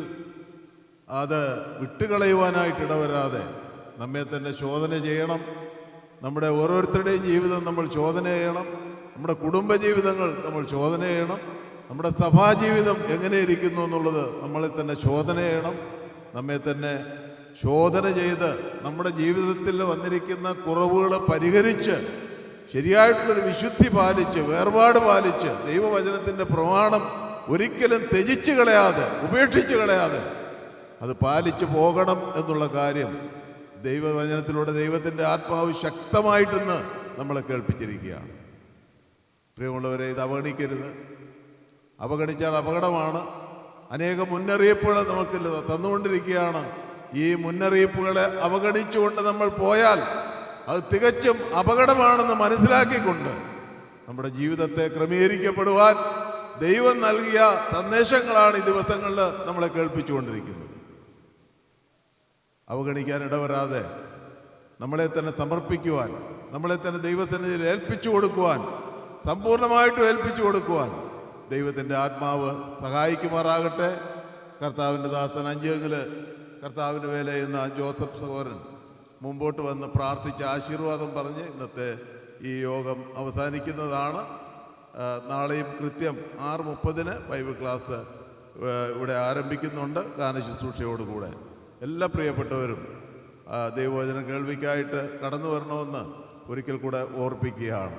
Speaker 3: അത് വിട്ടുകളയുവാനായിട്ട് ഇടവരാതെ നമ്മെ തന്നെ ശോധന ചെയ്യണം. നമ്മുടെ ഓരോരുത്തരുടെയും ജീവിതം നമ്മൾ ശോധന ചെയ്യണം. നമ്മുടെ കുടുംബജീവിതങ്ങൾ നമ്മൾ ശോധന ചെയ്യണം. നമ്മുടെ സഭാജീവിതം എങ്ങനെ ഇരിക്കുന്നു എന്നുള്ളത് നമ്മളെ തന്നെ ശോധന ചെയ്യണം. നമ്മെ തന്നെ ശോധന ചെയ്ത് നമ്മുടെ ജീവിതത്തിൽ വന്നിരിക്കുന്ന കുറവുകൾ പരിഹരിച്ച് ശരിയായിട്ടുള്ളൊരു വിശുദ്ധി പാലിച്ച്, വേർപാട് പാലിച്ച്, ദൈവവചനത്തിൻ്റെ പ്രമാണം ഒരിക്കലും ത്യജിച്ച് കളയാതെ, ഉപേക്ഷിച്ച് കളയാതെ അത് പാലിച്ചു പോകണം എന്നുള്ള കാര്യം ദൈവവചനത്തിലൂടെ ദൈവത്തിൻ്റെ ആത്മാവ് ശക്തമായിട്ടെന്ന് നമ്മളെ കേൾപ്പിച്ചിരിക്കുകയാണ്. പ്രിയമുള്ളവരെ, ഇത് അവഗണിക്കരുത്. അവഗണിച്ചാൽ അപകടമാണ്. അനേകം മുന്നറിയിപ്പുകൾ നമുക്ക് തന്നുകൊണ്ടിരിക്കുകയാണ്. ഈ മുന്നറിയിപ്പുകളെ അവഗണിച്ചുകൊണ്ട് നമ്മൾ പോയാൽ അത് തികച്ചും അപകടമാണെന്ന് മനസ്സിലാക്കിക്കൊണ്ട് നമ്മുടെ ജീവിതത്തെ ക്രമീകരിക്കപ്പെടുവാൻ ദൈവം നൽകിയ സന്ദേശങ്ങളാണ് ഈ ദിവസങ്ങളിൽ നമ്മളെ കേൾപ്പിച്ചുകൊണ്ടിരിക്കുന്നത്. അവഗണിക്കാൻ ഇടവരാതെ നമ്മളെ തന്നെ സമർപ്പിക്കുവാൻ, നമ്മളെ തന്നെ ദൈവസന്നിധിയിൽ ഏൽപ്പിച്ചു കൊടുക്കുവാൻ, സമ്പൂർണ്ണമായിട്ടും ഏൽപ്പിച്ചു കൊടുക്കുവാൻ ദൈവത്തിൻ്റെ ആത്മാവ് സഹായിക്കുമാറാകട്ടെ. കർത്താവിൻ്റെ ദാസൻ അഞ്ചെങ്കിൽ കർത്താവിൻ്റെ വേല ചെയ്യുന്ന ജോസഫ് സഹോദരൻ മുമ്പോട്ട് വന്ന് പ്രാർത്ഥിച്ച് ആശീർവാദം പറഞ്ഞ് ഇന്നത്തെ ഈ യോഗം അവസാനിക്കുന്നതാണ്. നാളെയും കൃത്യം 6:30 ബൈബിൾ ക്ലാസ് ഇവിടെ ആരംഭിക്കുന്നുണ്ട്, ഗാന ശുശ്രൂഷയോടുകൂടെ. എല്ലാ പ്രിയപ്പെട്ടവരും ദൈവവചന കേൾവിക്കായിട്ട് കടന്നു വരണമെന്ന് ഒരിക്കൽ കൂടെ ഓർപ്പിക്കുകയാണ്.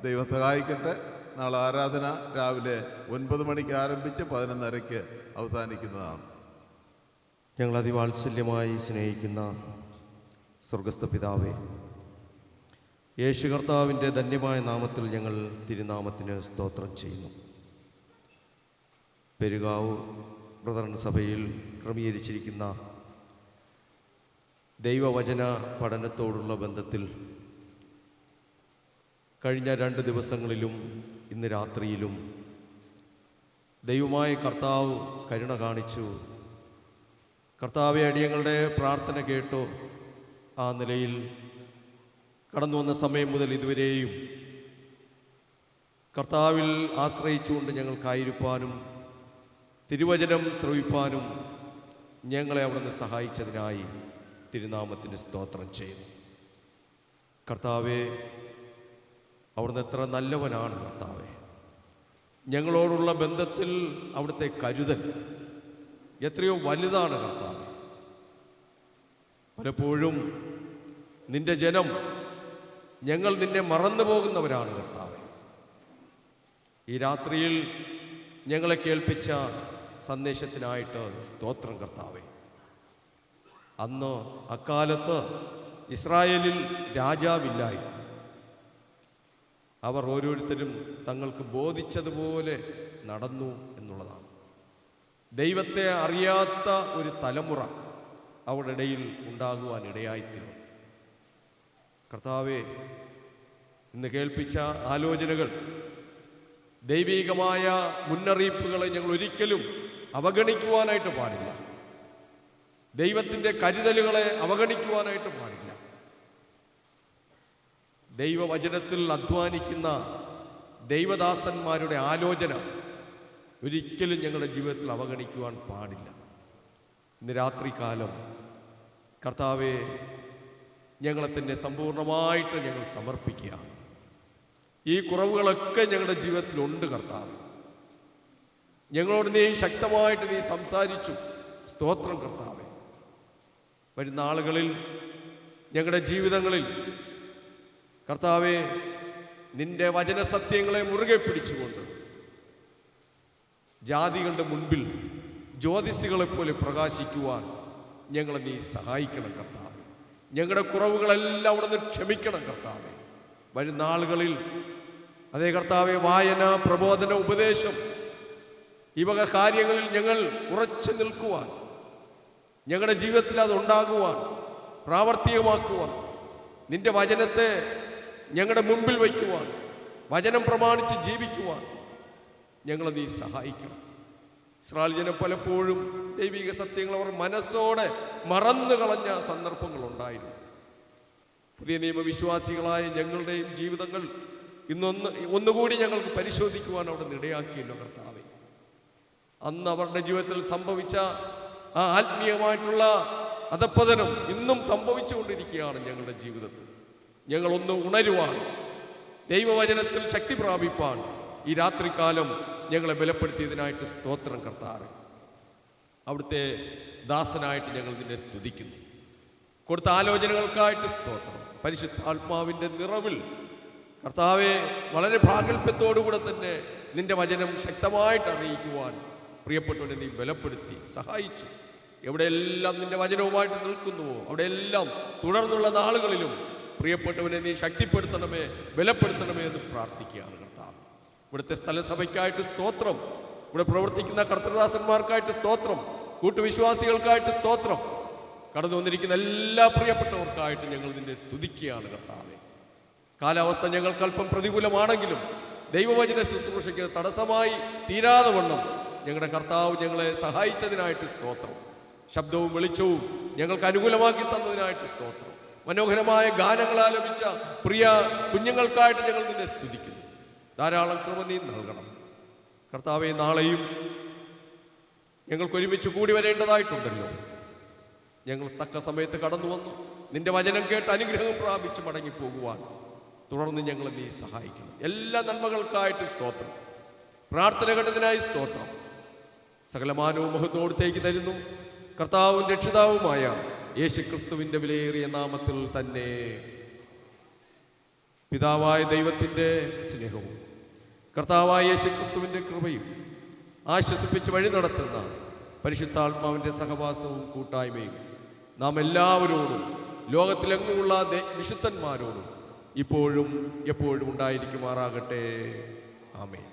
Speaker 3: ദൈവം സഹായിക്കട്ടെ. നാളെ ആരാധന രാവിലെ 9 മണിക്ക് ആരംഭിച്ച് 11:30 അവസാനിക്കുന്നതാണ്.
Speaker 7: ഞങ്ങൾ അതിവാത്സല്യമായി സ്നേഹിക്കുന്ന സ്വർഗസ്ഥ പിതാവേ, യേശു കർത്താവിൻ്റെ ധന്യമായ നാമത്തിൽ ഞങ്ങൾ തിരുനാമത്തിന് സ്തോത്രം ചെയ്യുന്നു. പെരുകാവ് ബ്രദറൻ സഭയിൽ ക്രമീകരിച്ചിരിക്കുന്ന ദൈവവചന പഠനത്തോടുള്ള ബന്ധത്തിൽ കഴിഞ്ഞ 2 ദിവസങ്ങളിലും ഇന്ന് രാത്രിയിലും ദൈവമായ കർത്താവ് കരുണ കാണിച്ചു. കർത്താവെ, അടിയങ്ങളുടെ പ്രാർത്ഥന കേട്ടു. ആ നിലയിൽ കടന്നു വന്ന സമയം മുതൽ ഇതുവരെയും കർത്താവിൽ ആശ്രയിച്ചുകൊണ്ട് ഞങ്ങൾക്കായിരിക്കാനും തിരുവചനം ശ്രവിപ്പാനും ഞങ്ങളെ അവിടുന്ന് സഹായിച്ചതിനായി തിരുനാമത്തിന് സ്തോത്രം ചെയ്യുന്നു. കർത്താവെ, അവിടുന്ന് എത്ര നല്ലവനാണ്. കർത്താവെ, ഞങ്ങളോടുള്ള ബന്ധത്തിൽ അവിടുത്തെ കരുതൽ എത്രയോ വലുതാണ്. കർത്താവെ, പലപ്പോഴും നിന്റെ ജനം ഞങ്ങൾ നിന്നെ മറന്നു പോകുന്നവരാണ്. കർത്താവെ, ഈ രാത്രിയിൽ ഞങ്ങളെ കേൾപ്പിച്ച സന്ദേശത്തിനായിട്ട് സ്തോത്രം. കർത്താവെ, അന്ന് അക്കാലത്ത് ഇസ്രായേലിൽ രാജാവില്ലായി. അവർ ഓരോരുത്തരും തങ്ങൾക്ക് ബോധിച്ചതുപോലെ നടന്നു എന്നുള്ളതാണ്. ദൈവത്തെ അറിയാത്ത ഒരു തലമുറ അവരുടെ ഇടയിൽ ഉണ്ടാകുവാൻ ഇടയായിത്തീർന്നു. കർത്താവെ, ഇന്ന് കേൾപ്പിച്ച ആലോചനകൾ, ദൈവികമായ മുന്നറിയിപ്പുകളെ ഞങ്ങൾ ഒരിക്കലും അവഗണിക്കുവാനായിട്ട് പാടില്ല. ദൈവത്തിൻ്റെ കരുതലുകളെ അവഗണിക്കുവാനായിട്ട് പാടില്ല. ദൈവവചനത്തിൽ അധ്വാനിക്കുന്ന ദൈവദാസന്മാരുടെ ആലോചന ഒരിക്കലും ഞങ്ങളുടെ ജീവിതത്തിൽ അവഗണിക്കുവാൻ പാടില്ല. ഇന്ന് രാത്രികാലം കർത്താവെ, ഞങ്ങളെ തന്നെ സമ്പൂർണ്ണമായിട്ട് ഞങ്ങൾ സമർപ്പിക്കുകയാണ്. ഈ കുറവുകളൊക്കെ ഞങ്ങളുടെ ജീവിതത്തിലുണ്ട്. കർത്താവ്, ഞങ്ങളോട് നീ ശക്തമായിട്ട് നീ സംസാരിച്ചു. സ്തോത്രം. കർത്താവെ, വരുന്ന ആളുകളിൽ ഞങ്ങളുടെ ജീവിതങ്ങളിൽ കർത്താവെ, നിന്റെ വചനസത്യങ്ങളെ മുറുകെ പിടിച്ചുകൊണ്ട് ജാതികളുടെ മുൻപിൽ ജ്യോതിസികളെപ്പോലെ പ്രകാശിക്കുവാൻ ഞങ്ങളെ നീ സഹായിക്കണം. കർത്താവെ, ഞങ്ങളുടെ കുറവുകളെല്ലാം അവിടെ നിന്ന് ക്ഷമിക്കണം. കർത്താവെ, വരുന്ന ആളുകളിൽ അതേ കർത്താവെ, വായന, പ്രബോധന, ഉപദേശം, ഈ വക കാര്യങ്ങളിൽ ഞങ്ങൾ ഉറച്ചു നിൽക്കുവാൻ, ഞങ്ങളുടെ ജീവിതത്തിൽ അതുണ്ടാകുവാൻ, പ്രാവർത്തികമാക്കുവാൻ, നിന്റെ വചനത്തെ ഞങ്ങളുടെ മുമ്പിൽ വയ്ക്കുവാൻ, വചനം പ്രമാണിച്ച് ജീവിക്കുവാൻ ഞങ്ങളെ നീ സഹായിക്കണം. ഇസ്രായേൽ ജനം പലപ്പോഴും ദൈവിക സത്യങ്ങൾ അവർ മനസ്സോടെ മറന്നു കളഞ്ഞ സന്ദർഭങ്ങളുണ്ടായിരുന്നു. പുതിയ നിയമവിശ്വാസികളായ ഞങ്ങളുടെയും ജീവിതങ്ങൾ ഒന്നുകൂടി ഞങ്ങൾക്ക് പരിശോധിക്കുവാൻ അവിടെ ഇടയാക്കിയല്ലോ. കർത്താവെ, അന്ന് അവരുടെ ജീവിതത്തിൽ സംഭവിച്ച ആ ആത്മീയമായിട്ടുള്ള അധപ്പതനം ഇന്നും സംഭവിച്ചുകൊണ്ടിരിക്കുകയാണ് ഞങ്ങളുടെ ജീവിതത്തിൽ. ഞങ്ങളൊന്ന് ഉണരുവാൻ, ദൈവവചനത്തിൽ ശക്തി പ്രാപിപ്പാൻ ഈ രാത്രികാലം ഞങ്ങളെ ബലപ്പെടുത്തിയതിനായിട്ട് സ്തോത്രം. കർത്താവെ, അവിടുത്തെ ദാസനായിട്ട് ഞങ്ങൾ നിന്നെ സ്തുതിക്കുന്നു. കൊടുത്ത ആലോചനകൾക്കായിട്ട് സ്തോത്രം. പരിശുദ്ധാത്മാവിൻ്റെ നിറവിൽ കർത്താവെ, വളരെ പ്രാഗൽഭ്യത്തോടുകൂടെ തന്നെ നിന്റെ വചനം ശക്തമായിട്ട് അറിയിക്കുവാൻ പ്രിയപ്പെട്ടവനെ നീ ബലപ്പെടുത്തി സഹായിച്ചു. എവിടെയെല്ലാം നിന്റെ വചനവുമായിട്ട് നിൽക്കുന്നുവോ അവിടെയെല്ലാം തുടർന്നുള്ള നാളുകളിലും പ്രിയപ്പെട്ടവനെ നീ ശക്തിപ്പെടുത്തണമേ, ബലപ്പെടുത്തണമേ എന്ന് പ്രാർത്ഥിക്കുകയാണ്. കർത്താവ്, ഇവിടുത്തെ സ്ഥലസഭയ്ക്കായിട്ട് സ്തോത്രം. ഇവിടെ പ്രവർത്തിക്കുന്ന കർത്തൃദാസന്മാർക്കായിട്ട് സ്തോത്രം. കൂട്ടുവിശ്വാസികൾക്കായിട്ട് സ്തോത്രം. കടന്നു വന്നിരിക്കുന്ന എല്ലാ പ്രിയപ്പെട്ടവർക്കായിട്ട് ഞങ്ങൾ നിന്നെ സ്തുതിക്കുകയാണ്. കർത്താവെ, കാലാവസ്ഥ ഞങ്ങൾക്കല്പം പ്രതികൂലമാണെങ്കിലും ദൈവവചന ശുശ്രൂഷയ്ക്ക് തടസ്സമായി തീരാതെ വണ്ണം ഞങ്ങളുടെ കർത്താവ് ഞങ്ങളെ സഹായിച്ചതിനായിട്ട് സ്തോത്രം. ശബ്ദവും വെളിച്ചവും ഞങ്ങൾക്ക് അനുകൂലമാക്കി തന്നതിനായിട്ട് സ്തോത്രം. മനോഹരമായ ഗാനങ്ങൾ ആലപിച്ച പ്രിയ കുഞ്ഞുങ്ങൾക്കായിട്ട് ഞങ്ങൾ നിന്നെ സ്തുതിക്കുന്നു. ധാരാളം കൃപ നീ നൽകണം. കർത്താവെ, നാളെയും ഞങ്ങൾക്ക് ഒരുമിച്ച് കൂടി വരേണ്ടതായിട്ടുണ്ടല്ലോ. ഞങ്ങൾ തക്ക സമയത്ത് കടന്നു വന്നു നിന്റെ വചനം കേട്ട് അനുഗ്രഹം പ്രാപിച്ച് മടങ്ങിപ്പോകുവാൻ തുടർന്ന് ഞങ്ങളെ നീ സഹായിക്കണം. എല്ലാ നന്മകൾക്കായിട്ട് സ്തോത്രം. പ്രാർത്ഥന ഘട്ടത്തിനായി സ്തോത്രം. സകലമാനവും മഹത്വത്തോടത്തേക്ക് തരുന്നു. കർത്താവും രക്ഷിതാവുമായ യേശുക്രിസ്തുവിൻ്റെ വിലയേറിയ നാമത്തിൽ തന്നെ. പിതാവായ ദൈവത്തിൻ്റെ സ്നേഹവും കർത്താവായ യേശുക്രിസ്തുവിൻ്റെ കൃപയും ആശ്വസിപ്പിച്ച് വഴി നടത്തുന്ന പരിശുദ്ധാത്മാവിൻ്റെ സഹവാസവും കൂട്ടായ്മയും നാം എല്ലാവരോടും ലോകത്തിലെങ്ങുമുള്ള വിശുദ്ധന്മാരോടും ഇപ്പോഴും എപ്പോഴും ഉണ്ടായിരിക്കുമാറാകട്ടെ. ആമേൻ.